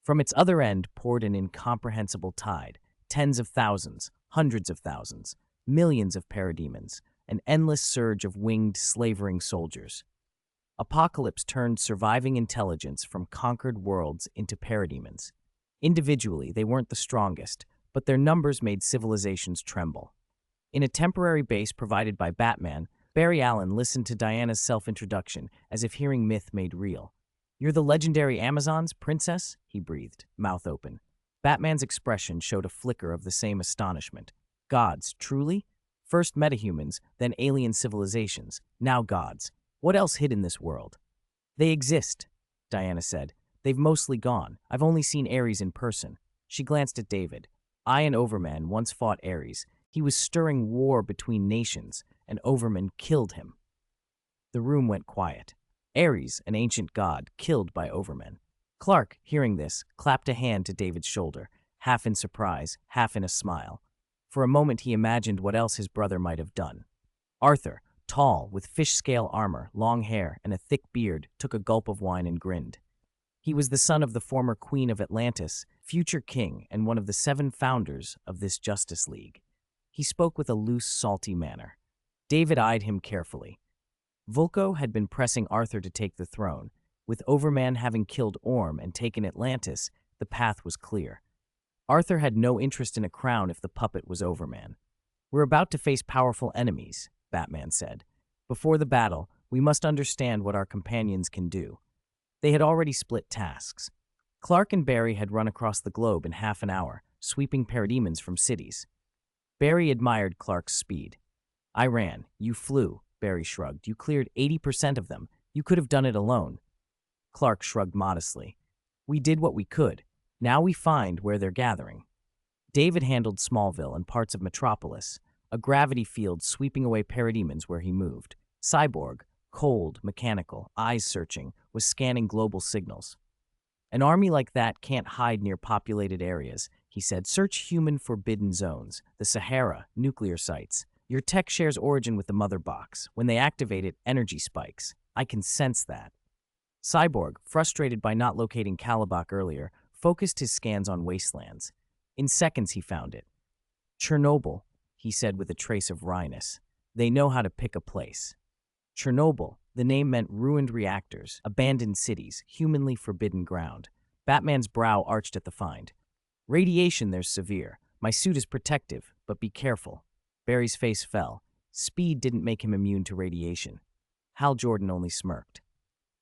From its other end poured an incomprehensible tide, tens of thousands, hundreds of thousands, millions of parademons, an endless surge of winged, slavering soldiers. Apocalypse turned surviving intelligence from conquered worlds into parademons. Individually, they weren't the strongest, but their numbers made civilizations tremble. In a temporary base provided by Batman, Barry Allen listened to Diana's self-introduction as if hearing myth made real. "You're the legendary Amazons, princess?" he breathed, mouth open. Batman's expression showed a flicker of the same astonishment. "Gods, truly? First metahumans, then alien civilizations, now gods. What else hid in this world?" "They exist," Diana said. "They've mostly gone. I've only seen Ares in person." She glanced at David. "I and Overman once fought Ares. He was stirring war between nations, and Overman killed him." The room went quiet. Ares, an ancient god, killed by Overman. Clark, hearing this, clapped a hand to David's shoulder, half in surprise, half in a smile. For a moment he imagined what else his brother might have done. Arthur, tall, with fish-scale armor, long hair, and a thick beard, took a gulp of wine and grinned. He was the son of the former Queen of Atlantis, future king, and one of the 7 founders of this Justice League. He spoke with a loose, salty manner. David eyed him carefully. Vulko had been pressing Arthur to take the throne. With Overman having killed Orm and taken Atlantis, the path was clear. Arthur had no interest in a crown if the puppet was Overman. "We're about to face powerful enemies," Batman said. "Before the battle, we must understand what our companions can do." They had already split tasks. Clark and Barry had run across the globe in half an hour, sweeping parademons from cities. Barry admired Clark's speed. "I ran. You flew," Barry shrugged. "You cleared 80% of them. You could have done it alone." Clark shrugged modestly. "We did what we could. Now we find where they're gathering." David handled Smallville and parts of Metropolis, a gravity field sweeping away parademons where he moved. Cyborg, cold, mechanical, eyes searching, was scanning global signals. "An army like that can't hide near populated areas," he said. "Search human forbidden zones, the Sahara, nuclear sites. Your tech shares origin with the mother box. When they activate it, energy spikes. I can sense that." Cyborg, frustrated by not locating Kalibak earlier, focused his scans on wastelands. In seconds he found it. "Chernobyl," he said with a trace of wryness. "They know how to pick a place." Chernobyl, the name meant ruined reactors, abandoned cities, humanly forbidden ground. Batman's brow arched at the find. "Radiation there's severe. My suit is protective, but be careful." Barry's face fell. Speed didn't make him immune to radiation. Hal Jordan only smirked.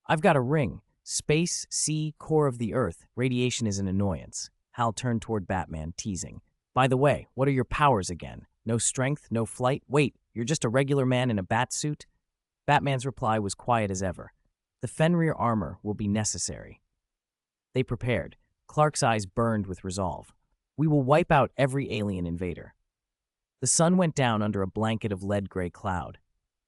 "I've got a ring. Space, sea, core of the earth. Radiation is an annoyance." Hal turned toward Batman, teasing. "By the way, what are your powers again? No strength, no flight? Wait, you're just a regular man in a bat suit?" Batman's reply was quiet as ever. "The Fenrir armor will be necessary." They prepared. Clark's eyes burned with resolve. "We will wipe out every alien invader." The sun went down under a blanket of lead-gray cloud.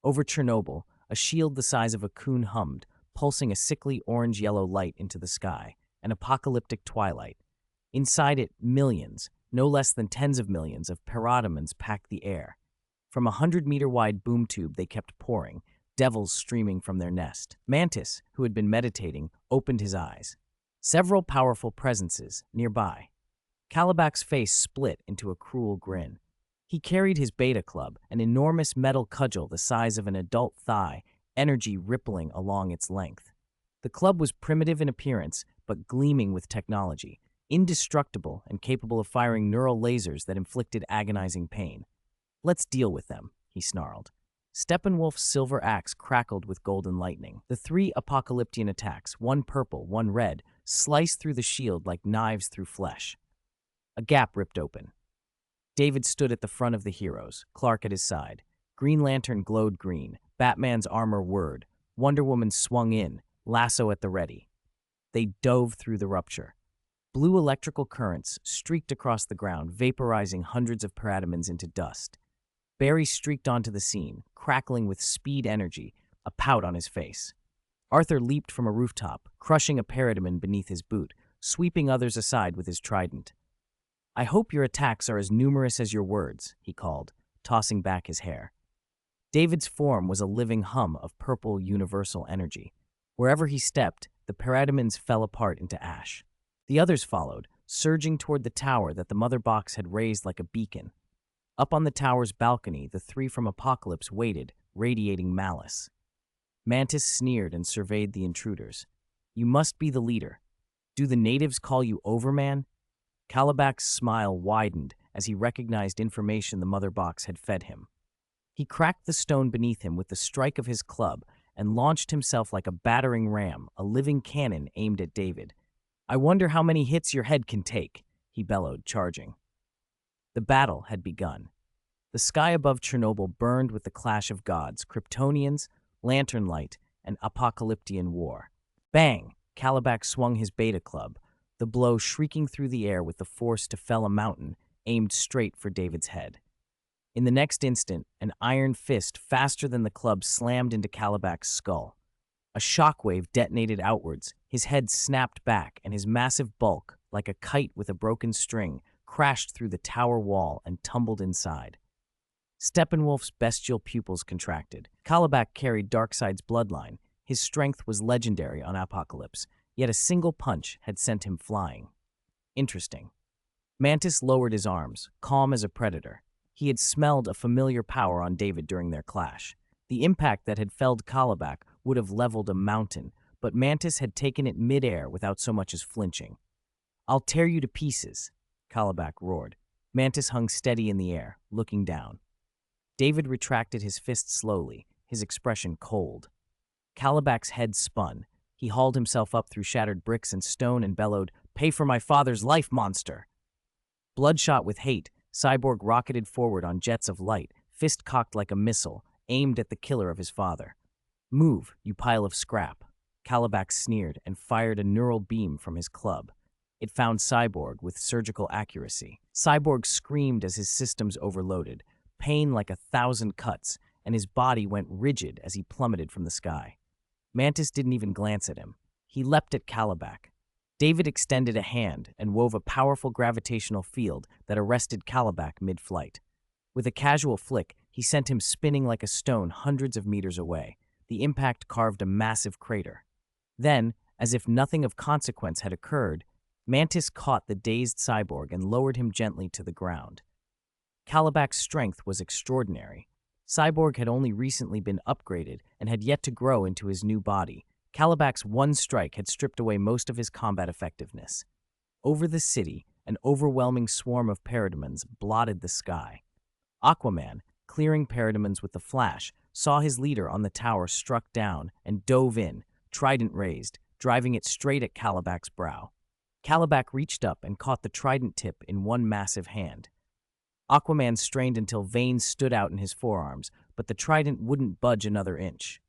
Over Chernobyl, a shield the size of a coon hummed, pulsing a sickly orange-yellow light into the sky, an apocalyptic twilight. Inside it, millions, no less than tens of millions, of parademons packed the air. From a 100-meter-wide boom tube they kept pouring, devils streaming from their nest. Mantis, who had been meditating, opened his eyes. Several powerful presences nearby. Kalibak's face split into a cruel grin. He carried his beta club, an enormous metal cudgel the size of an adult thigh, energy rippling along its length. The club was primitive in appearance, but gleaming with technology, indestructible and capable of firing neural lasers that inflicted agonizing pain. "Let's deal with them," he snarled. Steppenwolf's silver axe crackled with golden lightning. The 3 apocalyptian attacks, one purple, one red, sliced through the shield like knives through flesh. A gap ripped open. David stood at the front of the heroes, Clark at his side. Green Lantern glowed green, Batman's armor whirred, Wonder Woman swung in, lasso at the ready. They dove through the rupture. Blue electrical currents streaked across the ground, vaporizing hundreds of parademons into dust. Barry streaked onto the scene, crackling with speed energy, a pout on his face. Arthur leaped from a rooftop, crushing a parademon beneath his boot, sweeping others aside with his trident. "I hope your attacks are as numerous as your words," he called, tossing back his hair. David's form was a living hum of purple universal energy. Wherever he stepped, the parademons fell apart into ash. The others followed, surging toward the tower that the mother box had raised like a beacon. Up on the tower's balcony, the three from Apocalypse waited, radiating malice. Mantis sneered and surveyed the intruders. "You must be the leader. Do the natives call you Overman?" Kalibak's smile widened as he recognized information the mother box had fed him. He cracked the stone beneath him with the strike of his club and launched himself like a battering ram, a living cannon aimed at David. "I wonder how many hits your head can take," he bellowed, charging. The battle had begun. The sky above Chernobyl burned with the clash of gods, Kryptonians, lantern light, and apocalyptian war. Bang! Kalibak swung his beta club, the blow shrieking through the air with the force to fell a mountain, aimed straight for David's head. In the next instant, an iron fist faster than the club slammed into Kalibak's skull. A shockwave detonated outwards, his head snapped back, and his massive bulk, like a kite with a broken string, crashed through the tower wall and tumbled inside. Steppenwolf's bestial pupils contracted. Kalibak carried Darkseid's bloodline. His strength was legendary on Apocalypse, yet a single punch had sent him flying. Interesting. Mantis lowered his arms, calm as a predator. He had smelled a familiar power on David during their clash. The impact that had felled Kalibak would have leveled a mountain, but Mantis had taken it mid-air without so much as flinching. "I'll tear you to pieces," Kalibak roared. Mantis hung steady in the air, looking down. David retracted his fist slowly, his expression cold. Kalibak's head spun. He hauled himself up through shattered bricks and stone and bellowed, "Pay for my father's life, monster!" Bloodshot with hate, Cyborg rocketed forward on jets of light, fist cocked like a missile, aimed at the killer of his father. "Move, you pile of scrap." Kalibak sneered and fired a neural beam from his club. It found Cyborg with surgical accuracy. Cyborg screamed as his systems overloaded, pain like 1,000 cuts, and his body went rigid as he plummeted from the sky. Mantis didn't even glance at him. He leapt at Kalibak. David extended a hand and wove a powerful gravitational field that arrested Kalibak mid-flight. With a casual flick, he sent him spinning like a stone hundreds of meters away. The impact carved a massive crater. Then, as if nothing of consequence had occurred, Mantis caught the dazed cyborg and lowered him gently to the ground. Kalibak's strength was extraordinary. Cyborg had only recently been upgraded and had yet to grow into his new body. Kalibak's one strike had stripped away most of his combat effectiveness. Over the city, an overwhelming swarm of parademons blotted the sky. Aquaman, clearing parademons with the flash, saw his leader on the tower struck down and dove in, trident raised, driving it straight at Kalibak's brow. Kalibak reached up and caught the trident tip in one massive hand. Aquaman strained until veins stood out in his forearms, but the trident wouldn't budge another inch.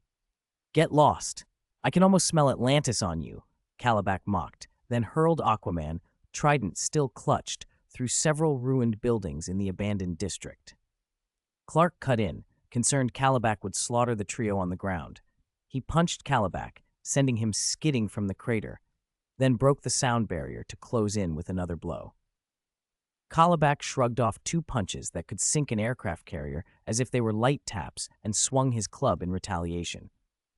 "Get lost. I can almost smell Atlantis on you," Kalibak mocked, then hurled Aquaman, trident still clutched, through several ruined buildings in the abandoned district. Clark cut in, concerned Kalibak would slaughter the trio on the ground. He punched Kalibak, sending him skidding from the crater, then broke the sound barrier to close in with another blow. Kalibak shrugged off two punches that could sink an aircraft carrier as if they were light taps and swung his club in retaliation.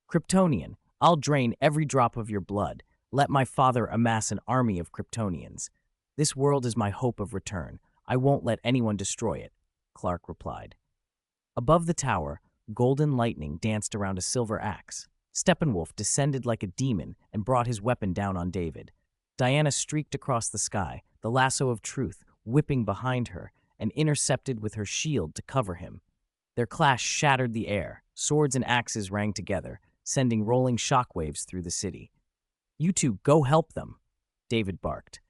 "Kryptonian, I'll drain every drop of your blood. Let my father amass an army of Kryptonians. This world is my hope of return. I won't let anyone destroy it," Clark replied. Above the tower, golden lightning danced around a silver axe. Steppenwolf descended like a demon and brought his weapon down on David. Diana streaked across the sky, the lasso of truth whipping behind her, and intercepted with her shield to cover him. Their clash shattered the air. Swords and axes rang together, sending rolling shockwaves through the city. "You two go help them," David barked.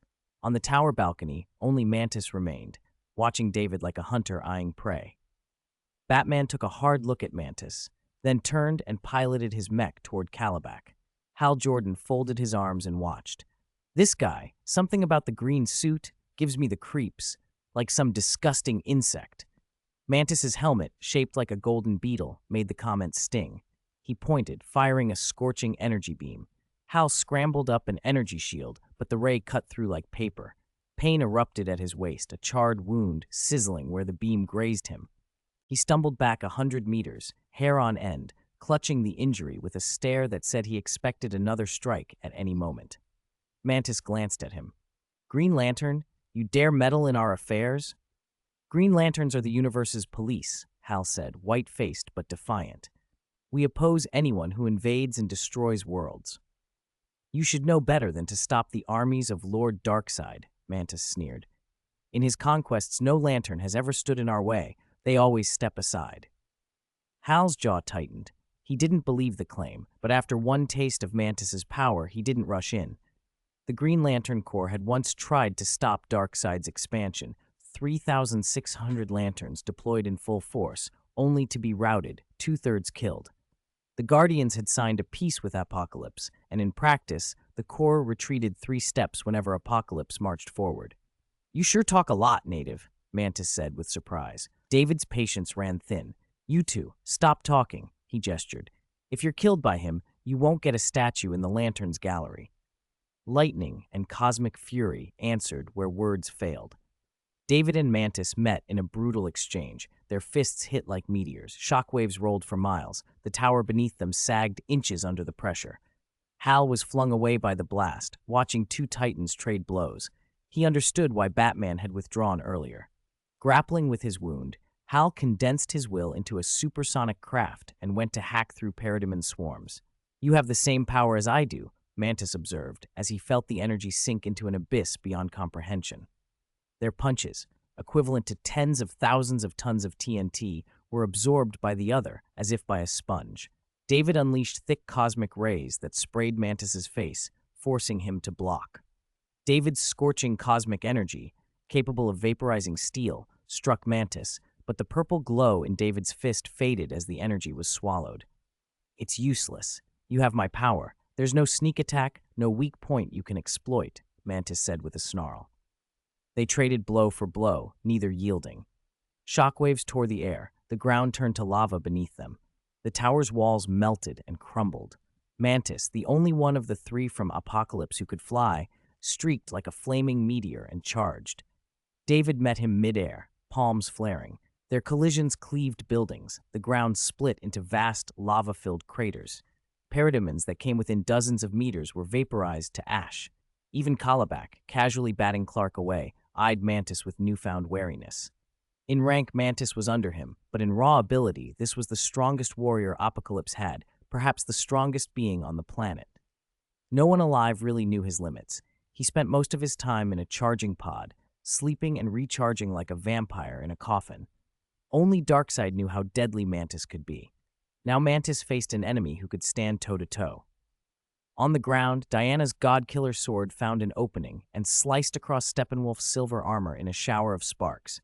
On the tower balcony, only Mantis remained, watching David like a hunter eyeing prey. Batman took a hard look at Mantis, then turned and piloted his mech toward Kalibak. Hal Jordan folded his arms and watched. "This guy, something about the green suit, gives me the creeps, like some disgusting insect." Mantis's helmet, shaped like a golden beetle, made the comment sting. He pointed, firing a scorching energy beam. Hal scrambled up an energy shield, but the ray cut through like paper. Pain erupted at his waist, a charred wound sizzling where the beam grazed him. He stumbled back 100 meters, hair on end, clutching the injury with a stare that said he expected another strike at any moment. Mantis glanced at him. Green Lantern, you dare meddle in our affairs? Green Lanterns are the universe's police, Hal said, white-faced but defiant. We oppose anyone who invades and destroys worlds. You should know better than to stop the armies of Lord Darkseid, Mantis sneered. In his conquests, no lantern has ever stood in our way. They always step aside. Hal's jaw tightened. He didn't believe the claim, but after one taste of Mantis's power, he didn't rush in. The Green Lantern Corps had once tried to stop Darkseid's expansion, 3,600 lanterns deployed in full force, only to be routed, two-thirds killed. The Guardians had signed a peace with Apocalypse, and in practice, the Corps retreated 3 steps whenever Apocalypse marched forward. You sure talk a lot, Native, Mantis said with surprise. David's patience ran thin. You two, stop talking, he gestured. If you're killed by him, you won't get a statue in the Lanterns Gallery. Lightning and cosmic fury answered where words failed. David and Mantis met in a brutal exchange. Their fists hit like meteors. Shockwaves rolled for miles. The tower beneath them sagged inches under the pressure. Hal was flung away by the blast, watching 2 titans trade blows. He understood why Batman had withdrawn earlier. Grappling with his wound, Hal condensed his will into a supersonic craft and went to hack through Parademon swarms. You have the same power as I do, Mantis observed, as he felt the energy sink into an abyss beyond comprehension. Their punches, equivalent to tens of thousands of tons of TNT, were absorbed by the other, as if by a sponge. David unleashed thick cosmic rays that sprayed Mantis's face, forcing him to block. David's scorching cosmic energy, capable of vaporizing steel, struck Mantis, but the purple glow in David's fist faded as the energy was swallowed. It's useless. You have my power. There's no sneak attack, no weak point you can exploit, Mantis said with a snarl. They traded blow for blow, neither yielding. Shockwaves tore the air. The ground turned to lava beneath them. The tower's walls melted and crumbled. Mantis, the only one of the 3 from Apocalypse who could fly, streaked like a flaming meteor and charged. David met him mid-air, palms flaring. Their collisions cleaved buildings. The ground split into vast, lava-filled craters. Parademons that came within dozens of meters were vaporized to ash. Even Kalibak, casually batting Clark away, eyed Mantis with newfound wariness. In rank, Mantis was under him, but in raw ability, this was the strongest warrior Apocalypse had, perhaps the strongest being on the planet. No one alive really knew his limits. He spent most of his time in a charging pod, sleeping and recharging like a vampire in a coffin. Only Darkseid knew how deadly Mantis could be. Now Mantis faced an enemy who could stand toe-to-toe. On the ground, Diana's God-Killer sword found an opening and sliced across Steppenwolf's silver armor in a shower of sparks.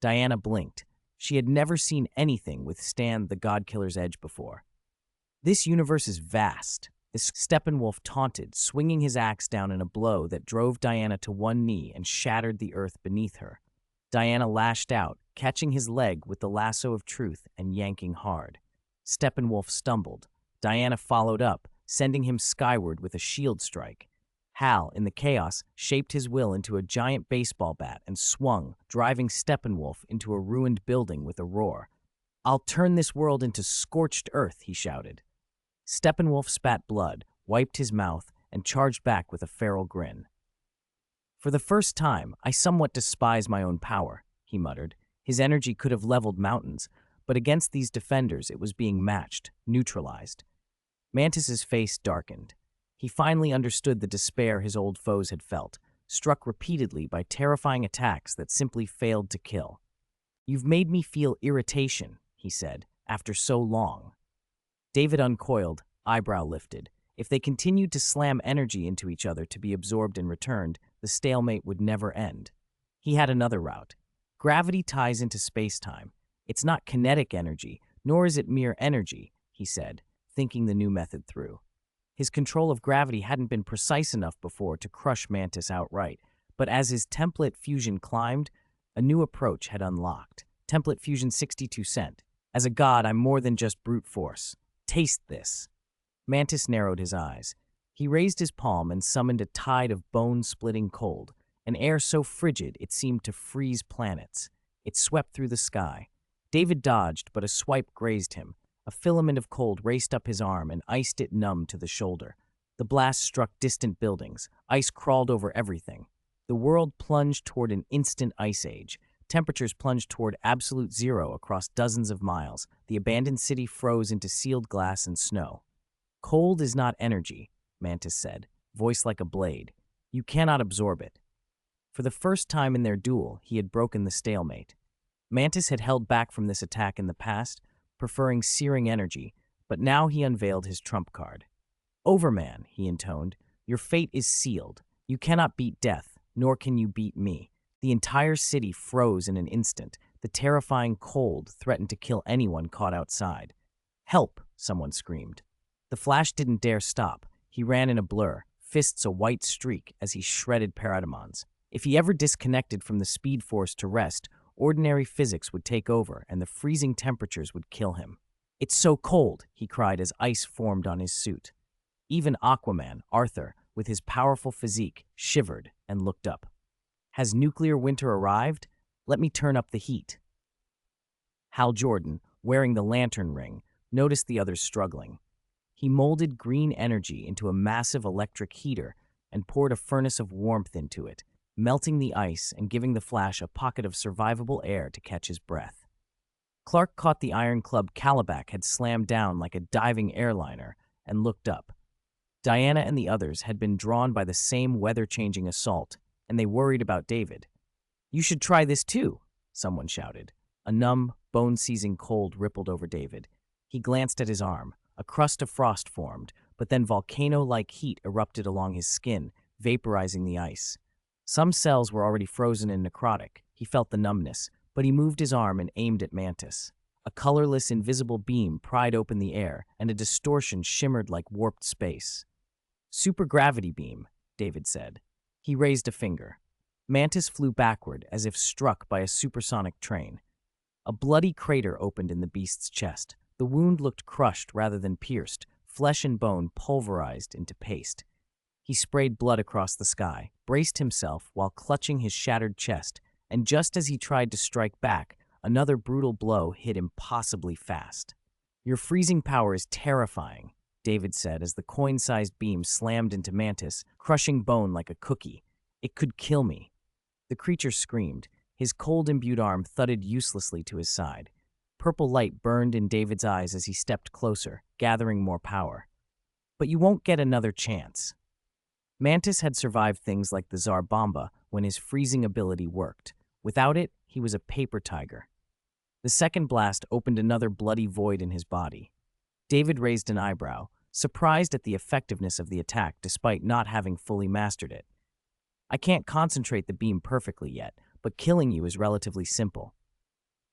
Diana blinked. She had never seen anything withstand the God-Killer's edge before. This universe is vast, this Steppenwolf taunted, swinging his axe down in a blow that drove Diana to one knee and shattered the earth beneath her. Diana lashed out, catching his leg with the lasso of truth and yanking hard. Steppenwolf stumbled. Diana followed up, sending him skyward with a shield strike. Hal, in the chaos, shaped his will into a giant baseball bat and swung, driving Steppenwolf into a ruined building with a roar. "I'll turn this world into scorched earth," he shouted. Steppenwolf spat blood, wiped his mouth, and charged back with a feral grin. "For the first time, I somewhat despise my own power," he muttered. His energy could have leveled mountains, but against these defenders it was being matched, neutralized. Mantis's face darkened. He finally understood the despair his old foes had felt, struck repeatedly by terrifying attacks that simply failed to kill. "You've made me feel irritation," he said, "after so long." David uncoiled, eyebrow lifted. If they continued to slam energy into each other to be absorbed and returned, the stalemate would never end. He had another route. Gravity ties into space-time. It's not kinetic energy, nor is it mere energy, he said, thinking the new method through. His control of gravity hadn't been precise enough before to crush Mantis outright, but as his template fusion climbed, a new approach had unlocked. Template fusion 62 cent. As a god, I'm more than just brute force. Taste this. Mantis narrowed his eyes. He raised his palm and summoned a tide of bone-splitting cold, an air so frigid it seemed to freeze planets. It swept through the sky. David dodged, but a swipe grazed him. A filament of cold raced up his arm and iced it numb to the shoulder. The blast struck distant buildings. Ice crawled over everything. The world plunged toward an instant ice age. Temperatures plunged toward absolute zero across dozens of miles. The abandoned city froze into sealed glass and snow. "Cold is not energy," Mantis said, voice like a blade. "You cannot absorb it." For the first time in their duel, he had broken the stalemate. Mantis had held back from this attack in the past, preferring searing energy, but now he unveiled his trump card. "Overman," he intoned, "your fate is sealed. You cannot beat death, nor can you beat me." The entire city froze in an instant. The terrifying cold threatened to kill anyone caught outside. "Help!" someone screamed. The Flash didn't dare stop. He ran in a blur, fists a white streak as he shredded parademons. If he ever disconnected from the Speed Force to rest, ordinary physics would take over and the freezing temperatures would kill him. "It's so cold," he cried as ice formed on his suit. Even Aquaman, Arthur, with his powerful physique, shivered and looked up. "Has nuclear winter arrived? Let me turn up the heat." Hal Jordan, wearing the lantern ring, noticed the others struggling. He molded green energy into a massive electric heater and poured a furnace of warmth into it, melting the ice and giving the Flash a pocket of survivable air to catch his breath. Clark caught the iron club Calabac had slammed down like a diving airliner and looked up. Diana and the others had been drawn by the same weather-changing assault, and they worried about David. "You should try this too," someone shouted. A numb, bone-seizing cold rippled over David. He glanced at his arm. A crust of frost formed, but then volcano-like heat erupted along his skin, vaporizing the ice. Some cells were already frozen and necrotic. He felt the numbness, but he moved his arm and aimed at Mantis. A colorless, invisible beam pried open the air, and a distortion shimmered like warped space. "Supergravity beam," David said. He raised a finger. Mantis flew backward as if struck by a supersonic train. A bloody crater opened in the beast's chest. The wound looked crushed rather than pierced, flesh and bone pulverized into paste. He sprayed blood across the sky, braced himself while clutching his shattered chest, and just as he tried to strike back, another brutal blow hit impossibly fast. "Your freezing power is terrifying," David said as the coin-sized beam slammed into Mantis, crushing bone like a cookie. "It could kill me." The creature screamed. His cold-imbued arm thudded uselessly to his side. Purple light burned in David's eyes as he stepped closer, gathering more power. "But you won't get another chance." Mantis had survived things like the Tsar Bomba when his freezing ability worked. Without it, he was a paper tiger. The second blast opened another bloody void in his body. David raised an eyebrow, surprised at the effectiveness of the attack despite not having fully mastered it. "I can't concentrate the beam perfectly yet, but killing you is relatively simple."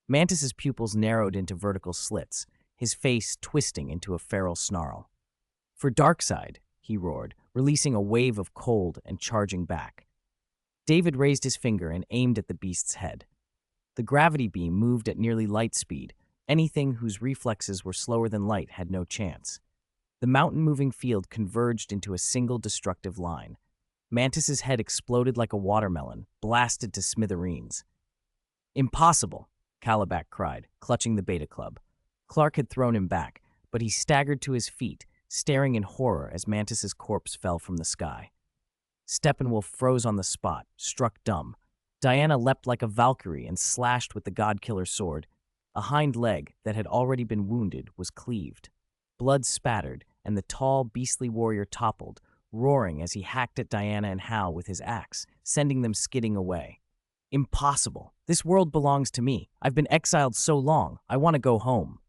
Mantis's pupils narrowed into vertical slits, his face twisting into a feral snarl. "For Darkseid," he roared, releasing a wave of cold and charging back. David raised his finger and aimed at the beast's head. The gravity beam moved at nearly light speed. Anything whose reflexes were slower than light had no chance. The mountain-moving field converged into a single destructive line. Mantis's head exploded like a watermelon, blasted to smithereens. "Impossible!" Calabac cried, clutching the Beta Club. Clark had thrown him back, but he staggered to his feet, staring in horror as Mantis's corpse fell from the sky. Steppenwolf froze on the spot, struck dumb. Diana leapt like a Valkyrie and slashed with the God-Killer sword. A hind leg that had already been wounded was cleaved. Blood spattered, and the tall, beastly warrior toppled, roaring as he hacked at Diana and Hal with his axe, sending them skidding away. "Impossible! This world belongs to me. I've been exiled so long. I want to go home."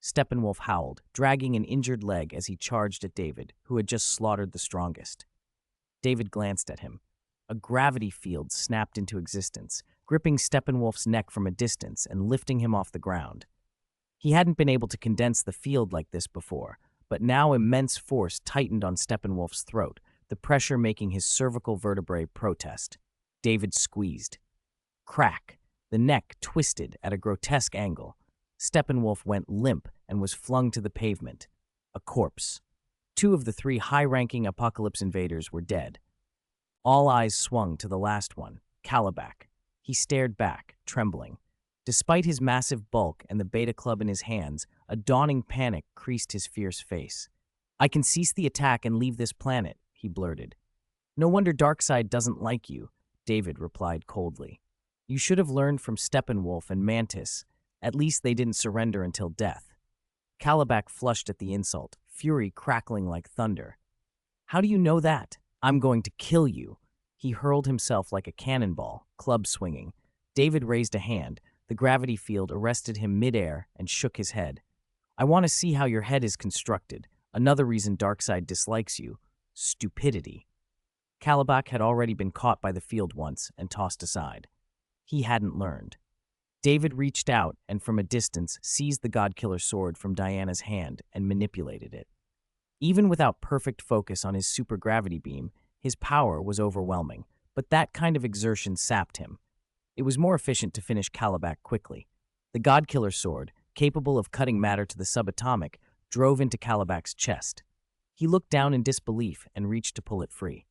Steppenwolf howled, dragging an injured leg as he charged at David, who had just slaughtered the strongest. David glanced at him. A gravity field snapped into existence, gripping Steppenwolf's neck from a distance and lifting him off the ground. He hadn't been able to condense the field like this before, but now immense force tightened on Steppenwolf's throat, the pressure making his cervical vertebrae protest. David squeezed. Crack! The neck twisted at a grotesque angle. Steppenwolf went limp and was flung to the pavement. A corpse. 2 of the 3 high-ranking Apocalypse invaders were dead. All eyes swung to the last one, Calabac. He stared back, trembling. Despite his massive bulk and the Beta Club in his hands, a dawning panic creased his fierce face. I can cease the attack and leave this planet, he blurted. No wonder Darkseid doesn't like you, David replied coldly. You should have learned from Steppenwolf and Mantis. At least they didn't surrender until death. Kalibak flushed at the insult, fury crackling like thunder. How do you know that? I'm going to kill you. He hurled himself like a cannonball, club swinging. David raised a hand. The gravity field arrested him midair and shook his head. I want to see how your head is constructed. Another reason Darkseid dislikes you. Stupidity. Kalibak had already been caught by the field once and tossed aside. He hadn't learned. David reached out and from a distance seized the Godkiller sword from Diana's hand and manipulated it. Even without perfect focus on his supergravity beam, his power was overwhelming, but that kind of exertion sapped him. It was more efficient to finish Kalibak quickly. The Godkiller sword, capable of cutting matter to the subatomic, drove into Kalibak's chest. He looked down in disbelief and reached to pull it free.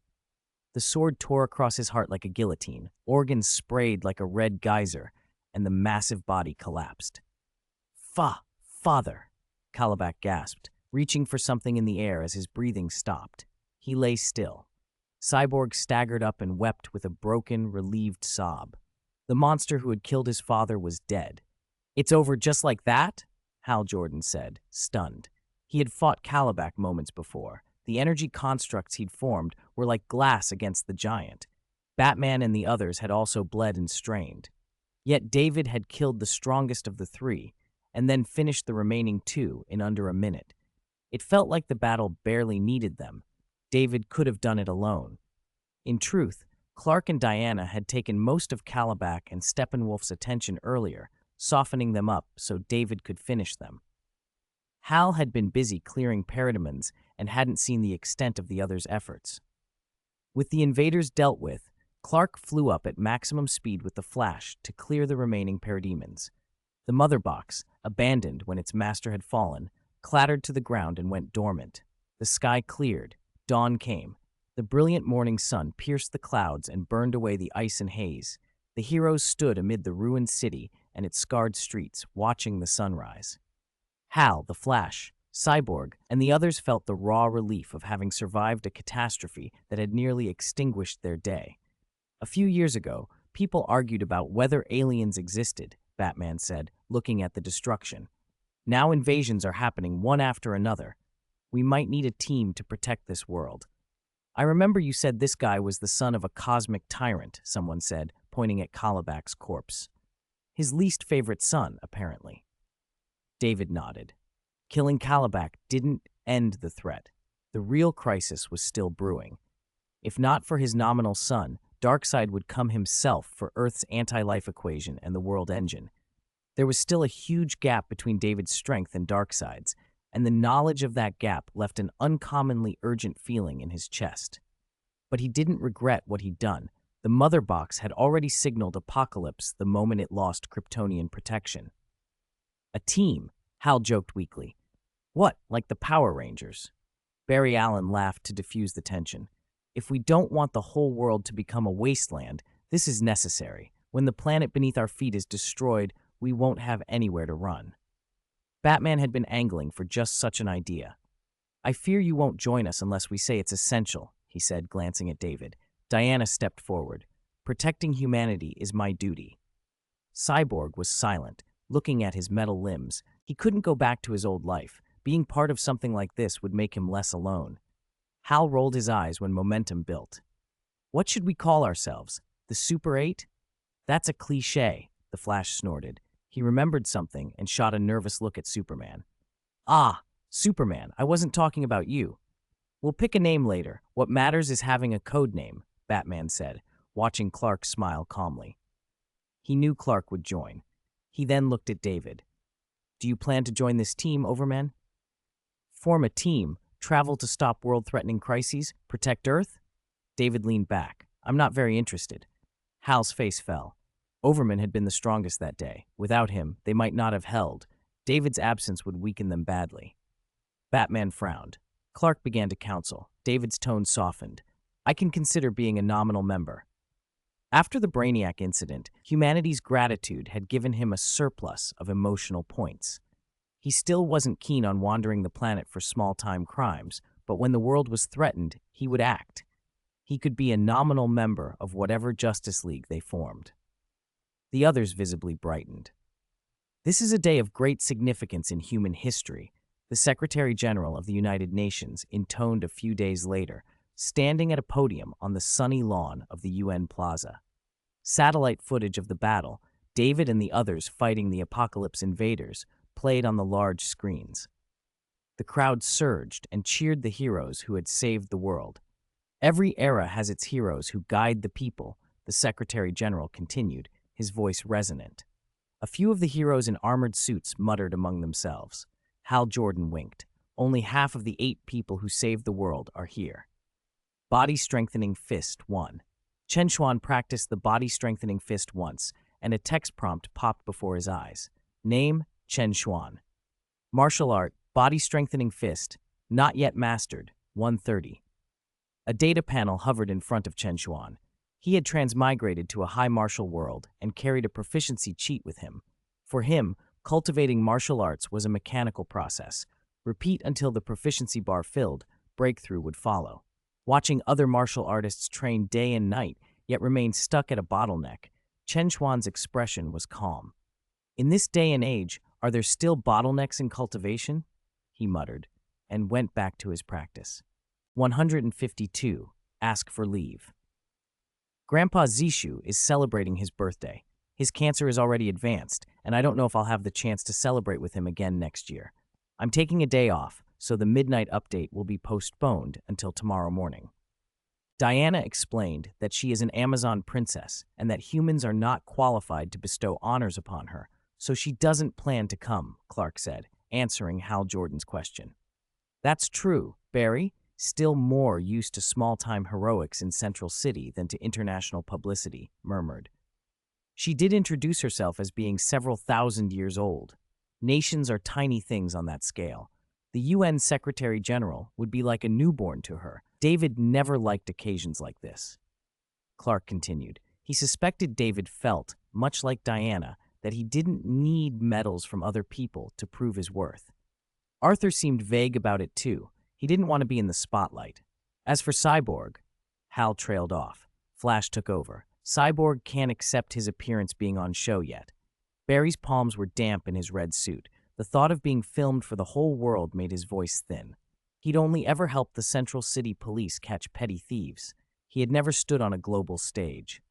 The sword tore across his heart like a guillotine, organs sprayed like a red geyser, and the massive body collapsed. Father, Kalibak gasped, reaching for something in the air as his breathing stopped. He lay still. Cyborg staggered up and wept with a broken, relieved sob. The monster who had killed his father was dead. It's over just like that? Hal Jordan said, stunned. He had fought Kalibak moments before. The energy constructs he'd formed were like glass against the giant. Batman and the others had also bled and strained. Yet David had killed the strongest of the three, and then finished the remaining two in under a minute. It felt like the battle barely needed them. David could have done it alone. In truth, Clark and Diana had taken most of Kalibak and Steppenwolf's attention earlier, softening them up so David could finish them. Hal had been busy clearing parademons and hadn't seen the extent of the others' efforts. With the invaders dealt with, Clark flew up at maximum speed with the Flash to clear the remaining parademons. The Mother Box, abandoned when its master had fallen, clattered to the ground and went dormant. The sky cleared. Dawn came. The brilliant morning sun pierced the clouds and burned away the ice and haze. The heroes stood amid the ruined city and its scarred streets, watching the sunrise. Hal, the Flash, Cyborg, and the others felt the raw relief of having survived a catastrophe that had nearly extinguished their day. A few years ago, people argued about whether aliens existed, Batman said, looking at the destruction. Now invasions are happening one after another. We might need a team to protect this world. I remember you said this guy was the son of a cosmic tyrant, someone said, pointing at Kalibak's corpse. His least favorite son, apparently. David nodded. Killing Kalibak didn't end the threat. The real crisis was still brewing. If not for his nominal son, Darkseid would come himself for Earth's anti-life equation and the world engine. There was still a huge gap between David's strength and Darkseid's, and the knowledge of that gap left an uncommonly urgent feeling in his chest. But he didn't regret what he'd done. The Mother Box had already signaled apocalypse the moment it lost Kryptonian protection. A team, Hal joked weakly. What, like the Power Rangers? Barry Allen laughed to diffuse the tension. If we don't want the whole world to become a wasteland, this is necessary. When the planet beneath our feet is destroyed, we won't have anywhere to run. Batman had been angling for just such an idea. I fear you won't join us unless we say it's essential, he said, glancing at David. Diana stepped forward. Protecting humanity is my duty. Cyborg was silent, looking at his metal limbs. He couldn't go back to his old life. Being part of something like this would make him less alone. Hal rolled his eyes when momentum built. What should we call ourselves? The Super 8? That's a cliché, the Flash snorted. He remembered something and shot a nervous look at Superman. Ah, Superman, I wasn't talking about you. We'll pick a name later. What matters is having a code name, Batman said, watching Clark smile calmly. He knew Clark would join. He then looked at David. Do you plan to join this team, Overman? Form a team, travel to stop world-threatening crises, protect Earth? David leaned back. I'm not very interested. Hal's face fell. Overman had been the strongest that day. Without him, they might not have held. David's absence would weaken them badly. Batman frowned. Clark began to counsel. David's tone softened. I can consider being a nominal member. After the Brainiac incident, humanity's gratitude had given him a surplus of emotional points. He still wasn't keen on wandering the planet for small-time crimes, but when the world was threatened, he would act. He could be a nominal member of whatever Justice League they formed. The others visibly brightened. This is a day of great significance in human history, the Secretary General of the United Nations intoned a few days later, standing at a podium on the sunny lawn of the UN Plaza. Satellite footage of the battle, David and the others fighting the Apocalypse invaders, played on the large screens. The crowd surged and cheered the heroes who had saved the world. Every era has its heroes who guide the people, the Secretary General continued, his voice resonant. A few of the heroes in armored suits muttered among themselves. Hal Jordan winked. Only half of the 8 people who saved the world are here. Body-strengthening fist 1. Chen Xuan practiced the body-strengthening fist once, and a text prompt popped before his eyes. Name, Chen Xuan. Martial art, body-strengthening fist, not yet mastered, 130. A data panel hovered in front of Chen Xuan. He had transmigrated to a high martial world and carried a proficiency cheat with him. For him, cultivating martial arts was a mechanical process. Repeat until the proficiency bar filled, breakthrough would follow. Watching other martial artists train day and night, yet remain stuck at a bottleneck, Chen Xuan's expression was calm. In this day and age, are there still bottlenecks in cultivation? He muttered, and went back to his practice. 152. Ask for leave. Grandpa Zishu is celebrating his birthday. His cancer is already advanced, and I don't know if I'll have the chance to celebrate with him again next year. I'm taking a day off, so the midnight update will be postponed until tomorrow morning. Diana explained that she is an Amazon princess and that humans are not qualified to bestow honors upon her, so she doesn't plan to come, Clark said, answering Hal Jordan's question. That's true, Barry. Still more used to small-time heroics in Central City than to international publicity, murmured. She did introduce herself as being several thousand years old. Nations are tiny things on that scale. The UN Secretary General would be like a newborn to her. David never liked occasions like this. Clark continued. He suspected David felt, much like Diana, that he didn't need medals from other people to prove his worth. Arthur seemed vague about it too. He didn't want to be in the spotlight. As for Cyborg, Hal trailed off. Flash took over. Cyborg can't accept his appearance being on show yet. Barry's palms were damp in his red suit. The thought of being filmed for the whole world made his voice thin. He'd only ever helped the Central City Police catch petty thieves. He had never stood on a global stage.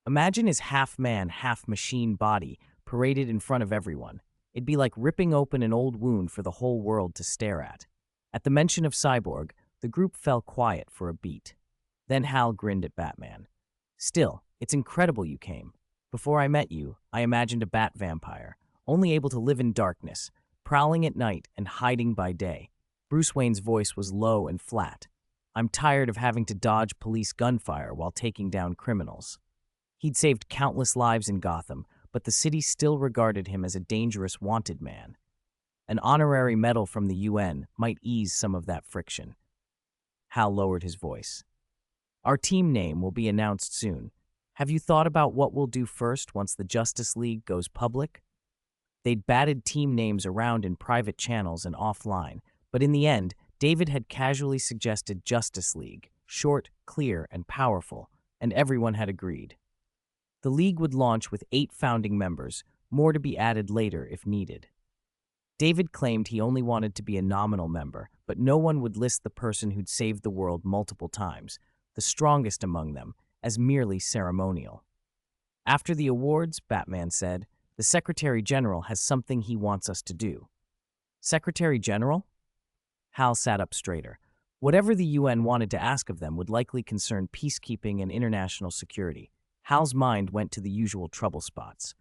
Imagine his half-man, half-machine body paraded in front of everyone. It'd be like ripping open an old wound for the whole world to stare at. At the mention of Cyborg, the group fell quiet for a beat. Then Hal grinned at Batman. Still, it's incredible you came. Before I met you, I imagined a bat vampire, only able to live in darkness, prowling at night and hiding by day. Bruce Wayne's voice was low and flat. I'm tired of having to dodge police gunfire while taking down criminals. He'd saved countless lives in Gotham, but the city still regarded him as a dangerous wanted man. An honorary medal from the UN might ease some of that friction. Hal lowered his voice. Our team name will be announced soon. Have you thought about what we'll do first once the Justice League goes public? They'd batted team names around in private channels and offline, but in the end, David had casually suggested Justice League, short, clear, and powerful, and everyone had agreed. The League would launch with 8 founding members, more to be added later if needed. David claimed he only wanted to be a nominal member, but no one would list the person who'd saved the world multiple times, the strongest among them, as merely ceremonial. After the awards, Batman said, the Secretary General has something he wants us to do. Secretary General? Hal sat up straighter. Whatever the UN wanted to ask of them would likely concern peacekeeping and international security. Hal's mind went to the usual trouble spots.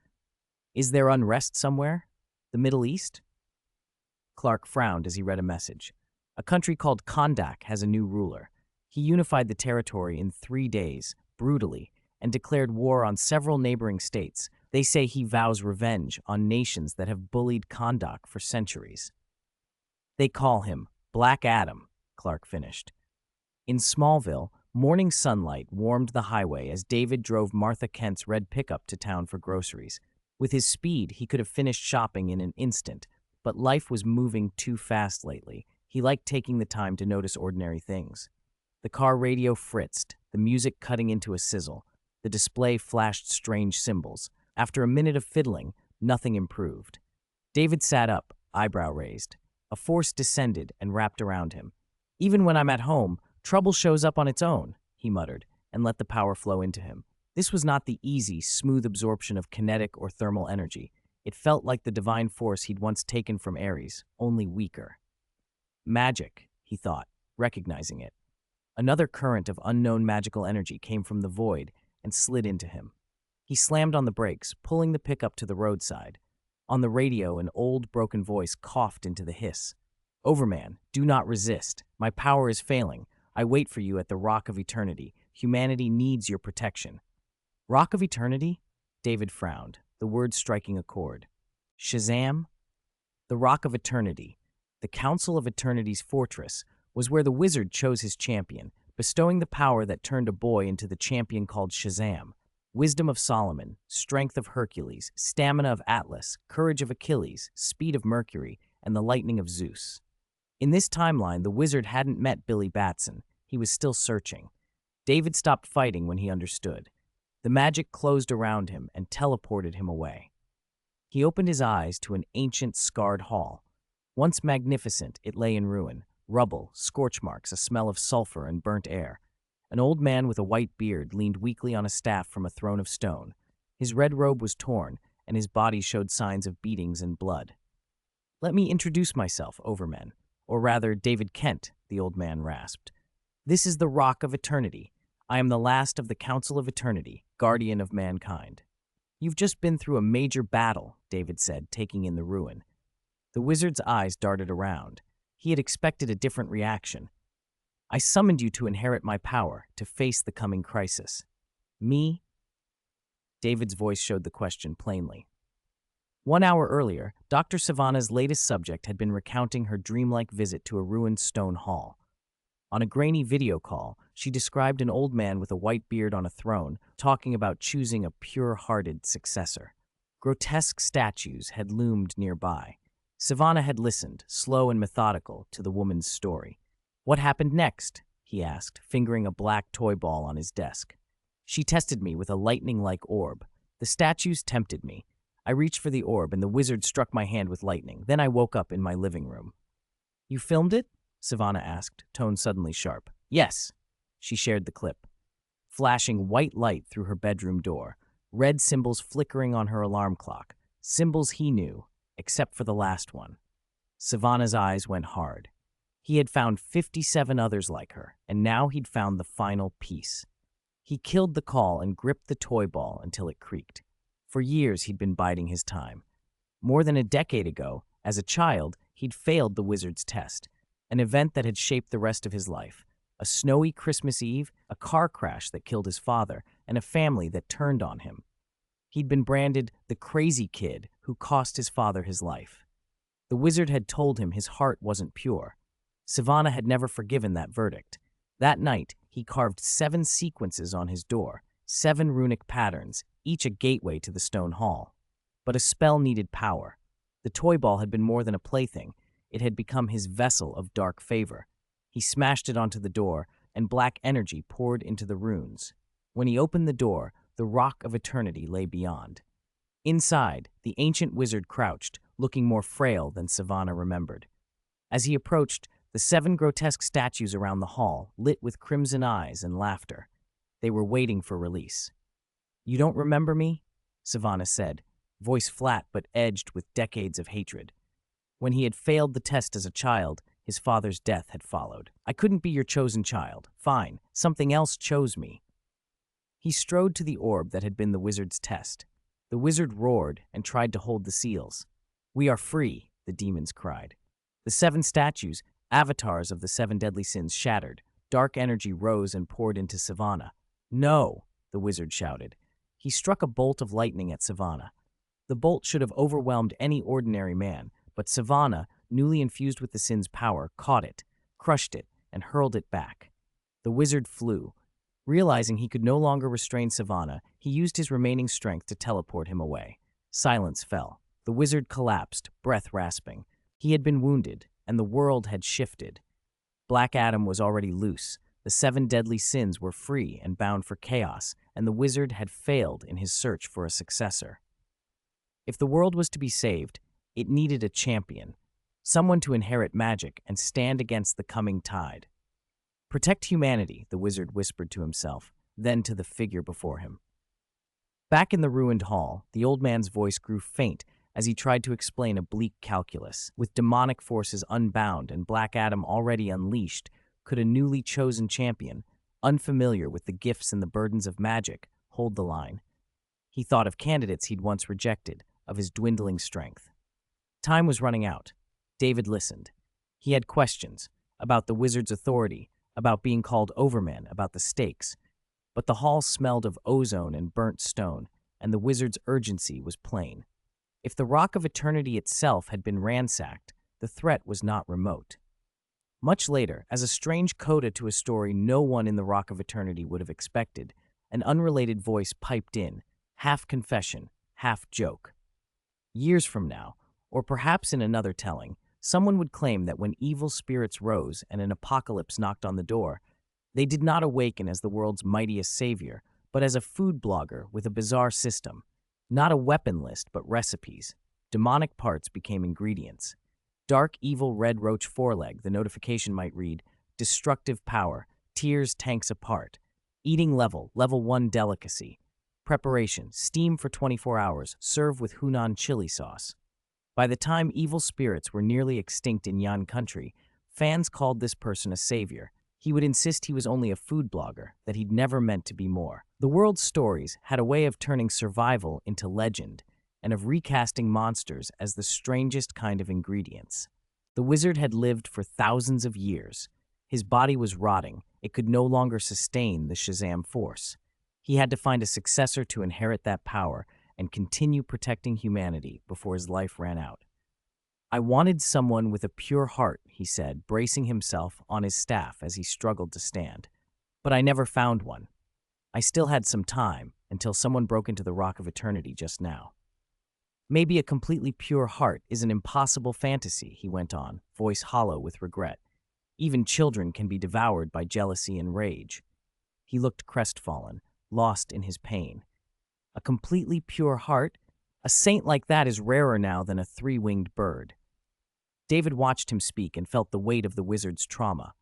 Is there unrest somewhere? The Middle East? Clark frowned as he read a message. A country called Kondak has a new ruler. He unified the territory in 3 days, brutally, and declared war on several neighboring states. They say he vows revenge on nations that have bullied Kondak for centuries. They call him Black Adam, Clark finished. In Smallville, morning sunlight warmed the highway as David drove Martha Kent's red pickup to town for groceries. With his speed, he could have finished shopping in an instant, but life was moving too fast lately. He liked taking the time to notice ordinary things. The car radio fritzed, the music cutting into a sizzle. The display flashed strange symbols. After a minute of fiddling, nothing improved. David sat up, eyebrow raised. A force descended and wrapped around him. Even when I'm at home, trouble shows up on its own, he muttered, and let the power flow into him. This was not the easy, smooth absorption of kinetic or thermal energy. It felt like the divine force he'd once taken from Ares, only weaker. Magic, he thought, recognizing it. Another current of unknown magical energy came from the void and slid into him. He slammed on the brakes, pulling the pickup to the roadside. On the radio, an old, broken voice coughed into the hiss. "Overman, do not resist. My power is failing. I wait for you at the Rock of Eternity. Humanity needs your protection." Rock of Eternity? David frowned, the words striking a chord. Shazam? The Rock of Eternity, the Council of Eternity's fortress, was where the wizard chose his champion, bestowing the power that turned a boy into the champion called Shazam. Wisdom of Solomon, strength of Hercules, stamina of Atlas, courage of Achilles, speed of Mercury, and the lightning of Zeus. In this timeline, the wizard hadn't met Billy Batson. He was still searching. David stopped fighting when he understood. The magic closed around him and teleported him away. He opened his eyes to an ancient, scarred hall. Once magnificent, it lay in ruin. Rubble, scorch marks, a smell of sulfur and burnt air. An old man with a white beard leaned weakly on a staff from a throne of stone. His red robe was torn, and his body showed signs of beatings and blood. "Let me introduce myself, Overmen. Or rather, David Kent," the old man rasped. "This is the Rock of Eternity. I am the last of the Council of Eternity, guardian of mankind." "You've just been through a major battle," David said, taking in the ruin. The wizard's eyes darted around. He had expected a different reaction. "I summoned you to inherit my power, to face the coming crisis." "Me?" David's voice showed the question plainly. 1 hour earlier, Dr. Savannah's latest subject had been recounting her dreamlike visit to a ruined stone hall. On a grainy video call, she described an old man with a white beard on a throne, talking about choosing a pure-hearted successor. Grotesque statues had loomed nearby. Savannah had listened, slow and methodical, to the woman's story. "What happened next?" he asked, fingering a black toy ball on his desk. "She tested me with a lightning-like orb. The statues tempted me. I reached for the orb, and the wizard struck my hand with lightning. Then I woke up in my living room." "You filmed it?" Savannah asked, tone suddenly sharp. "Yes." She shared the clip. Flashing white light through her bedroom door, red symbols flickering on her alarm clock, symbols he knew, except for the last one. Savannah's eyes went hard. He had found 57 others like her, and now he'd found the final piece. He killed the call and gripped the toy ball until it creaked. For years, he'd been biding his time. More than a decade ago, as a child, he'd failed the wizard's test, an event that had shaped the rest of his life. A snowy Christmas Eve, a car crash that killed his father, and a family that turned on him. He'd been branded the crazy kid who cost his father his life. The wizard had told him his heart wasn't pure. Savannah had never forgiven that verdict. That night, he carved 7 sequences on his door, 7 runic patterns, each a gateway to the stone hall. But a spell needed power. The toy ball had been more than a plaything. It had become his vessel of dark favor. He smashed it onto the door, and black energy poured into the runes. When he opened the door, the Rock of Eternity lay beyond. Inside, the ancient wizard crouched, looking more frail than Savannah remembered. As he approached, the 7 grotesque statues around the hall lit with crimson eyes and laughter. They were waiting for release. "You don't remember me?" Savannah said, voice flat but edged with decades of hatred. When he had failed the test as a child, his father's death had followed. "I couldn't be your chosen child. Fine, something else chose me." He strode to the orb that had been the wizard's test. The wizard roared and tried to hold the seals. "We are free," the demons cried. The 7 statues, avatars of the 7 deadly sins, shattered. Dark energy rose and poured into Savannah. "No!" the wizard shouted. He struck a bolt of lightning at Savannah. The bolt should have overwhelmed any ordinary man, but Savannah, newly infused with the sin's power, caught it, crushed it, and hurled it back. The wizard flew. Realizing he could no longer restrain Savannah, he used his remaining strength to teleport him away. Silence fell. The wizard collapsed, breath rasping. He had been wounded, and the world had shifted. Black Adam was already loose, the 7 deadly sins were free and bound for chaos, and the wizard had failed in his search for a successor. If the world was to be saved, it needed a champion, someone to inherit magic and stand against the coming tide. "Protect humanity," the wizard whispered to himself, then to the figure before him. Back in the ruined hall, the old man's voice grew faint as he tried to explain a bleak calculus. With demonic forces unbound and Black Adam already unleashed, could a newly chosen champion, unfamiliar with the gifts and the burdens of magic, hold the line? He thought of candidates he'd once rejected, of his dwindling strength. Time was running out. David listened. He had questions about the wizard's authority, about being called Overman, about the stakes. But the hall smelled of ozone and burnt stone, and the wizard's urgency was plain. If the Rock of Eternity itself had been ransacked, the threat was not remote. Much later, as a strange coda to a story no one in the Rock of Eternity would have expected, an unrelated voice piped in, half confession, half joke. Years from now, or perhaps in another telling, someone would claim that when evil spirits rose and an apocalypse knocked on the door, they did not awaken as the world's mightiest savior, but as a food blogger with a bizarre system. Not a weapon list, but recipes. Demonic parts became ingredients. Dark, evil red roach foreleg, the notification might read, destructive power, tears tanks apart. Eating level 1 delicacy. Preparation, steam for 24 hours, serve with Hunan chili sauce. By the time evil spirits were nearly extinct in Yan country, fans called this person a savior. He would insist he was only a food blogger, that he'd never meant to be more. The world's stories had a way of turning survival into legend, and of recasting monsters as the strangest kind of ingredients. The wizard had lived for thousands of years. His body was rotting. It could no longer sustain the Shazam force. He had to find a successor to inherit that power and continue protecting humanity before his life ran out. "I wanted someone with a pure heart," he said, bracing himself on his staff as he struggled to stand. "But I never found one. I still had some time, until someone broke into the Rock of Eternity just now." "Maybe a completely pure heart is an impossible fantasy," he went on, voice hollow with regret. "Even children can be devoured by jealousy and rage." He looked crestfallen, lost in his pain. "A completely pure heart? A saint like that is rarer now than a 3-winged bird." David watched him speak and felt the weight of the wizard's trauma.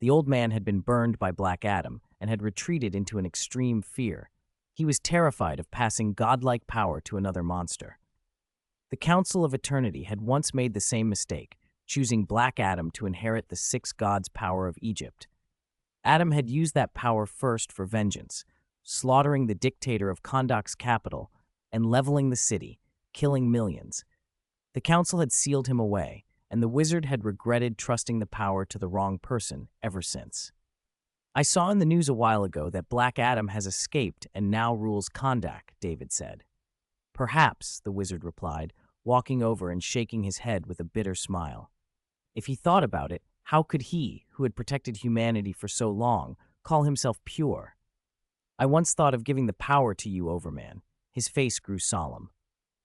The old man had been burned by Black Adam and had retreated into an extreme fear. He was terrified of passing godlike power to another monster. The Council of Eternity had once made the same mistake, choosing Black Adam to inherit the 6 gods' power of Egypt. Adam had used that power first for vengeance, slaughtering the dictator of Kandak's capital and leveling the city, killing millions. The council had sealed him away, and the wizard had regretted trusting the power to the wrong person ever since. "I saw in the news a while ago that Black Adam has escaped and now rules Kandak," David said. "Perhaps," the wizard replied, walking over and shaking his head with a bitter smile. If he thought about it, how could he, who had protected humanity for so long, call himself pure? "I once thought of giving the power to you, Overman." His face grew solemn.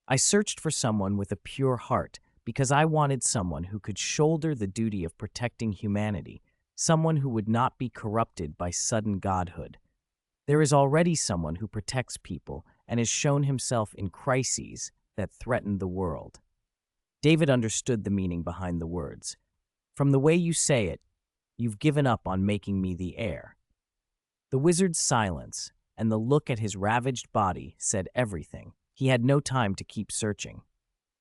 "I searched for someone with a pure heart, because I wanted someone who could shoulder the duty of protecting humanity, someone who would not be corrupted by sudden godhood. There is already someone who protects people and has shown himself in crises that threatened the world." David understood the meaning behind the words. "From the way you say it, you've given up on making me the heir." The wizard's silence and the look at his ravaged body said everything. He had no time to keep searching.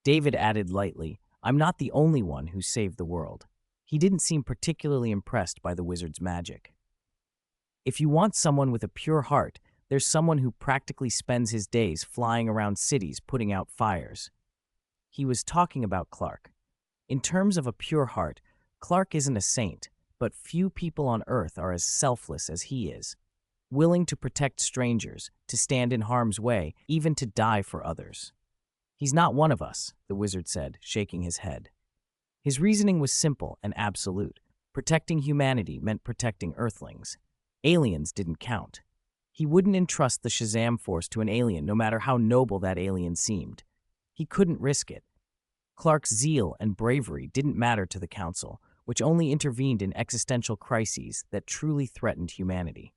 David added lightly, "I'm not the only one who saved the world." He didn't seem particularly impressed by the wizard's magic. "If you want someone with a pure heart, there's someone who practically spends his days flying around cities putting out fires." He was talking about Clark. In terms of a pure heart, Clark isn't a saint, but few people on Earth are as selfless as he is, willing to protect strangers, to stand in harm's way, even to die for others. "He's not one of us," the wizard said, shaking his head. His reasoning was simple and absolute. Protecting humanity meant protecting Earthlings. Aliens didn't count. He wouldn't entrust the Shazam force to an alien, no matter how noble that alien seemed. He couldn't risk it. Clark's zeal and bravery didn't matter to the Council, which only intervened in existential crises that truly threatened humanity.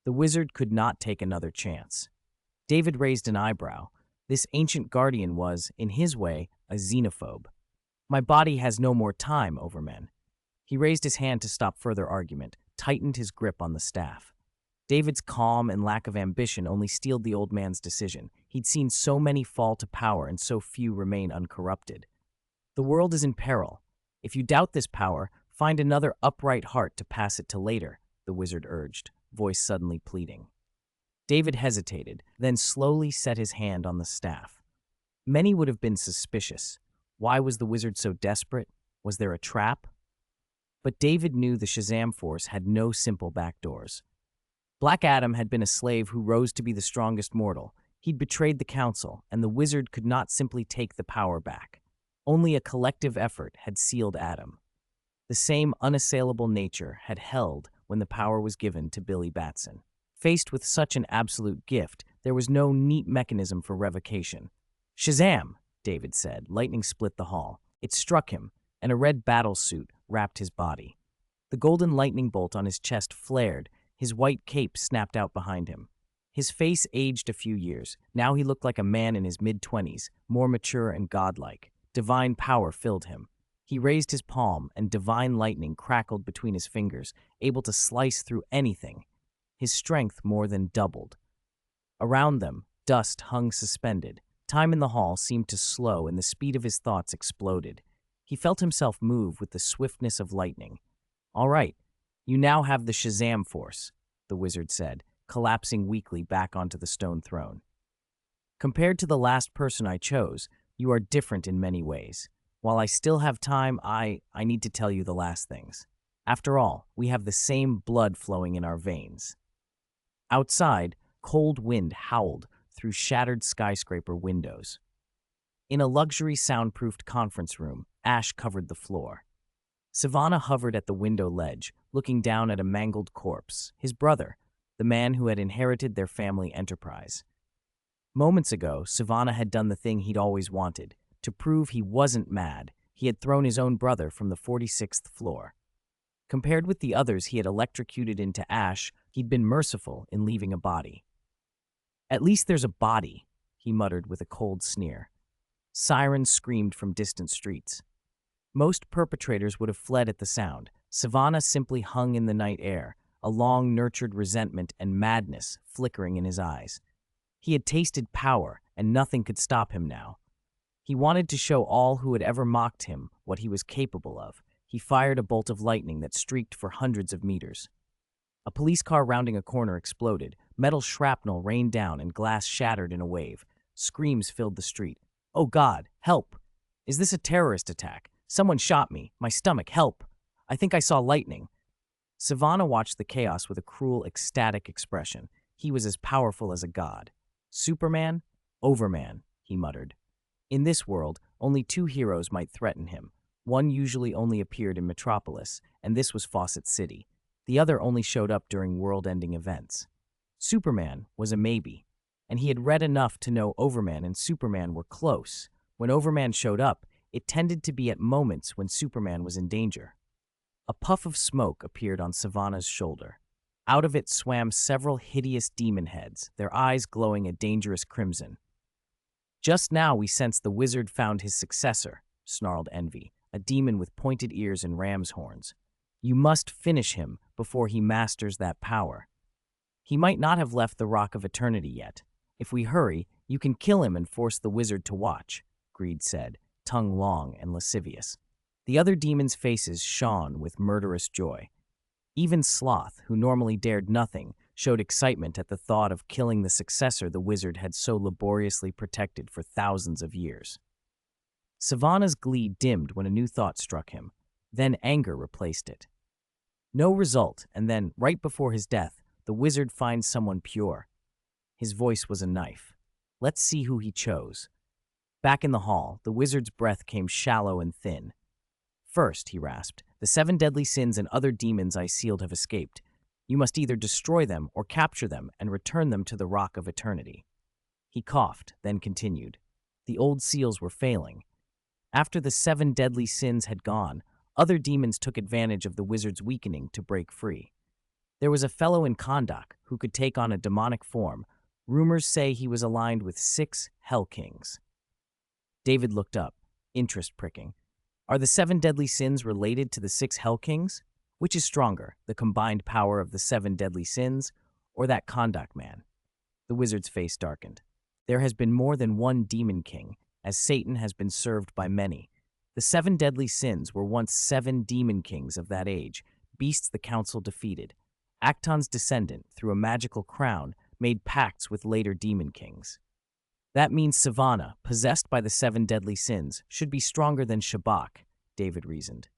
The wizard could not take another chance. David raised an eyebrow. This ancient guardian was, in his way, a xenophobe. My body has no more time, Overman. He raised his hand to stop further argument, tightened his grip on the staff. David's calm and lack of ambition only steeled the old man's decision. He'd seen so many fall to power and so few remain uncorrupted. The world is in peril. If you doubt this power, find another upright heart to pass it to later, the wizard urged, voice suddenly pleading. David hesitated, then slowly set his hand on the staff. Many would have been suspicious. Why was the wizard so desperate? Was there a trap? But David knew the Shazam Force had no simple backdoors. Black Adam had been a slave who rose to be the strongest mortal. He'd betrayed the Council, and the wizard could not simply take the power back. Only a collective effort had sealed Adam. The same unassailable nature had held when the power was given to Billy Batson. Faced with such an absolute gift, there was no neat mechanism for revocation. Shazam! David said. Lightning split the hall. It struck him, and a red battle suit wrapped his body. The golden lightning bolt on his chest flared, his white cape snapped out behind him. His face aged a few years. Now he looked like a man in his mid-20s, more mature and godlike. Divine power filled him. He raised his palm, and divine lightning crackled between his fingers, able to slice through anything. His strength more than doubled. Around them, dust hung suspended. Time in the hall seemed to slow, and the speed of his thoughts exploded. He felt himself move with the swiftness of lightning. "All right, you now have the Shazam Force," the wizard said, collapsing weakly back onto the stone throne. "Compared to the last person I chose, you are different in many ways. While I still have time, I need to tell you the last things. After all, we have the same blood flowing in our veins." Outside, cold wind howled through shattered skyscraper windows. In a luxury soundproofed conference room, ash covered the floor. Sivana hovered at the window ledge, looking down at a mangled corpse, his brother, the man who had inherited their family enterprise. Moments ago, Sivana had done the thing he'd always wanted. To prove he wasn't mad, he had thrown his own brother from the 46th floor. Compared with the others he had electrocuted into ash, he'd been merciful in leaving a body. "At least there's a body," he muttered with a cold sneer. Sirens screamed from distant streets. Most perpetrators would have fled at the sound. Sivana simply hung in the night air, a long-nurtured resentment and madness flickering in his eyes. He had tasted power, and nothing could stop him now. He wanted to show all who had ever mocked him what he was capable of. He fired a bolt of lightning that streaked for hundreds of meters. A police car rounding a corner exploded. Metal shrapnel rained down and glass shattered in a wave. Screams filled the street. "Oh God, help! Is this a terrorist attack? Someone shot me. My stomach, help! I think I saw lightning." Sivana watched the chaos with a cruel, ecstatic expression. He was as powerful as a god. "Superman? Overman," he muttered. In this world, only two heroes might threaten him. One usually only appeared in Metropolis, and this was Fawcett City. The other only showed up during world-ending events. Superman was a maybe, and he had read enough to know Overman and Superman were close. When Overman showed up, it tended to be at moments when Superman was in danger. A puff of smoke appeared on Sivana's shoulder. Out of it swam several hideous demon heads, their eyes glowing a dangerous crimson. "Just now we sensed the wizard found his successor," snarled Envy, a demon with pointed ears and ram's horns. "You must finish him before he masters that power. He might not have left the Rock of Eternity yet. If we hurry, you can kill him and force the wizard to watch," Greed said, tongue long and lascivious. The other demons' faces shone with murderous joy. Even Sloth, who normally dared nothing, showed excitement at the thought of killing the successor the wizard had so laboriously protected for thousands of years. Sivana's glee dimmed when a new thought struck him. Then anger replaced it. No result, and then, right before his death, the wizard finds someone pure. His voice was a knife. Let's see who he chose. Back in the hall, the wizard's breath came shallow and thin. "First," he rasped, "the 7 deadly sins and other demons I sealed have escaped. You must either destroy them or capture them and return them to the Rock of Eternity." He coughed, then continued. The old seals were failing. After the 7 deadly sins had gone, other demons took advantage of the wizard's weakening to break free. There was a fellow in Kondak who could take on a demonic form. Rumors say he was aligned with 6 Hell Kings. David looked up, interest pricking. Are the 7 deadly sins related to the 6 Hell Kings? Which is stronger, the combined power of the 7 deadly sins or that Kondak man? The wizard's face darkened. There has been more than one demon king, as Satan has been served by many. The 7 deadly sins were once 7 demon kings of that age, beasts the council defeated. Acton's descendant, through a magical crown, made pacts with later demon kings. That means Savannah, possessed by the 7 deadly sins, should be stronger than Shabak, David reasoned.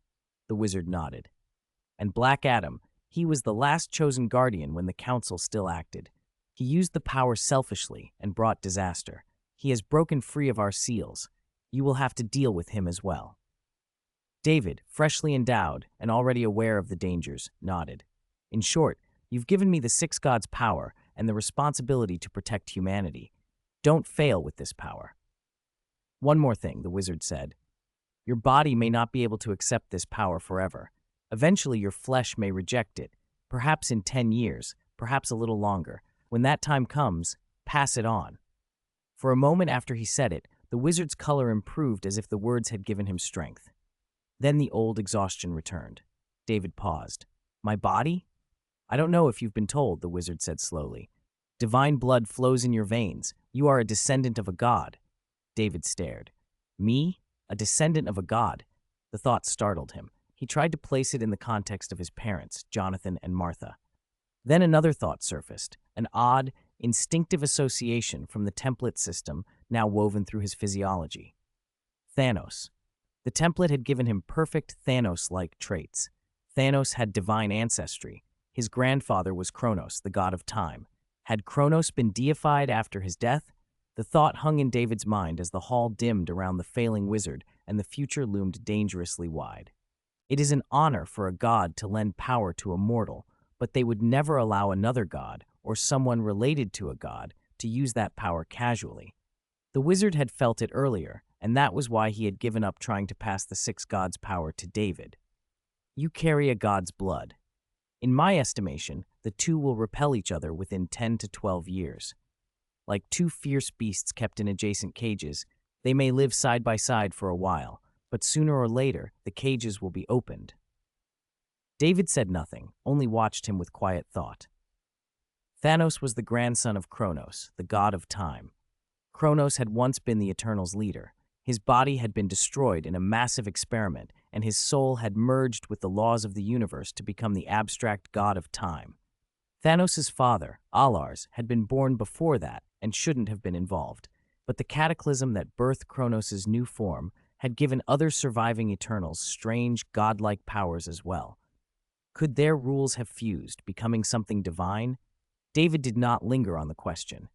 The wizard nodded. And Black Adam, he was the last chosen guardian when the council still acted. He used the power selfishly and brought disaster. He has broken free of our seals. You will have to deal with him as well. David, freshly endowed and already aware of the dangers, nodded. In short, you've given me the 6 gods' power and the responsibility to protect humanity. Don't fail with this power. One more thing, the wizard said. Your body may not be able to accept this power forever. Eventually your flesh may reject it, perhaps in 10 years, perhaps a little longer. When that time comes, pass it on. For a moment after he said it, the wizard's color improved as if the words had given him strength. Then the old exhaustion returned. David paused. My body? I don't know if you've been told, the wizard said slowly. Divine blood flows in your veins. You are a descendant of a god. David stared. Me? A descendant of a god? The thought startled him. He tried to place it in the context of his parents, Jonathan and Martha. Then another thought surfaced, an odd, instinctive association from the template system now woven through his physiology. Thanos. The template had given him perfect Thanos-like traits. Thanos had divine ancestry. His grandfather was Kronos, the god of time. Had Kronos been deified after his death? The thought hung in David's mind as the hall dimmed around the failing wizard and the future loomed dangerously wide. It is an honor for a god to lend power to a mortal, but they would never allow another god, or someone related to a god, to use that power casually. The wizard had felt it earlier, and that was why he had given up trying to pass the 6 gods' power to David. You carry a god's blood. In my estimation, the two will repel each other within 10 to 12 years. Like 2 fierce beasts kept in adjacent cages, they may live side by side for a while, but sooner or later, the cages will be opened. David said nothing, only watched him with quiet thought. Thanos was the grandson of Kronos, the god of time. Kronos had once been the Eternals' leader. His body had been destroyed in a massive experiment, and his soul had merged with the laws of the universe to become the abstract god of time. Thanos' father, Alars, had been born before that and shouldn't have been involved, but the cataclysm that birthed Kronos' new form had given other surviving Eternals strange, godlike powers as well. Could their rules have fused, becoming something divine? David did not linger on the question.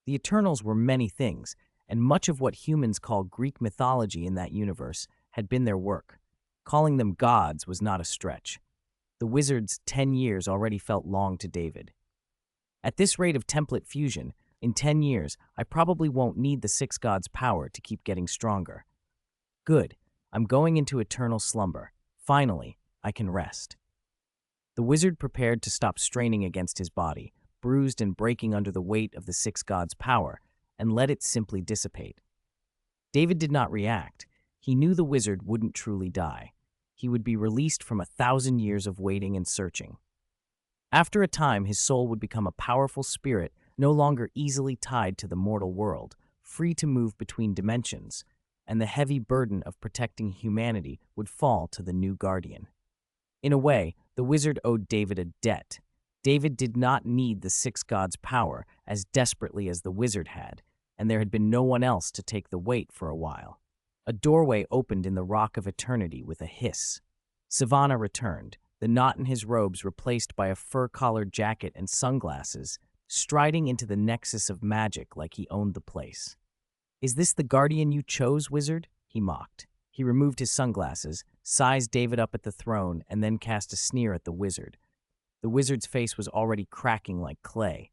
The Eternals were many things, and much of what humans call Greek mythology in that universe had been their work. Calling them gods was not a stretch. The wizard's 10 years already felt long to David. At this rate of template fusion, in 10 years, I probably won't need the 6 gods' power to keep getting stronger. Good, I'm going into eternal slumber. Finally, I can rest. The wizard prepared to stop straining against his body, bruised and breaking under the weight of the 6 gods' power, and let it simply dissipate. David did not react. He knew the wizard wouldn't truly die. He would be released from 1,000 years of waiting and searching. After a time, his soul would become a powerful spirit, no longer easily tied to the mortal world, free to move between dimensions, and the heavy burden of protecting humanity would fall to the new guardian. In a way, the wizard owed David a debt. David did not need the 6 gods' power as desperately as the wizard had, and there had been no one else to take the weight for a while. A doorway opened in the rock of eternity with a hiss. Savannah returned, the knot in his robes replaced by a fur-collared jacket and sunglasses, striding into the nexus of magic like he owned the place. "Is this the guardian you chose, wizard?" he mocked. He removed his sunglasses, sized David up at the throne, and then cast a sneer at the wizard. The wizard's face was already cracking like clay.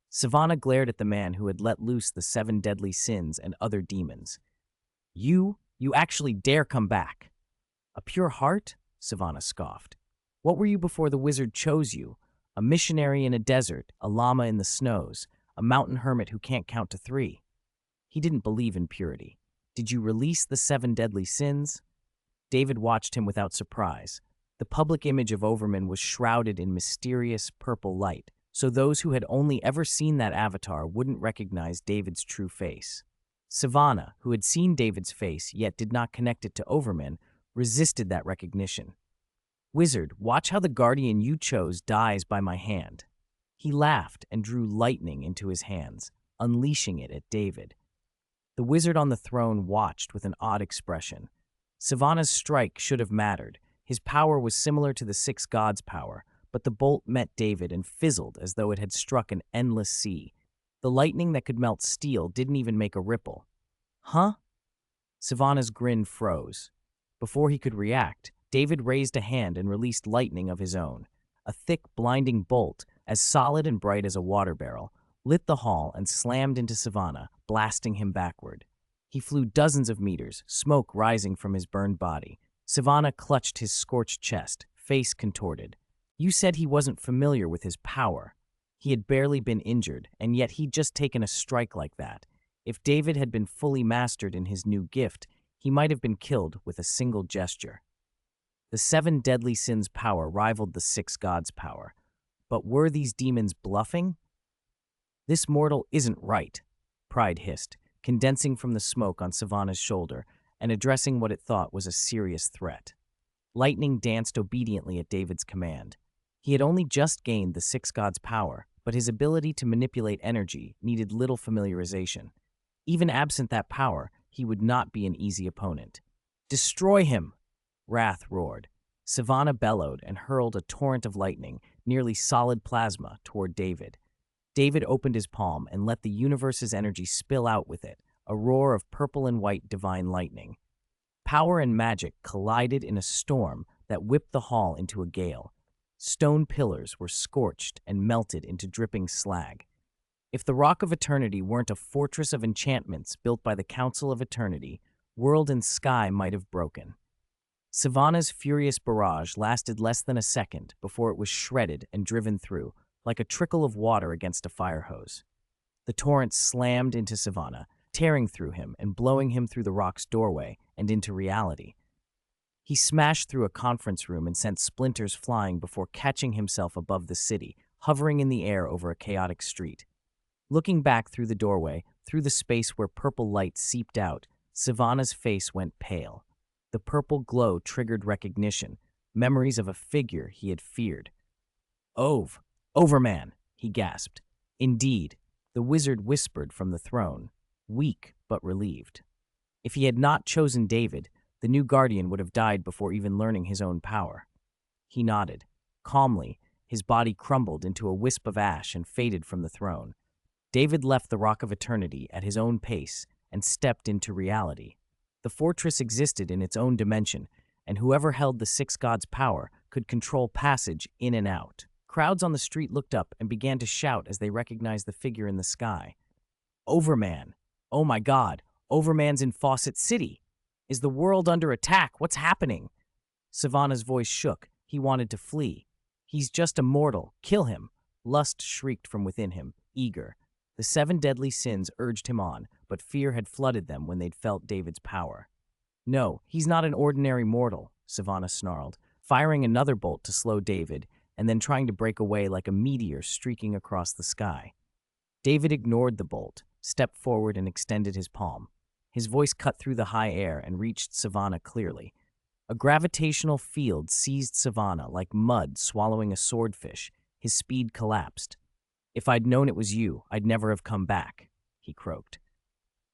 Savannah glared at the man who had let loose the 7 deadly sins and other demons. You You actually dare come back. A pure heart? Savannah scoffed. What were you before the wizard chose you? A missionary in a desert, a llama in the snows, a mountain hermit who can't count to 3. He didn't believe in purity. Did you release the 7 deadly sins? David watched him without surprise. The public image of Overman was shrouded in mysterious purple light, so those who had only ever seen that avatar wouldn't recognize David's true face. Savannah, who had seen David's face yet did not connect it to Overman, resisted that recognition. Wizard, watch how the guardian you chose dies by my hand. He laughed and drew lightning into his hands, unleashing it at David. The wizard on the throne watched with an odd expression. Savannah's strike should have mattered. His power was similar to the 6 gods' power, but the bolt met David and fizzled as though it had struck an endless sea. The lightning that could melt steel didn't even make a ripple. Huh? Savannah's grin froze. Before he could react, David raised a hand and released lightning of his own. A thick, blinding bolt, as solid and bright as a water barrel, lit the hall and slammed into Savannah, blasting him backward. He flew dozens of meters, smoke rising from his burned body. Savannah clutched his scorched chest, face contorted. You said he wasn't familiar with his power. He had barely been injured, and yet he'd just taken a strike like that. If David had been fully mastered in his new gift, he might have been killed with a single gesture. The 7 deadly sins' power rivaled the 6 gods' power. But were these demons bluffing? This mortal isn't right, Pride hissed, condensing from the smoke on Savannah's shoulder and addressing what it thought was a serious threat. Lightning danced obediently at David's command. He had only just gained the 6 gods' power, but his ability to manipulate energy needed little familiarization. Even absent that power, he would not be an easy opponent. Destroy him! Wrath roared. Savannah bellowed and hurled a torrent of lightning, nearly solid plasma, toward David. David opened his palm and let the universe's energy spill out with it, a roar of purple and white divine lightning. Power and magic collided in a storm that whipped the hall into a gale. Stone pillars were scorched and melted into dripping slag. If the Rock of Eternity weren't a fortress of enchantments built by the Council of Eternity, world and sky might have broken. Savannah's furious barrage lasted less than a second before it was shredded and driven through, like a trickle of water against a fire hose. The torrent slammed into Savannah, tearing through him and blowing him through the rock's doorway and into reality. He smashed through a conference room and sent splinters flying before catching himself above the city, hovering in the air over a chaotic street. Looking back through the doorway, through the space where purple light seeped out, Savannah's face went pale. The purple glow triggered recognition, memories of a figure he had feared. Overman, he gasped. Indeed, the wizard whispered from the throne, weak but relieved. If he had not chosen David, the new guardian would have died before even learning his own power. He nodded. Calmly, his body crumbled into a wisp of ash and faded from the throne. David left the Rock of Eternity at his own pace and stepped into reality. The fortress existed in its own dimension, and whoever held the 6 gods' power could control passage in and out. Crowds on the street looked up and began to shout as they recognized the figure in the sky. Overman! Oh my God! Overman's in Fawcett City! Is the world under attack? What's happening? Savannah's voice shook. He wanted to flee. He's just a mortal. Kill him! Lust shrieked from within him, eager. The 7 deadly sins urged him on, but fear had flooded them when they'd felt David's power. No, he's not an ordinary mortal, Savannah snarled, firing another bolt to slow David, and then trying to break away like a meteor streaking across the sky. David ignored the bolt, stepped forward and extended his palm. His voice cut through the high air and reached Savannah clearly. A gravitational field seized Savannah like mud swallowing a swordfish. His speed collapsed. If I'd known it was you, I'd never have come back, he croaked.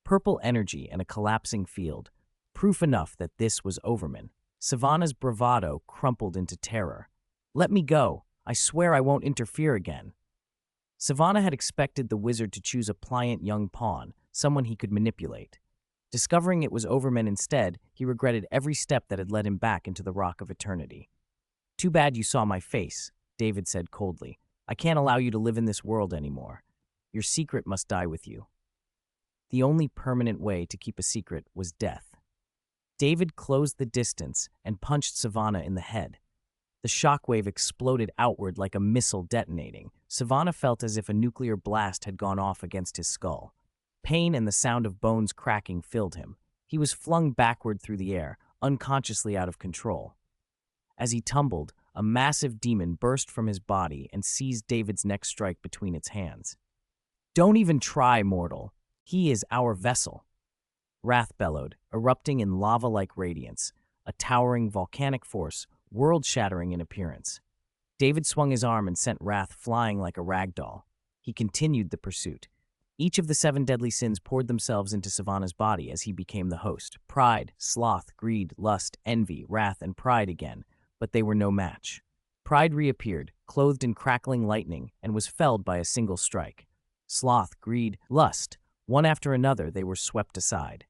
Purple energy and a collapsing field, proof enough that this was Overman. Savannah's bravado crumpled into terror. Let me go. I swear I won't interfere again. Savannah had expected the wizard to choose a pliant young pawn, someone he could manipulate. Discovering it was Overman instead, he regretted every step that had led him back into the Rock of Eternity. Too bad you saw my face, David said coldly. I can't allow you to live in this world anymore. Your secret must die with you. The only permanent way to keep a secret was death. David closed the distance and punched Sivana in the head. The shockwave exploded outward like a missile detonating. Sivana felt as if a nuclear blast had gone off against his skull. Pain and the sound of bones cracking filled him. He was flung backward through the air, unconsciously out of control. As he tumbled, a massive demon burst from his body and seized David's next strike between its hands. "Don't even try, mortal. He is our vessel." Wrath bellowed, erupting in lava-like radiance, a towering volcanic force, world-shattering in appearance. David swung his arm and sent Wrath flying like a rag doll. He continued the pursuit. Each of the 7 deadly sins poured themselves into Sivana's body as he became the host. Pride, sloth, greed, lust, envy, wrath, and pride again, but they were no match. Pride reappeared, clothed in crackling lightning, and was felled by a single strike. Sloth, greed, lust, one after another they were swept aside.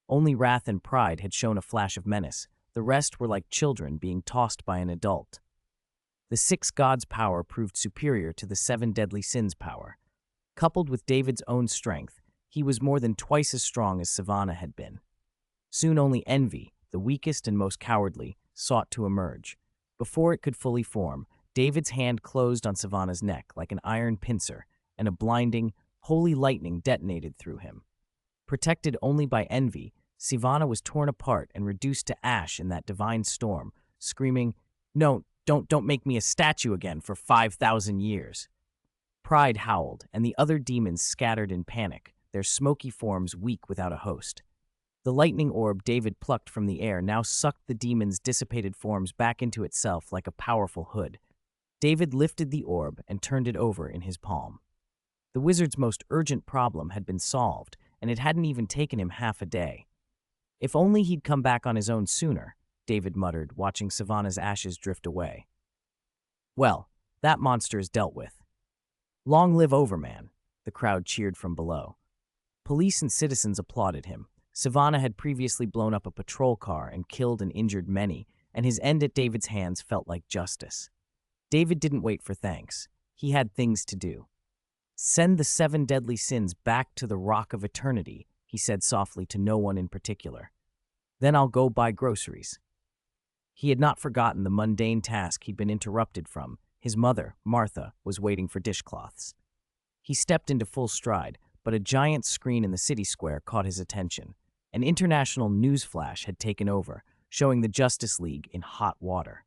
Only wrath and pride had shown a flash of menace. The rest were like children being tossed by an adult. The 6 gods' power proved superior to the 7 deadly sins' power. Coupled with David's own strength, he was more than twice as strong as Sivana had been. Soon only envy, the weakest and most cowardly, sought to emerge. Before it could fully form, David's hand closed on Sivana's neck like an iron pincer, and a blinding, holy lightning detonated through him. Protected only by envy, Sivana was torn apart and reduced to ash in that divine storm, screaming, "No, don't make me a statue again for 5,000 years." Pride howled, and the other demons scattered in panic, their smoky forms weak without a host. The lightning orb David plucked from the air now sucked the demons' dissipated forms back into itself like a powerful hood. David lifted the orb and turned it over in his palm. The wizard's most urgent problem had been solved, and it hadn't even taken him half a day. If only he'd come back on his own sooner, David muttered, watching Sivana's ashes drift away. Well, that monster is dealt with. Long live Overman, the crowd cheered from below. Police and citizens applauded him. Sivana had previously blown up a patrol car and killed and injured many, and his end at David's hands felt like justice. David didn't wait for thanks. He had things to do. "Send the 7 deadly sins back to the Rock of Eternity," he said softly to no one in particular. "Then I'll go buy groceries." He had not forgotten the mundane task he'd been interrupted from. His mother, Martha, was waiting for dishcloths. He stepped into full stride, but a giant screen in the city square caught his attention. An international news flash had taken over, showing the Justice League in hot water.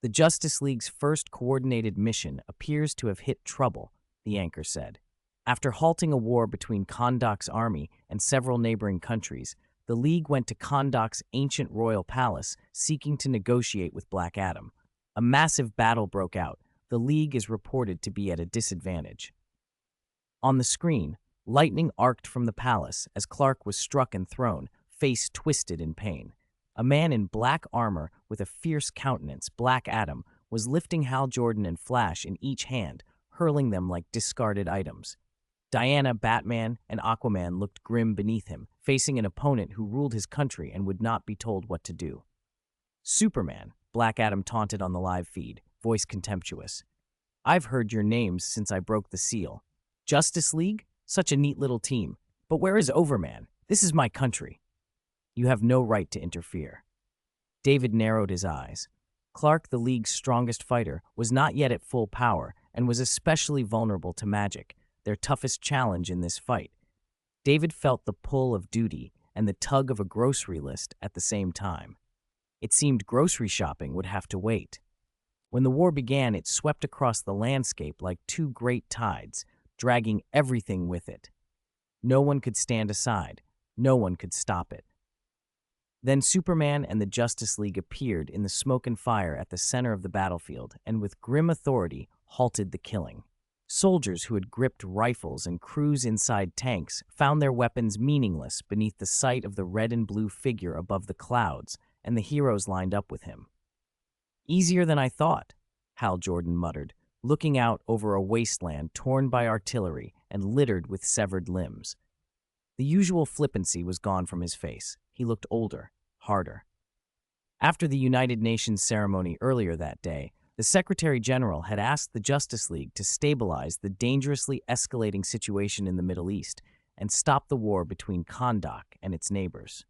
"The Justice League's first coordinated mission appears to have hit trouble," the anchor said. After halting a war between Kahndaq's army and several neighboring countries, the League went to Kahndaq's ancient royal palace, seeking to negotiate with Black Adam. A massive battle broke out. The League is reported to be at a disadvantage. On the screen, lightning arced from the palace as Clark was struck and thrown, face twisted in pain. A man in black armor with a fierce countenance, Black Adam, was lifting Hal Jordan and Flash in each hand, hurling them like discarded items. Diana, Batman, and Aquaman looked grim beneath him, facing an opponent who ruled his country and would not be told what to do. "Superman," Black Adam taunted on the live feed, voice contemptuous. "I've heard your names since I broke the seal. Justice League? Such a neat little team. But where is Overman? This is my country." "You have no right to interfere." David narrowed his eyes. Clark, the League's strongest fighter, was not yet at full power and was especially vulnerable to magic, their toughest challenge in this fight. David felt the pull of duty and the tug of a grocery list at the same time. It seemed grocery shopping would have to wait. When the war began, it swept across the landscape like 2 great tides, dragging everything with it. No one could stand aside. No one could stop it. Then Superman and the Justice League appeared in the smoke and fire at the center of the battlefield and with grim authority halted the killing. Soldiers who had gripped rifles and crews inside tanks found their weapons meaningless beneath the sight of the red and blue figure above the clouds, and the heroes lined up with him. "Easier than I thought," Hal Jordan muttered, looking out over a wasteland torn by artillery and littered with severed limbs. The usual flippancy was gone from his face. He looked older, harder. After the United Nations ceremony earlier that day, the Secretary General had asked the Justice League to stabilize the dangerously escalating situation in the Middle East and stop the war between Kahndaq and its neighbors.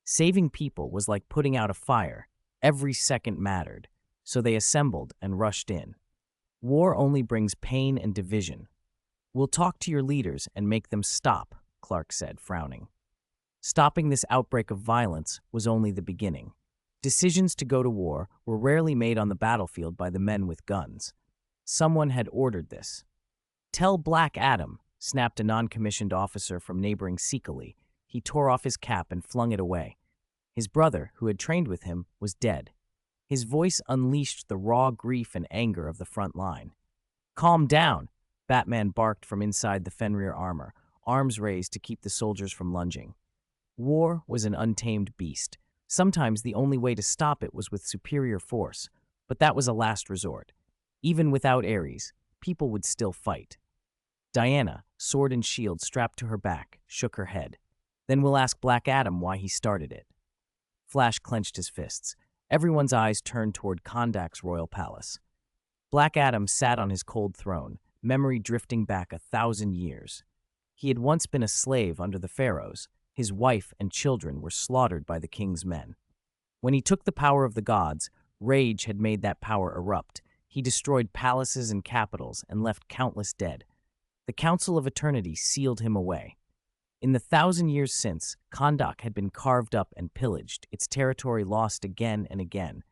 Saving people was like putting out a fire. Every second mattered, so they assembled and rushed in. War only brings pain and division. We'll talk to your leaders and make them stop, Clark said, frowning. Stopping this outbreak of violence was only the beginning. Decisions to go to war were rarely made on the battlefield by the men with guns. Someone had ordered this. Tell Black Adam, snapped a non-commissioned officer from neighboring Sikali. He tore off his cap and flung it away. His brother, who had trained with him, was dead. His voice unleashed the raw grief and anger of the front line. Calm down, Batman barked from inside the Fenrir armor, arms raised to keep the soldiers from lunging. War was an untamed beast. Sometimes the only way to stop it was with superior force, but that was a last resort. Even without Ares, people would still fight. Diana, sword and shield strapped to her back, shook her head. Then we'll ask Black Adam why he started it. Flash clenched his fists. Everyone's eyes turned toward Kondak's royal palace. Black Adam sat on his cold throne, memory drifting back 1,000 years. He had once been a slave under the pharaohs. His wife and children were slaughtered by the king's men. When he took the power of the gods, rage had made that power erupt. He destroyed palaces and capitals and left countless dead. The Council of Eternity sealed him away. In the 1,000 years since, Kondak had been carved up and pillaged, its territory lost again and again.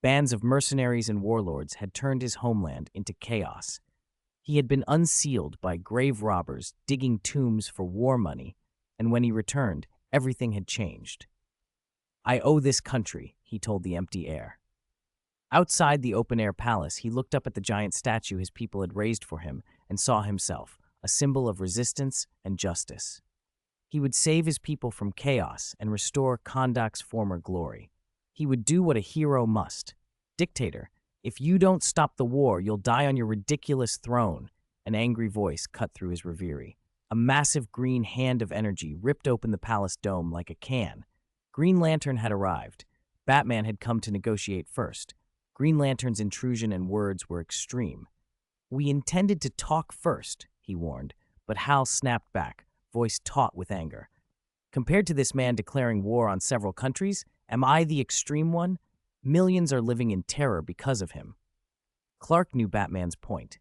Bands of mercenaries and warlords had turned his homeland into chaos. He had been unsealed by grave robbers digging tombs for war money, and when he returned, everything had changed. I owe this country, he told the empty air. Outside the open-air palace, he looked up at the giant statue his people had raised for him and saw himself, a symbol of resistance and justice. He would save his people from chaos and restore Kondak's former glory. He would do what a hero must. Dictator, if you don't stop the war, you'll die on your ridiculous throne, an angry voice cut through his reverie. A massive green hand of energy ripped open the palace dome like a can. Green Lantern had arrived. Batman had come to negotiate first. Green Lantern's intrusion and words were extreme. We intended to talk first, he warned, but Hal snapped back, voice taut with anger. Compared to this man declaring war on several countries, am I the extreme one? Millions are living in terror because of him. Clark knew Batman's point.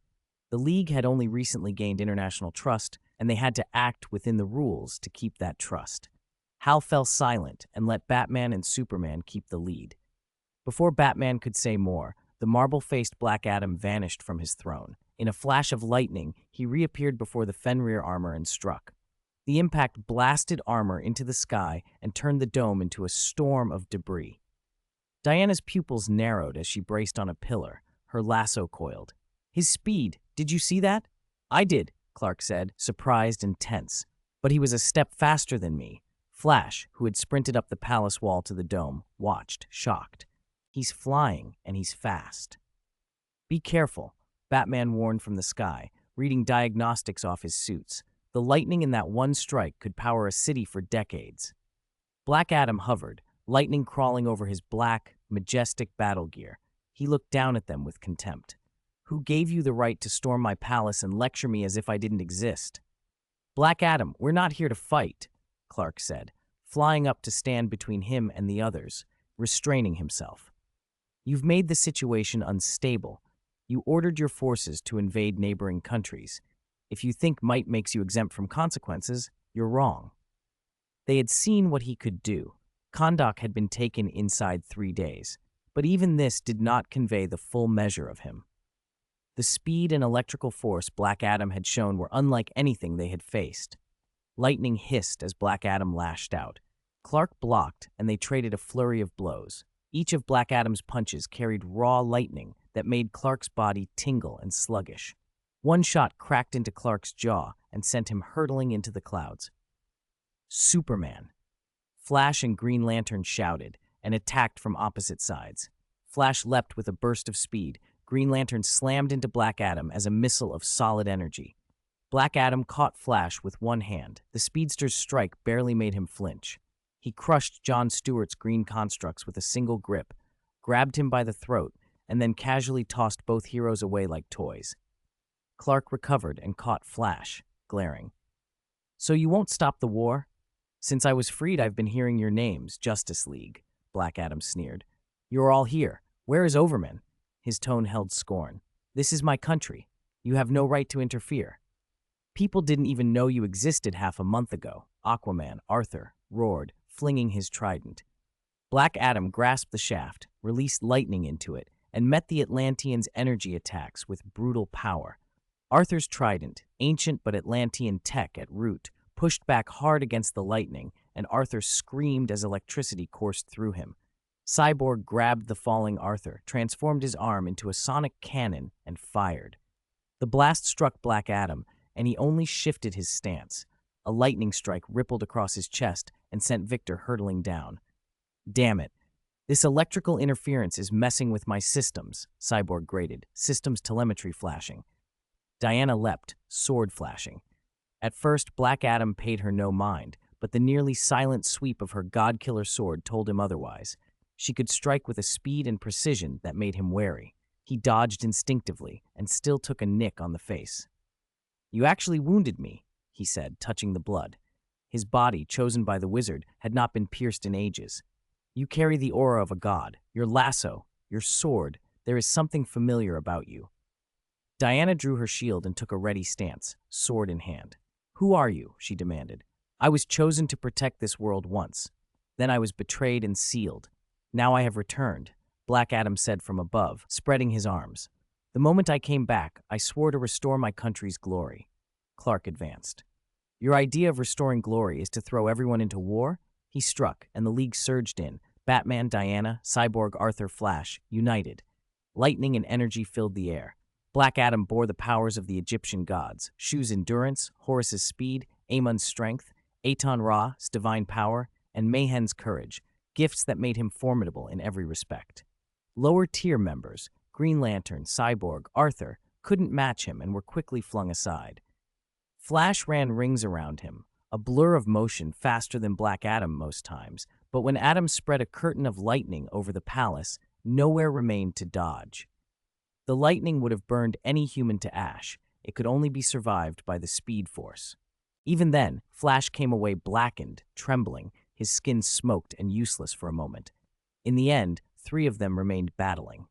The League had only recently gained international trust, and they had to act within the rules to keep that trust. Hal fell silent and let Batman and Superman keep the lead. Before Batman could say more, the marble-faced Black Adam vanished from his throne. In a flash of lightning, he reappeared before the Fenrir armor and struck. The impact blasted armor into the sky and turned the dome into a storm of debris. Diana's pupils narrowed as she braced on a pillar, her lasso coiled. His speed, did you see that? I did, Clark said, surprised and tense. But he was a step faster than me. Flash, who had sprinted up the palace wall to the dome, watched, shocked. He's flying, and he's fast. Be careful, Batman warned from the sky, reading diagnostics off his suits. The lightning in that one strike could power a city for decades. Black Adam hovered, lightning crawling over his black, majestic battle gear. He looked down at them with contempt. Who gave you the right to storm my palace and lecture me as if I didn't exist? Black Adam, we're not here to fight, Clark said, flying up to stand between him and the others, restraining himself. You've made the situation unstable. You ordered your forces to invade neighboring countries. If you think might makes you exempt from consequences, you're wrong. They had seen what he could do. Kondak had been taken inside 3 days, but even this did not convey the full measure of him. The speed and electrical force Black Adam had shown were unlike anything they had faced. Lightning hissed as Black Adam lashed out. Clark blocked, and they traded a flurry of blows. Each of Black Adam's punches carried raw lightning that made Clark's body tingle and sluggish. One shot cracked into Clark's jaw and sent him hurtling into the clouds. Superman. Flash and Green Lantern shouted and attacked from opposite sides. Flash leapt with a burst of speed. Green Lantern slammed into Black Adam as a missile of solid energy. Black Adam caught Flash with one hand. The speedster's strike barely made him flinch. He crushed Jon Stewart's green constructs with a single grip, grabbed him by the throat, and then casually tossed both heroes away like toys. Clark recovered and caught Flash, glaring. So you won't stop the war? Since I was freed, I've been hearing your names, Justice League, Black Adam sneered. You're all here. Where is Overman? His tone held scorn. This is my country. You have no right to interfere. People didn't even know you existed half a month ago, Aquaman, Arthur, roared, flinging his trident. Black Adam grasped the shaft, released lightning into it, and met the Atlanteans' energy attacks with brutal power. Arthur's trident, ancient but Atlantean tech at root, pushed back hard against the lightning, and Arthur screamed as electricity coursed through him. Cyborg grabbed the falling Arthur, transformed his arm into a sonic cannon, and fired. The blast struck Black Adam, and he only shifted his stance. A lightning strike rippled across his chest and sent Victor hurtling down. Damn it. This electrical interference is messing with my systems, Cyborg grated, systems telemetry flashing. Diana leapt, sword flashing. At first, Black Adam paid her no mind, but the nearly silent sweep of her god-killer sword told him otherwise. She could strike with a speed and precision that made him wary. He dodged instinctively and still took a nick on the face. You actually wounded me, he said, touching the blood. His body, chosen by the wizard, had not been pierced in ages. You carry the aura of a god, your lasso, your sword. There is something familiar about you. Diana drew her shield and took a ready stance, sword in hand. Who are you? She demanded. I was chosen to protect this world once. Then I was betrayed and sealed. Now I have returned, Black Adam said from above, spreading his arms. The moment I came back, I swore to restore my country's glory. Clark advanced. Your idea of restoring glory is to throw everyone into war? He struck, and the League surged in. Batman, Diana, Cyborg, Arthur, Flash, united. Lightning and energy filled the air. Black Adam bore the powers of the Egyptian gods, Shu's endurance, Horus's speed, Amon's strength, Aton Ra's divine power, and Mayhem's courage, gifts that made him formidable in every respect. Lower-tier members, Green Lantern, Cyborg, Arthur, couldn't match him and were quickly flung aside. Flash ran rings around him, a blur of motion faster than Black Adam most times, but when Adam spread a curtain of lightning over the palace, nowhere remained to dodge. The lightning would have burned any human to ash. It could only be survived by the Speed Force. Even then, Flash came away blackened, trembling, his skin smoked and useless for a moment. In the end, 3 of them remained battling.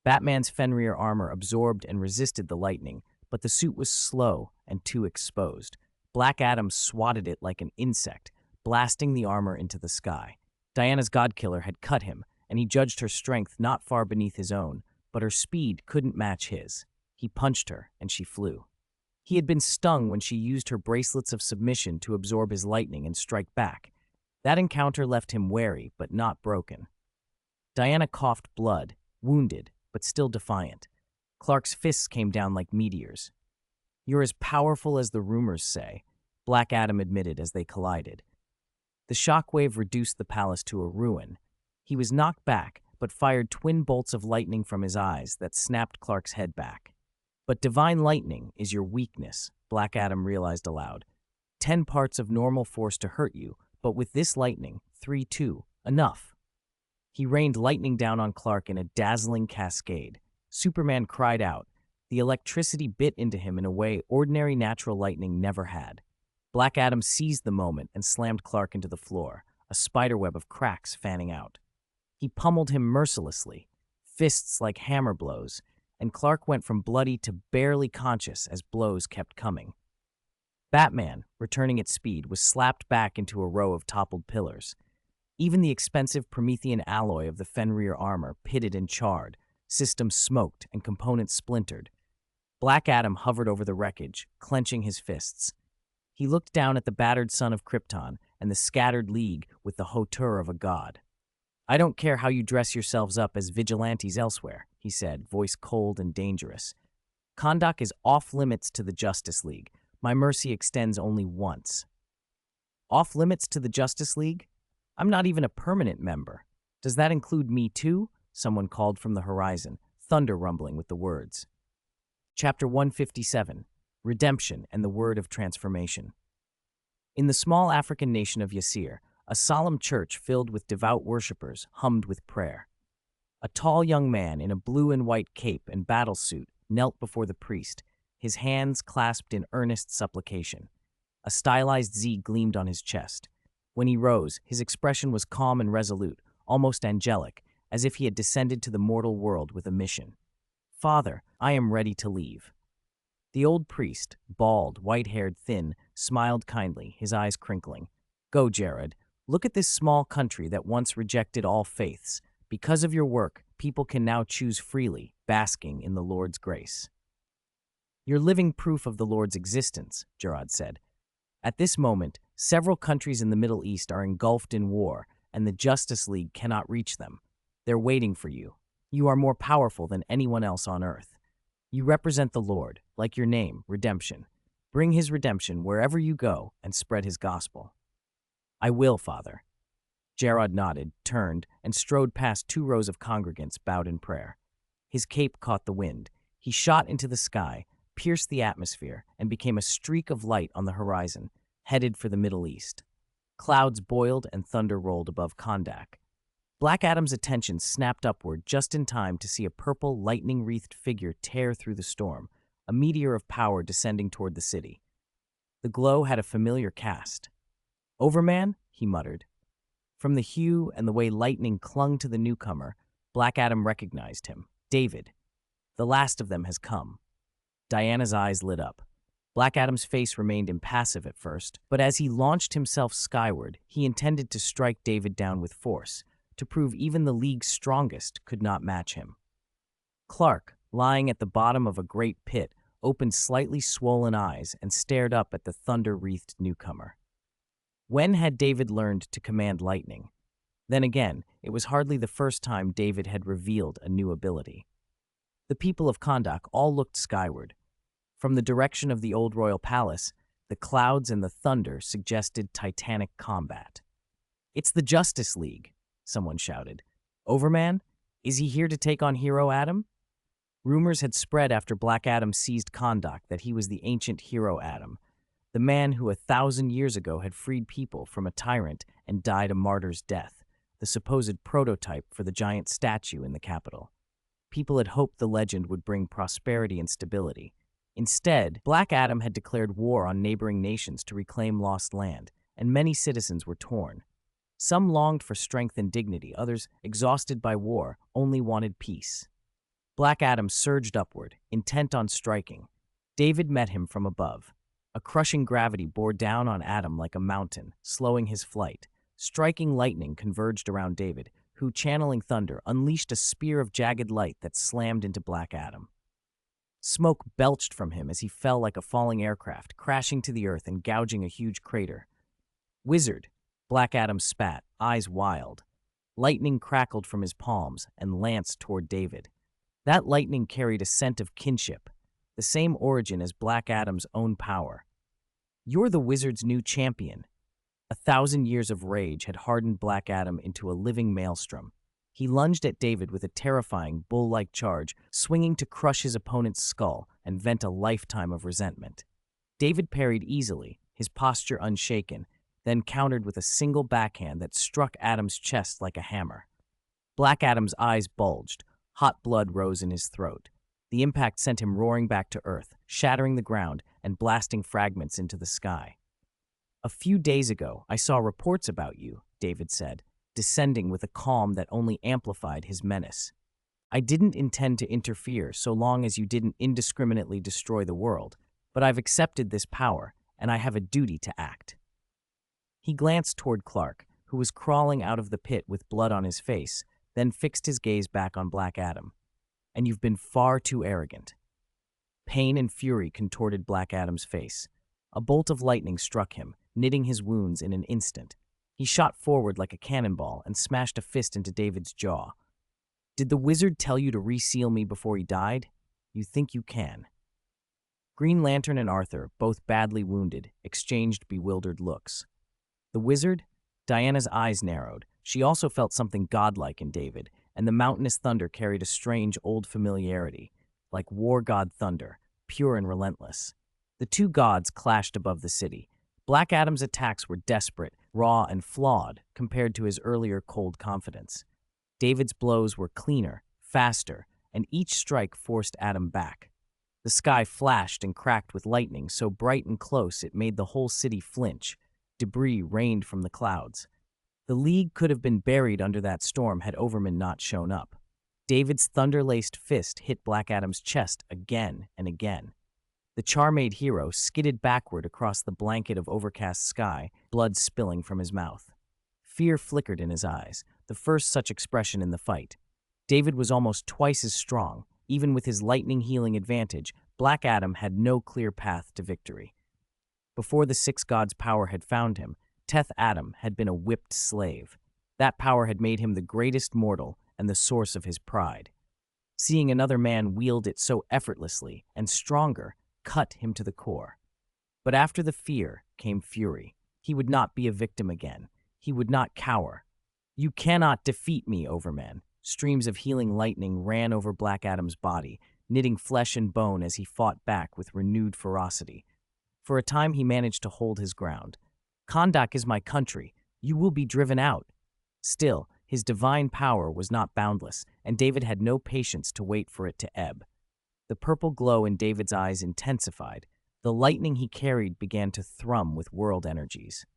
Batman's Fenrir armor absorbed and resisted the lightning, but the suit was slow and too exposed. Black Adam swatted it like an insect, blasting the armor into the sky. Diana's Godkiller had cut him, and he judged her strength not far beneath his own, but her speed couldn't match his. He punched her, and she flew. He had been stung when she used her bracelets of submission to absorb his lightning and strike back. That encounter left him wary, but not broken. Diana coughed blood, wounded, but still defiant. Clark's fists came down like meteors. You're as powerful as the rumors say, Black Adam admitted as they collided. The shockwave reduced the palace to a ruin. He was knocked back, but fired twin bolts of lightning from his eyes that snapped Clark's head back. But divine lightning is your weakness, Black Adam realized aloud. 10 parts of normal force to hurt you, but with this lightning, 3 too, enough. He rained lightning down on Clark in a dazzling cascade. Superman cried out. The electricity bit into him in a way ordinary natural lightning never had. Black Adam seized the moment and slammed Clark into the floor, a spiderweb of cracks fanning out. He pummeled him mercilessly, fists like hammer blows, and Clark went from bloody to barely conscious as blows kept coming. Batman, returning at speed, was slapped back into a row of toppled pillars. Even the expensive Promethean alloy of the Fenrir armor pitted and charred, systems smoked and components splintered. Black Adam hovered over the wreckage, clenching his fists. He looked down at the battered son of Krypton and the scattered League with the hauteur of a god. I don't care how you dress yourselves up as vigilantes elsewhere, he said, voice cold and dangerous. Kondak is off-limits to the Justice League. My mercy extends only once. Off-limits to the Justice League? I'm not even a permanent member. Does that include me too? Someone called from the horizon, thunder rumbling with the words. Chapter 157, Redemption and the Word of Transformation. In the small African nation of Yasir, a solemn church filled with devout worshippers hummed with prayer. A tall young man in a blue and white cape and battle suit knelt before the priest, his hands clasped in earnest supplication. A stylized Z gleamed on his chest. When he rose, his expression was calm and resolute, almost angelic, as if he had descended to the mortal world with a mission. "Father, I am ready to leave." The old priest, bald, white-haired, thin, smiled kindly, his eyes crinkling. "Go, Jared. Look at this small country that once rejected all faiths. Because of your work, people can now choose freely, basking in the Lord's grace." "You're living proof of the Lord's existence," Jared said. "At this moment, several countries in the Middle East are engulfed in war, and the Justice League cannot reach them. They're waiting for you. You are more powerful than anyone else on Earth. You represent the Lord, like your name, redemption. Bring his redemption wherever you go and spread his gospel." "I will, Father." Jared nodded, turned, and strode past 2 rows of congregants bowed in prayer. His cape caught the wind. He shot into the sky, pierced the atmosphere, and became a streak of light on the horizon, headed for the Middle East. Clouds boiled and thunder rolled above Kondak. Black Adam's attention snapped upward just in time to see a purple, lightning-wreathed figure tear through the storm, a meteor of power descending toward the city. The glow had a familiar cast. "Overman?" he muttered. From the hue and the way lightning clung to the newcomer, Black Adam recognized him. David. The last of them has come. Diana's eyes lit up. Black Adam's face remained impassive at first, but as he launched himself skyward, he intended to strike David down with force, to prove even the League's strongest could not match him. Clark, lying at the bottom of a great pit, opened slightly swollen eyes and stared up at the thunder-wreathed newcomer. When had David learned to command lightning? Then again, it was hardly the first time David had revealed a new ability. The people of Kondak all looked skyward. From the direction of the old royal palace, the clouds and the thunder suggested titanic combat. "It's the Justice League," someone shouted. "Overman? Is he here to take on Hero Adam?" Rumors had spread after Black Adam seized Kondak that he was the ancient Hero Adam, the man who 1,000 years ago had freed people from a tyrant and died a martyr's death, the supposed prototype for the giant statue in the capital. People had hoped the legend would bring prosperity and stability. Instead, Black Adam had declared war on neighboring nations to reclaim lost land, and many citizens were torn. Some longed for strength and dignity, others, exhausted by war, only wanted peace. Black Adam surged upward, intent on striking. David met him from above. A crushing gravity bore down on Adam like a mountain, slowing his flight. Striking lightning converged around David, who, channeling thunder, unleashed a spear of jagged light that slammed into Black Adam. Smoke belched from him as he fell like a falling aircraft, crashing to the earth and gouging a huge crater. "Wizard!" Black Adam spat, eyes wild. Lightning crackled from his palms and lanced toward David. That lightning carried a scent of kinship, the same origin as Black Adam's own power. "You're the Wizard's new champion." 1,000 years of rage had hardened Black Adam into a living maelstrom. He lunged at David with a terrifying, bull-like charge, swinging to crush his opponent's skull and vent a lifetime of resentment. David parried easily, his posture unshaken, then countered with a single backhand that struck Adam's chest like a hammer. Black Adam's eyes bulged. Hot blood rose in his throat. The impact sent him roaring back to Earth, shattering the ground and blasting fragments into the sky. "A few days ago, I saw reports about you," David said, descending with a calm that only amplified his menace. "I didn't intend to interfere so long as you didn't indiscriminately destroy the world, but I've accepted this power, and I have a duty to act." He glanced toward Clark, who was crawling out of the pit with blood on his face, then fixed his gaze back on Black Adam. "And you've been far too arrogant." Pain and fury contorted Black Adam's face. A bolt of lightning struck him, knitting his wounds in an instant. He shot forward like a cannonball and smashed a fist into David's jaw. "Did the Wizard tell you to reseal me before he died? You think you can." Green Lantern and Arthur, both badly wounded, exchanged bewildered looks. The Wizard? Diana's eyes narrowed. She also felt something godlike in David, and the mountainous thunder carried a strange old familiarity, like war god thunder, pure and relentless. The two gods clashed above the city. Black Adam's attacks were desperate, raw, and flawed compared to his earlier cold confidence. David's blows were cleaner, faster, and each strike forced Adam back. The sky flashed and cracked with lightning so bright and close it made the whole city flinch. Debris rained from the clouds. The League could have been buried under that storm had Overman not shown up. David's thunder-laced fist hit Black Adam's chest again and again. The Charmade hero skidded backward across the blanket of overcast sky, blood spilling from his mouth. Fear flickered in his eyes, the first such expression in the fight. David was almost twice as strong. Even with his lightning healing advantage, Black Adam had no clear path to victory. Before the Six Gods' power had found him, Teth Adam had been a whipped slave. That power had made him the greatest mortal and the source of his pride. Seeing another man wield it so effortlessly and stronger cut him to the core. But after the fear came fury. He would not be a victim again. He would not cower. "You cannot defeat me, Overman." Streams of healing lightning ran over Black Adam's body, knitting flesh and bone as he fought back with renewed ferocity. For a time he managed to hold his ground. "Kondak is my country. You will be driven out." Still, his divine power was not boundless, and David had no patience to wait for it to ebb. The purple glow in David's eyes intensified. The lightning he carried began to thrum with world energies.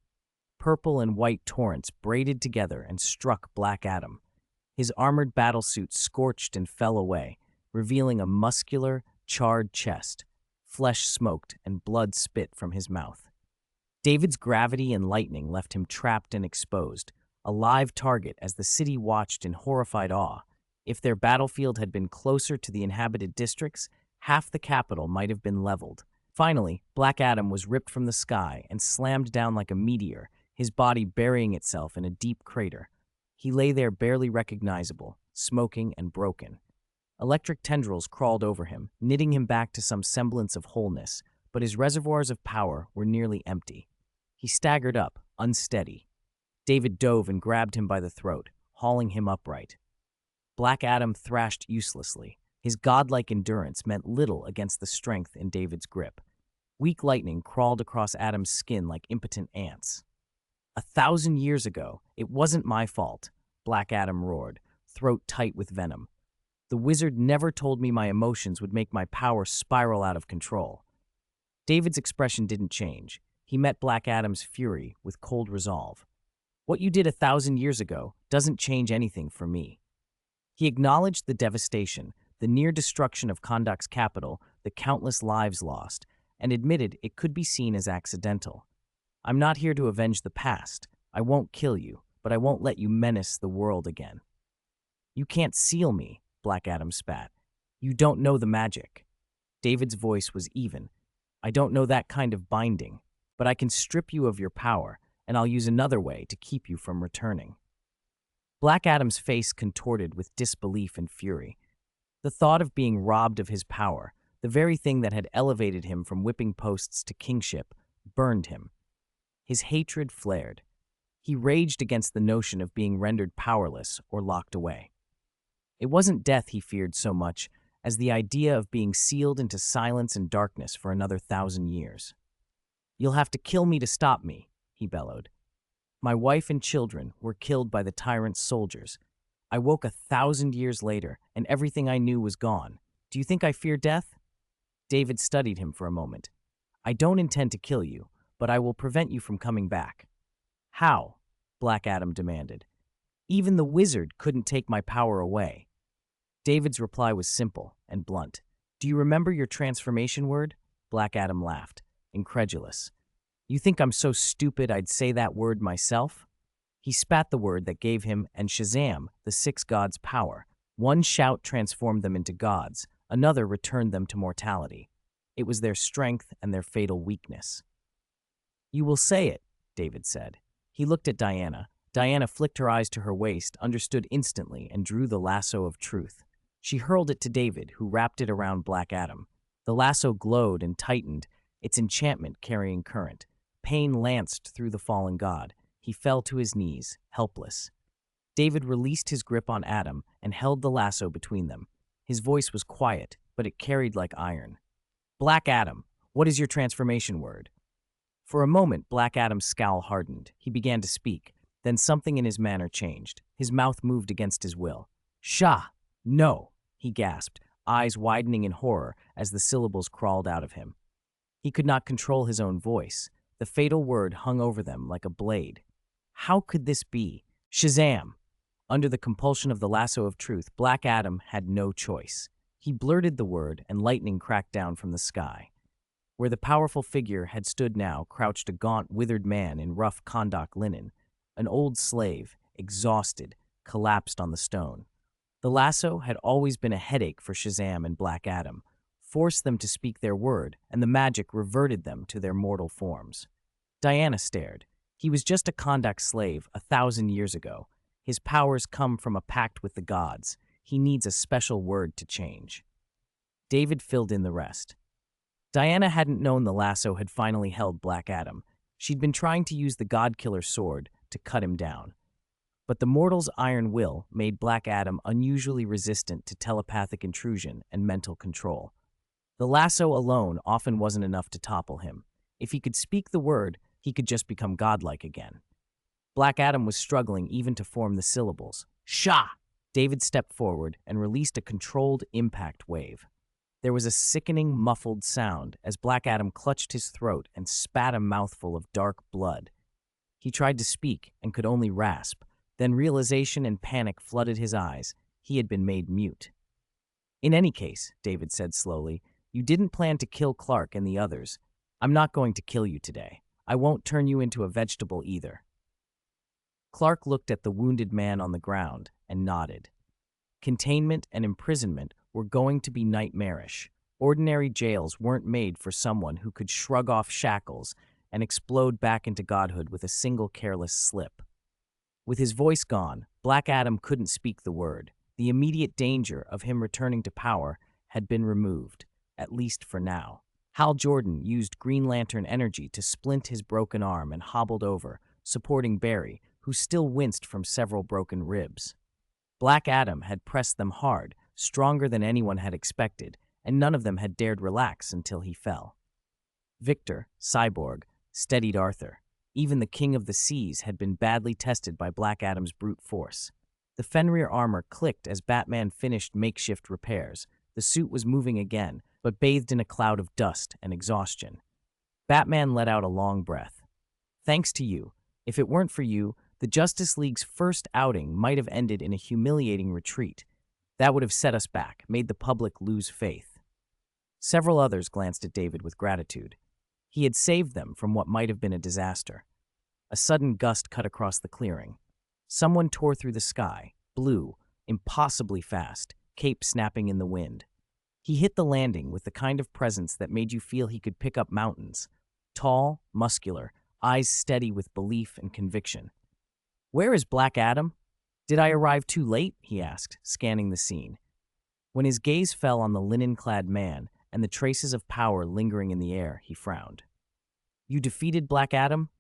Purple and white torrents braided together and struck Black Adam. His armored battlesuit scorched and fell away, revealing a muscular, charred chest. Flesh smoked and blood spit from his mouth. David's gravity and lightning left him trapped and exposed, a live target as the city watched in horrified awe. If their battlefield had been closer to the inhabited districts, half the capital might have been leveled. Finally, Black Adam was ripped from the sky and slammed down like a meteor, his body burying itself in a deep crater. He lay there barely recognizable, smoking and broken. Electric tendrils crawled over him, knitting him back to some semblance of wholeness, but his reservoirs of power were nearly empty. He staggered up, unsteady. David dove and grabbed him by the throat, hauling him upright. Black Adam thrashed uselessly. His godlike endurance meant little against the strength in David's grip. Weak lightning crawled across Adam's skin like impotent ants. "1,000 years ago, it wasn't my fault," Black Adam roared, throat tight with venom. "The wizard never told me my emotions would make my power spiral out of control." David's expression didn't change. He met Black Adam's fury with cold resolve. "What you did 1,000 years ago doesn't change anything for me." He acknowledged the devastation, the near destruction of Kondak's capital, the countless lives lost, and admitted it could be seen as accidental. "I'm not here to avenge the past. I won't kill you, but I won't let you menace the world again." "You can't seal me," Black Adam spat. "You don't know the magic." David's voice was even. "I don't know that kind of binding, but I can strip you of your power, and I'll use another way to keep you from returning." Black Adam's face contorted with disbelief and fury. The thought of being robbed of his power, the very thing that had elevated him from whipping posts to kingship, burned him. His hatred flared. He raged against the notion of being rendered powerless or locked away. It wasn't death he feared so much as the idea of being sealed into silence and darkness for another 1,000 years. "You'll have to kill me to stop me," he bellowed. "My wife and children were killed by the tyrant's soldiers. I woke 1,000 years later, and everything I knew was gone. Do you think I fear death?" David studied him for a moment. "I don't intend to kill you, but I will prevent you from coming back." "How?" Black Adam demanded. "Even the wizard couldn't take my power away." David's reply was simple and blunt. "Do you remember your transformation word?" Black Adam laughed, incredulous. "You think I'm so stupid I'd say that word myself?" He spat the word that gave him and Shazam, the Six Gods' power. One shout transformed them into gods, another returned them to mortality. It was their strength and their fatal weakness. "You will say it," David said. He looked at Diana. Diana flicked her eyes to her waist, understood instantly, and drew the lasso of truth. She hurled it to David, who wrapped it around Black Adam. The lasso glowed and tightened, its enchantment carrying current. Pain lanced through the fallen god. He fell to his knees, helpless. David released his grip on Adam and held the lasso between them. His voice was quiet, but it carried like iron. "Black Adam, what is your transformation word?" For a moment, Black Adam's scowl hardened. He began to speak. Then something in his manner changed. His mouth moved against his will. "Shah! No!" he gasped, eyes widening in horror as the syllables crawled out of him. He could not control his own voice. The fatal word hung over them like a blade. How could this be? Shazam! Under the compulsion of the lasso of truth, Black Adam had no choice. He blurted the word, and lightning cracked down from the sky. Where the powerful figure had stood now crouched a gaunt, withered man in rough Kondak linen. An old slave, exhausted, collapsed on the stone. The lasso had always been a headache for Shazam and Black Adam, forced them to speak their word, and the magic reverted them to their mortal forms. Diana stared. He was just a Kondak slave 1,000 years ago. His powers come from a pact with the gods. He needs a special word to change. David filled in the rest. Diana hadn't known the lasso had finally held Black Adam. She'd been trying to use the God-Killer sword to cut him down. But the mortal's iron will made Black Adam unusually resistant to telepathic intrusion and mental control. The lasso alone often wasn't enough to topple him. If he could speak the word, he could just become godlike again. Black Adam was struggling even to form the syllables. Shah! David stepped forward and released a controlled impact wave. There was a sickening, muffled sound as Black Adam clutched his throat and spat a mouthful of dark blood. He tried to speak and could only rasp. Then realization and panic flooded his eyes. He had been made mute. In any case, David said slowly, you didn't plan to kill Clark and the others. I'm not going to kill you today. I won't turn you into a vegetable either. Clark looked at the wounded man on the ground and nodded. Containment and imprisonment were going to be nightmarish. Ordinary jails weren't made for someone who could shrug off shackles and explode back into godhood with a single careless slip. With his voice gone, Black Adam couldn't speak the word. The immediate danger of him returning to power had been removed, at least for now. Hal Jordan used Green Lantern energy to splint his broken arm and hobbled over, supporting Barry, who still winced from several broken ribs. Black Adam had pressed them hard, stronger than anyone had expected, and none of them had dared relax until he fell. Victor, Cyborg, steadied Arthur. Even the King of the Seas had been badly tested by Black Adam's brute force. The Fenrir armor clicked as Batman finished makeshift repairs. The suit was moving again, but bathed in a cloud of dust and exhaustion. Batman let out a long breath. Thanks to you. If it weren't for you, the Justice League's first outing might have ended in a humiliating retreat. That would have set us back, made the public lose faith. Several others glanced at David with gratitude. He had saved them from what might have been a disaster. A sudden gust cut across the clearing. Someone tore through the sky, blue, impossibly fast, cape snapping in the wind. He hit the landing with the kind of presence that made you feel he could pick up mountains. Tall, muscular, eyes steady with belief and conviction. Where is Black Adam? Did I arrive too late? He asked, scanning the scene. When his gaze fell on the linen-clad man and the traces of power lingering in the air, he frowned. You defeated Black Adam?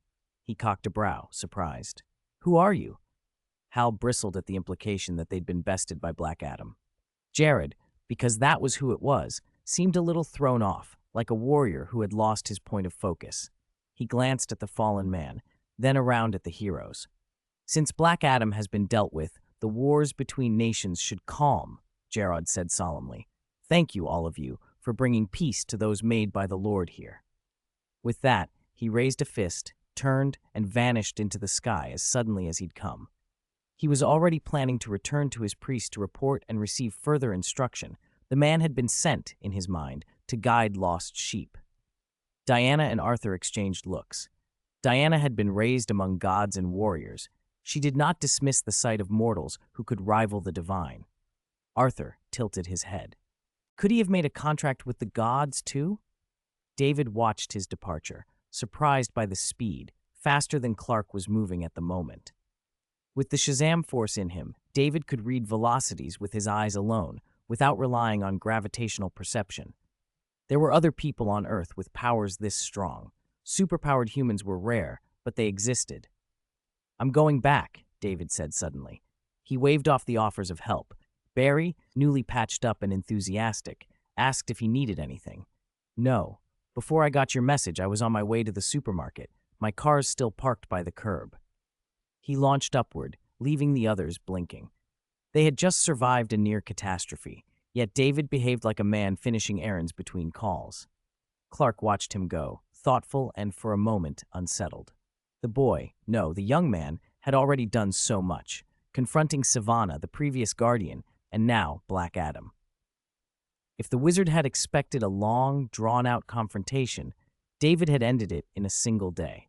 He cocked a brow, surprised. Who are you? Hal bristled at the implication that they'd been bested by Black Adam. Jared, because that was who it was, seemed a little thrown off, like a warrior who had lost his point of focus. He glanced at the fallen man, then around at the heroes. Since Black Adam has been dealt with, the wars between nations should calm, Jarod said solemnly. Thank you, all of you, for bringing peace to those made by the Lord here. With that, he raised a fist, turned, and vanished into the sky as suddenly as he'd come. He was already planning to return to his priest to report and receive further instruction. The man had been sent, in his mind, to guide lost sheep. Diana and Arthur exchanged looks. Diana had been raised among gods and warriors. She did not dismiss the sight of mortals who could rival the divine. Arthur tilted his head. Could he have made a contract with the gods, too? David watched his departure, surprised by the speed, faster than Clark was moving at the moment. With the Shazam force in him, David could read velocities with his eyes alone, without relying on gravitational perception. There were other people on Earth with powers this strong. Superpowered humans were rare, but they existed. I'm going back, David said suddenly. He waved off the offers of help. Barry, newly patched up and enthusiastic, asked if he needed anything. No. Before I got your message, I was on my way to the supermarket. My car's still parked by the curb. He launched upward, leaving the others blinking. They had just survived a near catastrophe, yet David behaved like a man finishing errands between calls. Clark watched him go, thoughtful and for a moment unsettled. The boy, no, the young man, had already done so much, confronting Sivana, the previous guardian, and now Black Adam. If the wizard had expected a long, drawn-out confrontation, David had ended it in a single day.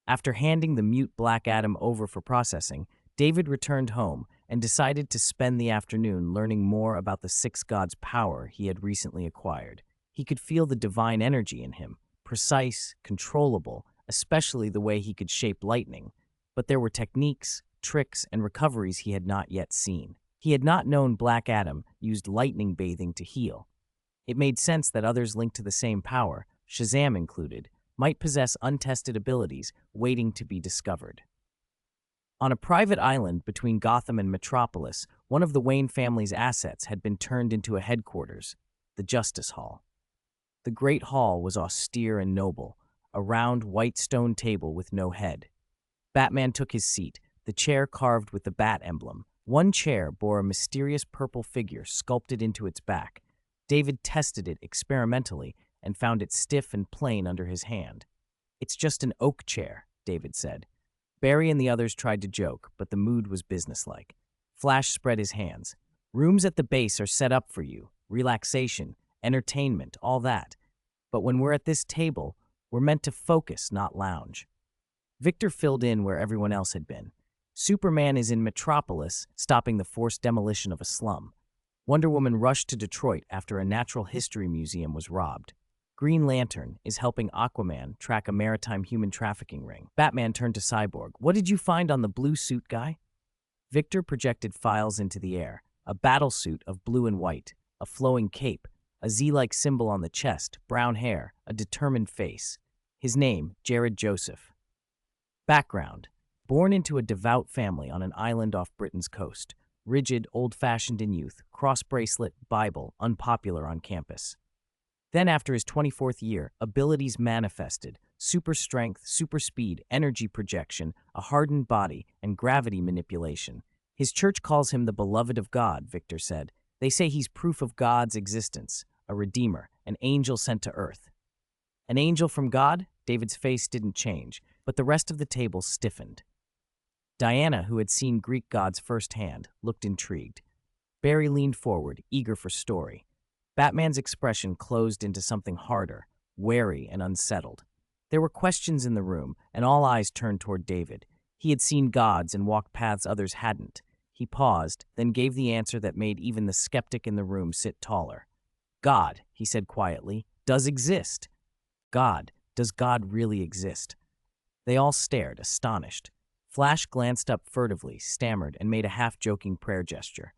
After handing the mute Black Adam over for processing, David returned home and decided to spend the afternoon learning more about the six gods' power he had recently acquired. He could feel the divine energy in him, precise, controllable, especially the way he could shape lightning. But there were techniques, tricks, and recoveries he had not yet seen. He had not known Black Adam used lightning bathing to heal. It made sense that others linked to the same power, Shazam included, might possess untested abilities waiting to be discovered. On a private island between Gotham and Metropolis, one of the Wayne family's assets had been turned into a headquarters, the Justice Hall. The Great Hall was austere and noble, a round white stone table with no head. Batman took his seat, the chair carved with the bat emblem. One chair bore a mysterious purple figure sculpted into its back. David tested it experimentally and found it stiff and plain under his hand. "It's just an oak chair," David said. Barry and the others tried to joke, but the mood was businesslike. Flash spread his hands. "Rooms at the base are set up for you. Relaxation, entertainment, all that. But when we're at this table, we're meant to focus, not lounge." Victor filled in where everyone else had been. Superman is in Metropolis, stopping the forced demolition of a slum. Wonder Woman rushed to Detroit after a natural history museum was robbed. Green Lantern is helping Aquaman track a maritime human trafficking ring. Batman turned to Cyborg. "What did you find on the blue suit guy?" Victor projected files into the air. A battle suit of blue and white, a flowing cape, a Z-like symbol on the chest, brown hair, a determined face. His name, Jared Joseph. Background: born into a devout family on an island off Britain's coast. Rigid, old-fashioned in youth, cross-bracelet, Bible, unpopular on campus. Then after his 24th year, abilities manifested: super strength, super speed, energy projection, a hardened body, and gravity manipulation. His church calls him the beloved of God, Victor said. They say he's proof of God's existence, a redeemer, an angel sent to Earth. An angel from God? David's face didn't change, but the rest of the table stiffened. Diana, who had seen Greek gods firsthand, looked intrigued. Barry leaned forward, eager for story. Batman's expression closed into something harder, wary and unsettled. There were questions in the room, and all eyes turned toward David. He had seen gods and walked paths others hadn't. He paused, then gave the answer that made even the skeptic in the room sit taller. "God," he said quietly, "does exist." "God, does God really exist?" They all stared, astonished. Flash glanced up furtively, stammered, and made a half-joking prayer gesture.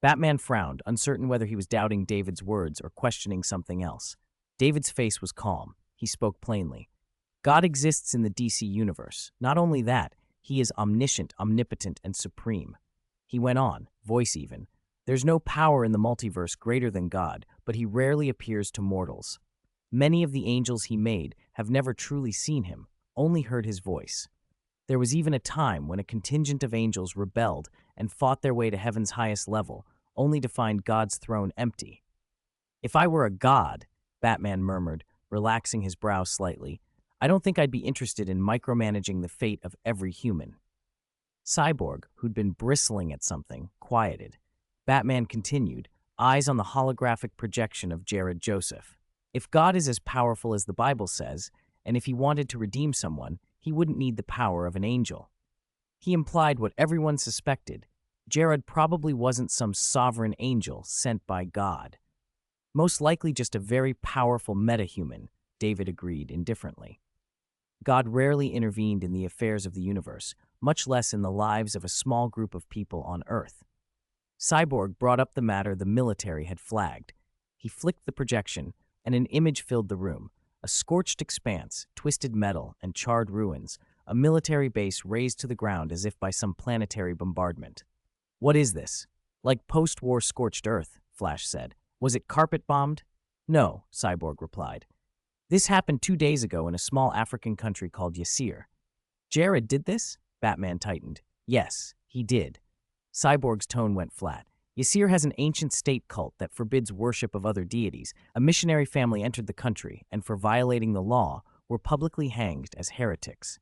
Batman frowned, uncertain whether he was doubting David's words or questioning something else. David's face was calm. He spoke plainly. "God exists in the DC universe. Not only that, he is omniscient, omnipotent, and supreme." He went on, voice even. "There's no power in the multiverse greater than God, but he rarely appears to mortals. Many of the angels he made have never truly seen him, only heard his voice. There was even a time when a contingent of angels rebelled and fought their way to heaven's highest level, only to find God's throne empty." "If I were a god," Batman murmured, relaxing his brow slightly, "I don't think I'd be interested in micromanaging the fate of every human." Cyborg, who'd been bristling at something, quieted. Batman continued, eyes on the holographic projection of Jared Joseph. "If God is as powerful as the Bible says, and if he wanted to redeem someone, he wouldn't need the power of an angel." He implied what everyone suspected. Jared probably wasn't some sovereign angel sent by God. "Most likely just a very powerful metahuman," David agreed indifferently. God rarely intervened in the affairs of the universe, much less in the lives of a small group of people on Earth. Cyborg brought up the matter the military had flagged. He flicked the projection, and an image filled the room. A scorched expanse, twisted metal, and charred ruins, a military base razed to the ground as if by some planetary bombardment. "What is this?" "Like post-war scorched earth," Flash said. "Was it carpet-bombed?" "No," Cyborg replied. "This happened 2 days ago in a small African country called Yasir." "Jared did this?" Batman tightened. "Yes, he did." Cyborg's tone went flat. "Yasir has an ancient state cult that forbids worship of other deities. A missionary family entered the country, and for violating the law, were publicly hanged as heretics.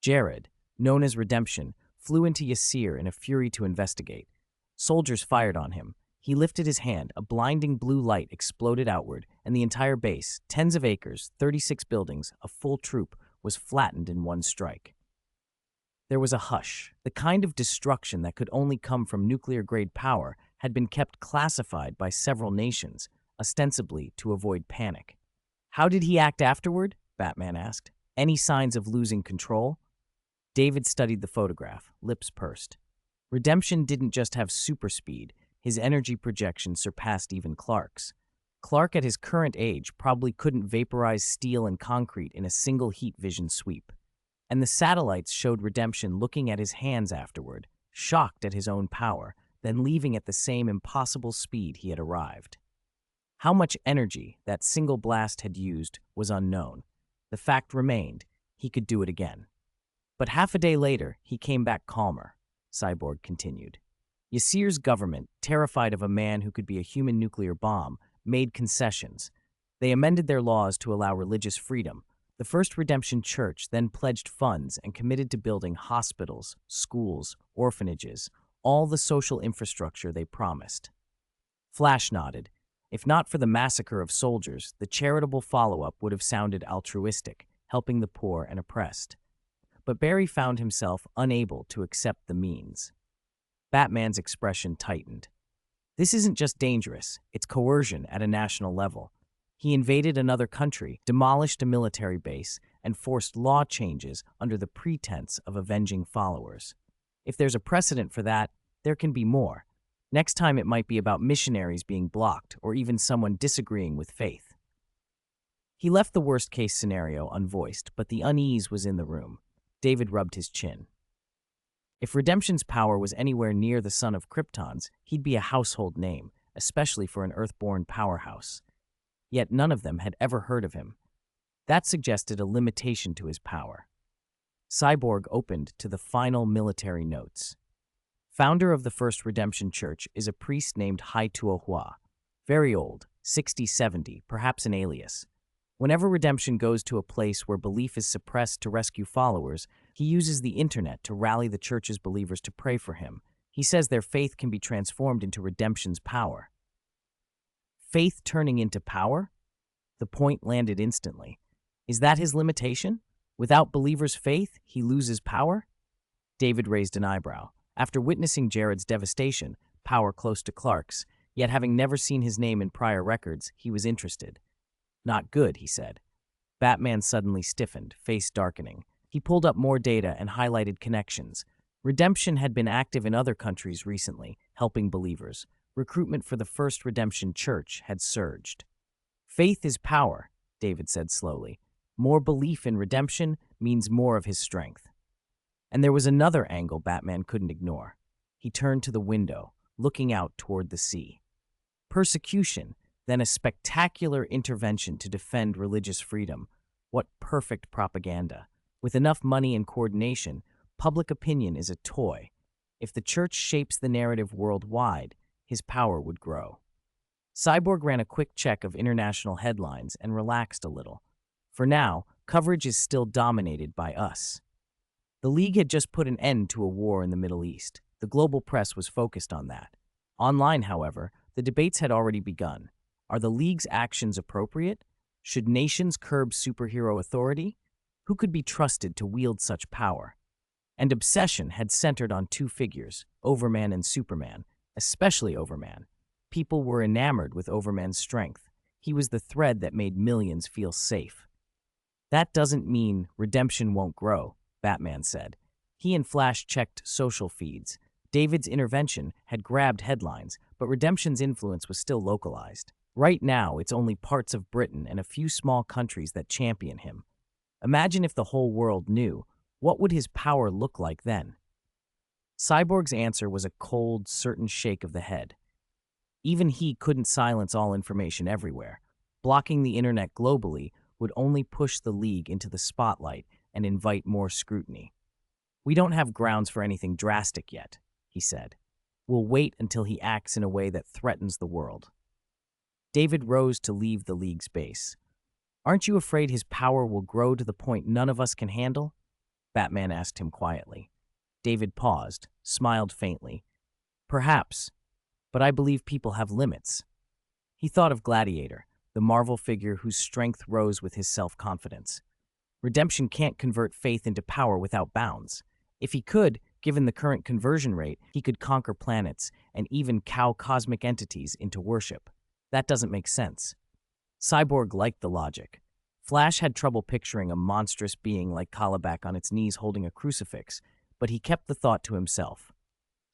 Jared, known as Redemption, flew into Yasir in a fury to investigate. Soldiers fired on him. He lifted his hand, a blinding blue light exploded outward, and the entire base, tens of acres, 36 buildings, a full troop, was flattened in one strike. There was a hush. The kind of destruction that could only come from nuclear-grade power had been kept classified by several nations, ostensibly to avoid panic. "How did he act afterward?" Batman asked. "Any signs of losing control?" David studied the photograph, lips pursed. Redemption didn't just have super speed. His energy projection surpassed even Clark's. Clark, at his current age, probably couldn't vaporize steel and concrete in a single heat vision sweep. And the satellites showed Redemption looking at his hands afterward, shocked at his own power, then leaving at the same impossible speed he had arrived. How much energy that single blast had used was unknown. The fact remained, he could do it again. But half a day later, he came back calmer, Cyborg continued. Yasir's government, terrified of a man who could be a human nuclear bomb, made concessions. They amended their laws to allow religious freedom. The First Redemption Church then pledged funds and committed to building hospitals, schools, orphanages, all the social infrastructure they promised. Flash nodded. If not for the massacre of soldiers, the charitable follow-up would have sounded altruistic, helping the poor and oppressed. But Barry found himself unable to accept the means. Batman's expression tightened. This isn't just dangerous, it's coercion at a national level. He invaded another country, demolished a military base, and forced law changes under the pretense of avenging followers. If there's a precedent for that, there can be more. Next time it might be about missionaries being blocked or even someone disagreeing with faith. He left the worst-case scenario unvoiced, but the unease was in the room. David rubbed his chin. If Redemption's power was anywhere near the son of Krypton's, he'd be a household name, especially for an Earthborn powerhouse. Yet none of them had ever heard of him. That suggested a limitation to his power. Cyborg opened to the final military notes. Founder of the First Redemption Church is a priest named Hai Tuohua. Very old, 60, 70, perhaps an alias. Whenever Redemption goes to a place where belief is suppressed to rescue followers, he uses the internet to rally the church's believers to pray for him. He says their faith can be transformed into Redemption's power. Faith turning into power? The point landed instantly. Is that his limitation? Without believers' faith, he loses power? David raised an eyebrow. After witnessing Jared's devastation, power close to Clark's, yet having never seen his name in prior records, he was interested. Not good, he said. Batman suddenly stiffened, face darkening. He pulled up more data and highlighted connections. Redemption had been active in other countries recently, helping believers. Recruitment for the First Redemption Church had surged. Faith is power, David said slowly. More belief in redemption means more of his strength. And there was another angle Batman couldn't ignore. He turned to the window, looking out toward the sea. Persecution, then a spectacular intervention to defend religious freedom. What perfect propaganda. With enough money and coordination, public opinion is a toy. If the church shapes the narrative worldwide, his power would grow. Cyborg ran a quick check of international headlines and relaxed a little. For now, coverage is still dominated by us. The League had just put an end to a war in the Middle East. The global press was focused on that. Online, however, the debates had already begun. Are the League's actions appropriate? Should nations curb superhero authority? Who could be trusted to wield such power? And obsession had centered on two figures, Overman and Superman, especially Overman. People were enamored with Overman's strength. He was the thread that made millions feel safe. That doesn't mean redemption won't grow, Batman said. He and Flash checked social feeds. David's intervention had grabbed headlines, but Redemption's influence was still localized. Right now, it's only parts of Britain and a few small countries that champion him. Imagine if the whole world knew. What would his power look like then? Cyborg's answer was a cold, certain shake of the head. Even he couldn't silence all information everywhere. Blocking the internet globally would only push the League into the spotlight and invite more scrutiny. We don't have grounds for anything drastic yet, he said. We'll wait until he acts in a way that threatens the world. David rose to leave the League's base. Aren't you afraid his power will grow to the point none of us can handle? Batman asked him quietly. David paused, smiled faintly. Perhaps, but I believe people have limits. He thought of Gladiator, the Marvel figure whose strength rose with his self-confidence. Redemption can't convert faith into power without bounds. If he could, given the current conversion rate, he could conquer planets and even cow cosmic entities into worship. That doesn't make sense. Cyborg liked the logic. Flash had trouble picturing a monstrous being like Kalibak on its knees holding a crucifix, but he kept the thought to himself.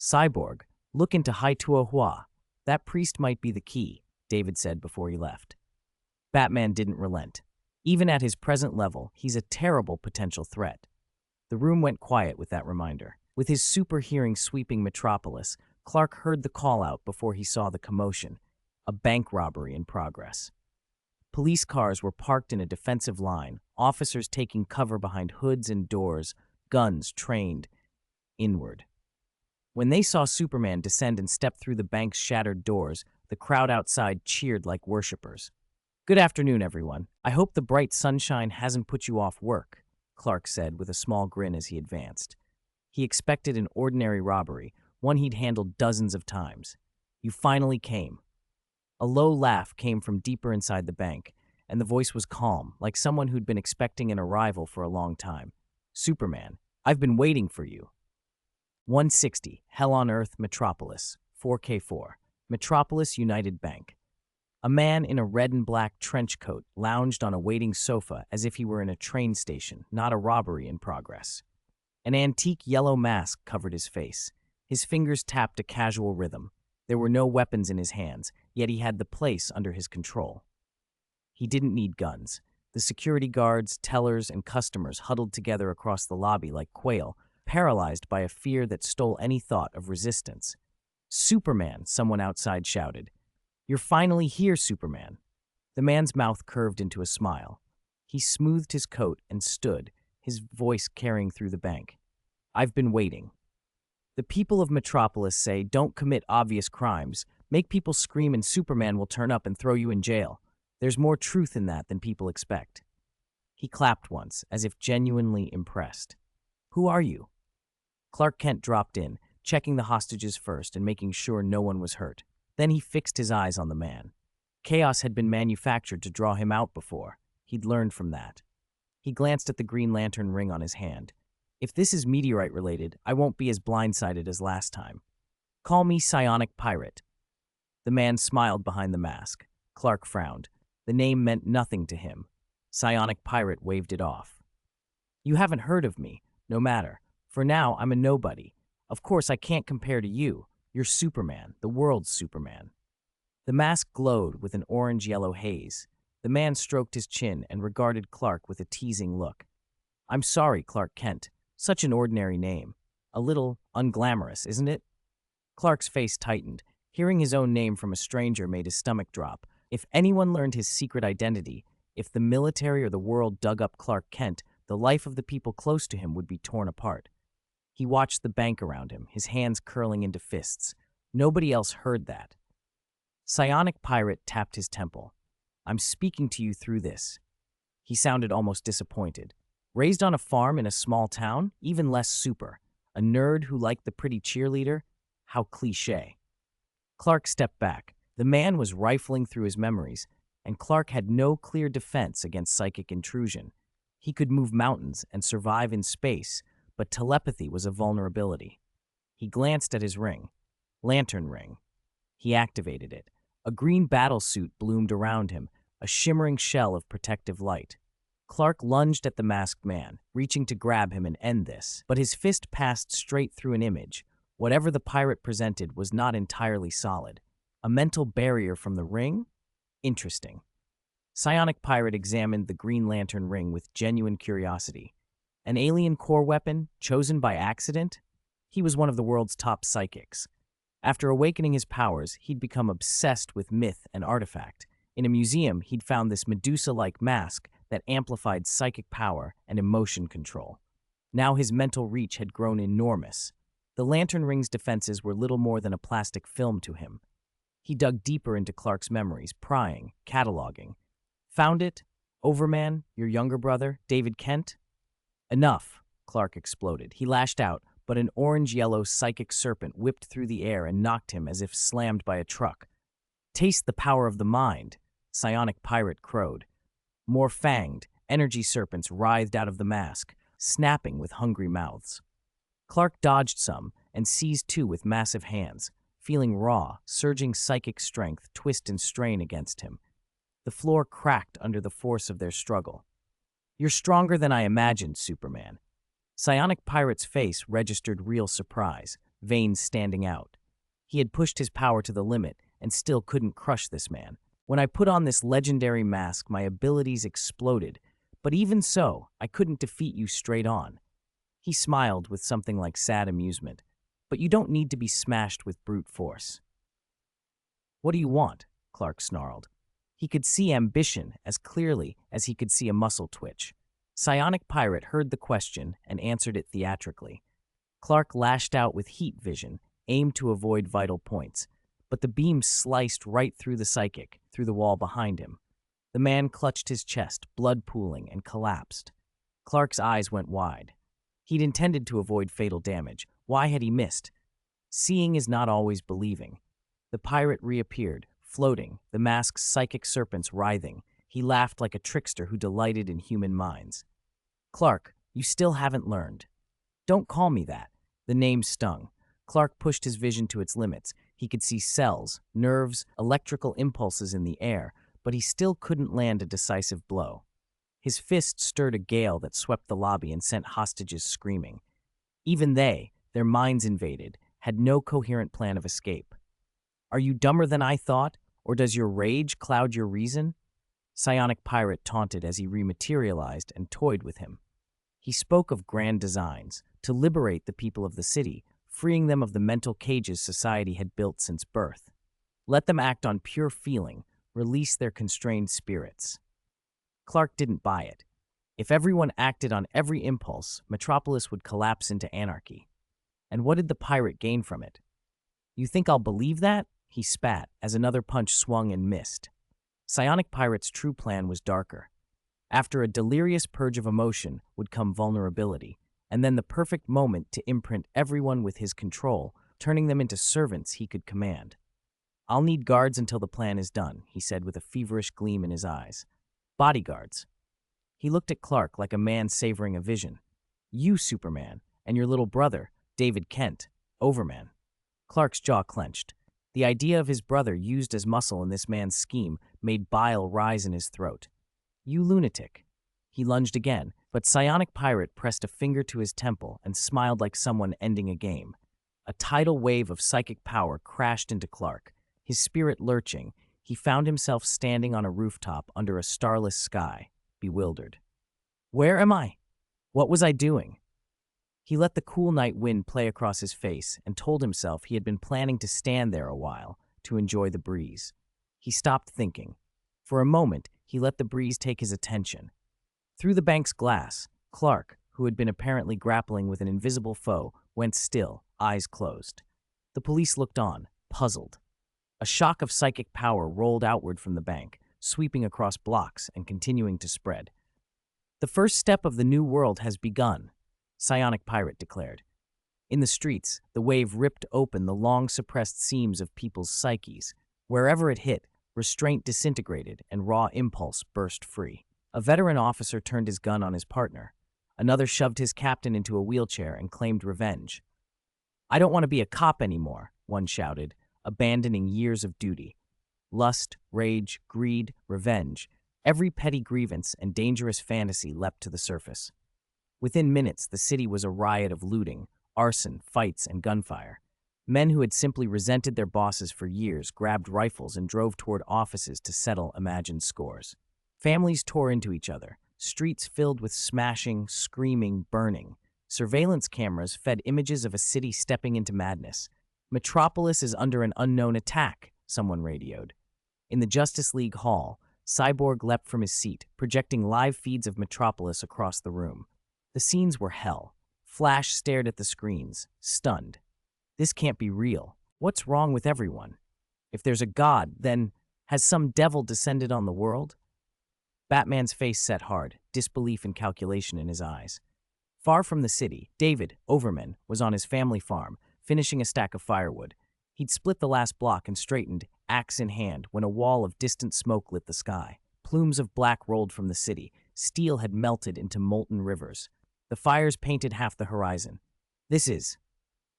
Cyborg, look into Hai-Tua-Hua. That priest might be the key, David said before he left. Batman didn't relent. Even at his present level, he's a terrible potential threat. The room went quiet with that reminder. With his super hearing sweeping Metropolis, Clark heard the call-out before he saw the commotion. A bank robbery in progress. Police cars were parked in a defensive line, officers taking cover behind hoods and doors, guns trained inward. When they saw Superman descend and step through the bank's shattered doors, the crowd outside cheered like worshippers. "Good afternoon, everyone. I hope the bright sunshine hasn't put you off work," Clark said with a small grin as he advanced. He expected an ordinary robbery, one he'd handled dozens of times. "You finally came." A low laugh came from deeper inside the bank, and the voice was calm, like someone who'd been expecting an arrival for a long time. "Superman, I've been waiting for you." 160, Hell on Earth, Metropolis, 4K4, Metropolis United Bank. A man in a red and black trench coat lounged on a waiting sofa as if he were in a train station, not a robbery in progress. An antique yellow mask covered his face. His fingers tapped a casual rhythm. There were no weapons in his hands, yet he had the place under his control. He didn't need guns. The security guards, tellers, and customers huddled together across the lobby like quail, paralyzed by a fear that stole any thought of resistance. "Superman," someone outside shouted. "You're finally here, Superman." The man's mouth curved into a smile. He smoothed his coat and stood, his voice carrying through the bank. "I've been waiting. The people of Metropolis say don't commit obvious crimes, make people scream and Superman will turn up and throw you in jail. There's more truth in that than people expect." He clapped once, as if genuinely impressed. "Who are you?" Clark Kent dropped in, checking the hostages first and making sure no one was hurt. Then he fixed his eyes on the man. Chaos had been manufactured to draw him out before. He'd learned from that. He glanced at the Green Lantern ring on his hand. "If this is meteorite-related, I won't be as blindsided as last time. Call me Psionic Pirate." The man smiled behind the mask. Clark frowned. The name meant nothing to him. Psionic Pirate waved it off. "You haven't heard of me. No matter. For now, I'm a nobody. Of course, I can't compare to you. You're Superman, the world's Superman." The mask glowed with an orange-yellow haze. The man stroked his chin and regarded Clark with a teasing look. "I'm sorry, Clark Kent. Such an ordinary name. A little unglamorous, isn't it?" Clark's face tightened. Hearing his own name from a stranger made his stomach drop. If anyone learned his secret identity, if the military or the world dug up Clark Kent, the life of the people close to him would be torn apart. He watched the bank around him, his hands curling into fists. Nobody else heard that. Psionic Pirate tapped his temple. "I'm speaking to you through this." He sounded almost disappointed. Raised on a farm in a small town? Even less super. A nerd who liked the pretty cheerleader? How cliché. Clark stepped back. The man was rifling through his memories, and Clark had no clear defense against psychic intrusion. He could move mountains and survive in space, but telepathy was a vulnerability. He glanced at his ring. Lantern ring. He activated it. A green battlesuit bloomed around him, a shimmering shell of protective light. Clark lunged at the masked man, reaching to grab him and end this, but his fist passed straight through an image. Whatever the pirate presented was not entirely solid. A mental barrier from the ring? Interesting. Psionic Pirate examined the Green Lantern ring with genuine curiosity. An alien core weapon, chosen by accident? He was one of the world's top psychics. After awakening his powers, he'd become obsessed with myth and artifact. In a museum, he'd found this Medusa-like mask that amplified psychic power and emotion control. Now his mental reach had grown enormous. The Lantern Ring's defenses were little more than a plastic film to him. He dug deeper into Clark's memories, prying, cataloging. Found it? Overman, your younger brother, David Kent? Enough, Clark exploded. He lashed out, but an orange-yellow psychic serpent whipped through the air and knocked him as if slammed by a truck. Taste the power of the mind, Psionic Pirate crowed. More fanged, energy serpents writhed out of the mask, snapping with hungry mouths. Clark dodged some and seized two with massive hands, feeling raw, surging psychic strength twist and strain against him. The floor cracked under the force of their struggle. You're stronger than I imagined, Superman. Psionic Pirate's face registered real surprise, veins standing out. He had pushed his power to the limit and still couldn't crush this man. When I put on this legendary mask, my abilities exploded, but even so, I couldn't defeat you straight on. He smiled with something like sad amusement. But you don't need to be smashed with brute force. What do you want? Clark snarled. He could see ambition as clearly as he could see a muscle twitch. Psionic Pirate heard the question and answered it theatrically. Clark lashed out with heat vision, aimed to avoid vital points, but the beam sliced right through the psychic, through the wall behind him. The man clutched his chest, blood pooling, and collapsed. Clark's eyes went wide. He'd intended to avoid fatal damage. Why had he missed? Seeing is not always believing. The pirate reappeared, floating, the mask's psychic serpents writhing. He laughed like a trickster who delighted in human minds. Clark, you still haven't learned. Don't call me that. The name stung. Clark pushed his vision to its limits. He could see cells, nerves, electrical impulses in the air, but he still couldn't land a decisive blow. His fist stirred a gale that swept the lobby and sent hostages screaming. Even they, their minds invaded, had no coherent plan of escape. Are you dumber than I thought, or does your rage cloud your reason? Psionic Pirate taunted as he rematerialized and toyed with him. He spoke of grand designs, to liberate the people of the city, freeing them of the mental cages society had built since birth. Let them act on pure feeling, release their constrained spirits. Clark didn't buy it. If everyone acted on every impulse, Metropolis would collapse into anarchy. And what did the pirate gain from it? You think I'll believe that? He spat as another punch swung and missed. Psionic Pirate's true plan was darker. After a delirious purge of emotion would come vulnerability, and then the perfect moment to imprint everyone with his control, turning them into servants he could command. I'll need guards until the plan is done, he said with a feverish gleam in his eyes. Bodyguards. He looked at Clark like a man savoring a vision. You, Superman, and your little brother, David Kent, Overman. Clark's jaw clenched. The idea of his brother used as muscle in this man's scheme made bile rise in his throat. You lunatic. He lunged again, but Psionic Pirate pressed a finger to his temple and smiled like someone ending a game. A tidal wave of psychic power crashed into Clark. His spirit lurching, he found himself standing on a rooftop under a starless sky, bewildered. Where am I? What was I doing? He let the cool night wind play across his face and told himself he had been planning to stand there a while to enjoy the breeze. He stopped thinking. For a moment, he let the breeze take his attention. Through the bank's glass, Clark, who had been apparently grappling with an invisible foe, went still, eyes closed. The police looked on, puzzled. A shock of psychic power rolled outward from the bank, sweeping across blocks and continuing to spread. The first step of the new world has begun, Psionic Pirate declared. In the streets, the wave ripped open the long-suppressed seams of people's psyches. Wherever it hit, restraint disintegrated and raw impulse burst free. A veteran officer turned his gun on his partner. Another shoved his captain into a wheelchair and claimed revenge. I don't want to be a cop anymore, one shouted, abandoning years of duty. Lust, rage, greed, revenge, every petty grievance and dangerous fantasy leapt to the surface. Within minutes, the city was a riot of looting, arson, fights, and gunfire. Men who had simply resented their bosses for years grabbed rifles and drove toward offices to settle imagined scores. Families tore into each other, streets filled with smashing, screaming, burning. Surveillance cameras fed images of a city stepping into madness. Metropolis is under an unknown attack, someone radioed. In the Justice League hall, Cyborg leapt from his seat, projecting live feeds of Metropolis across the room. The scenes were hell. Flash stared at the screens, stunned. This can't be real. What's wrong with everyone? If there's a god, then has some devil descended on the world? Batman's face set hard, disbelief and calculation in his eyes. Far from the city, David, Overman, was on his family farm, finishing a stack of firewood. He'd split the last block and straightened, axe in hand, when a wall of distant smoke lit the sky. Plumes of black rolled from the city. Steel had melted into molten rivers. The fires painted half the horizon. "This is—"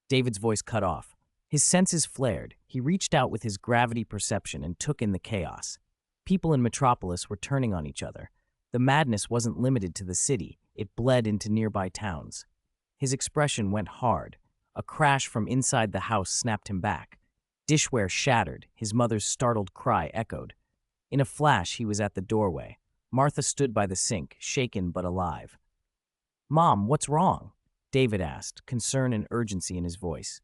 David's voice cut off. His senses flared. He reached out with his gravity perception and took in the chaos. People in Metropolis were turning on each other. The madness wasn't limited to the city. It bled into nearby towns. His expression went hard. A crash from inside the house snapped him back. Dishware shattered. His mother's startled cry echoed. In a flash, he was at the doorway. Martha stood by the sink, shaken but alive. "Mom, what's wrong?" David asked, concern and urgency in his voice.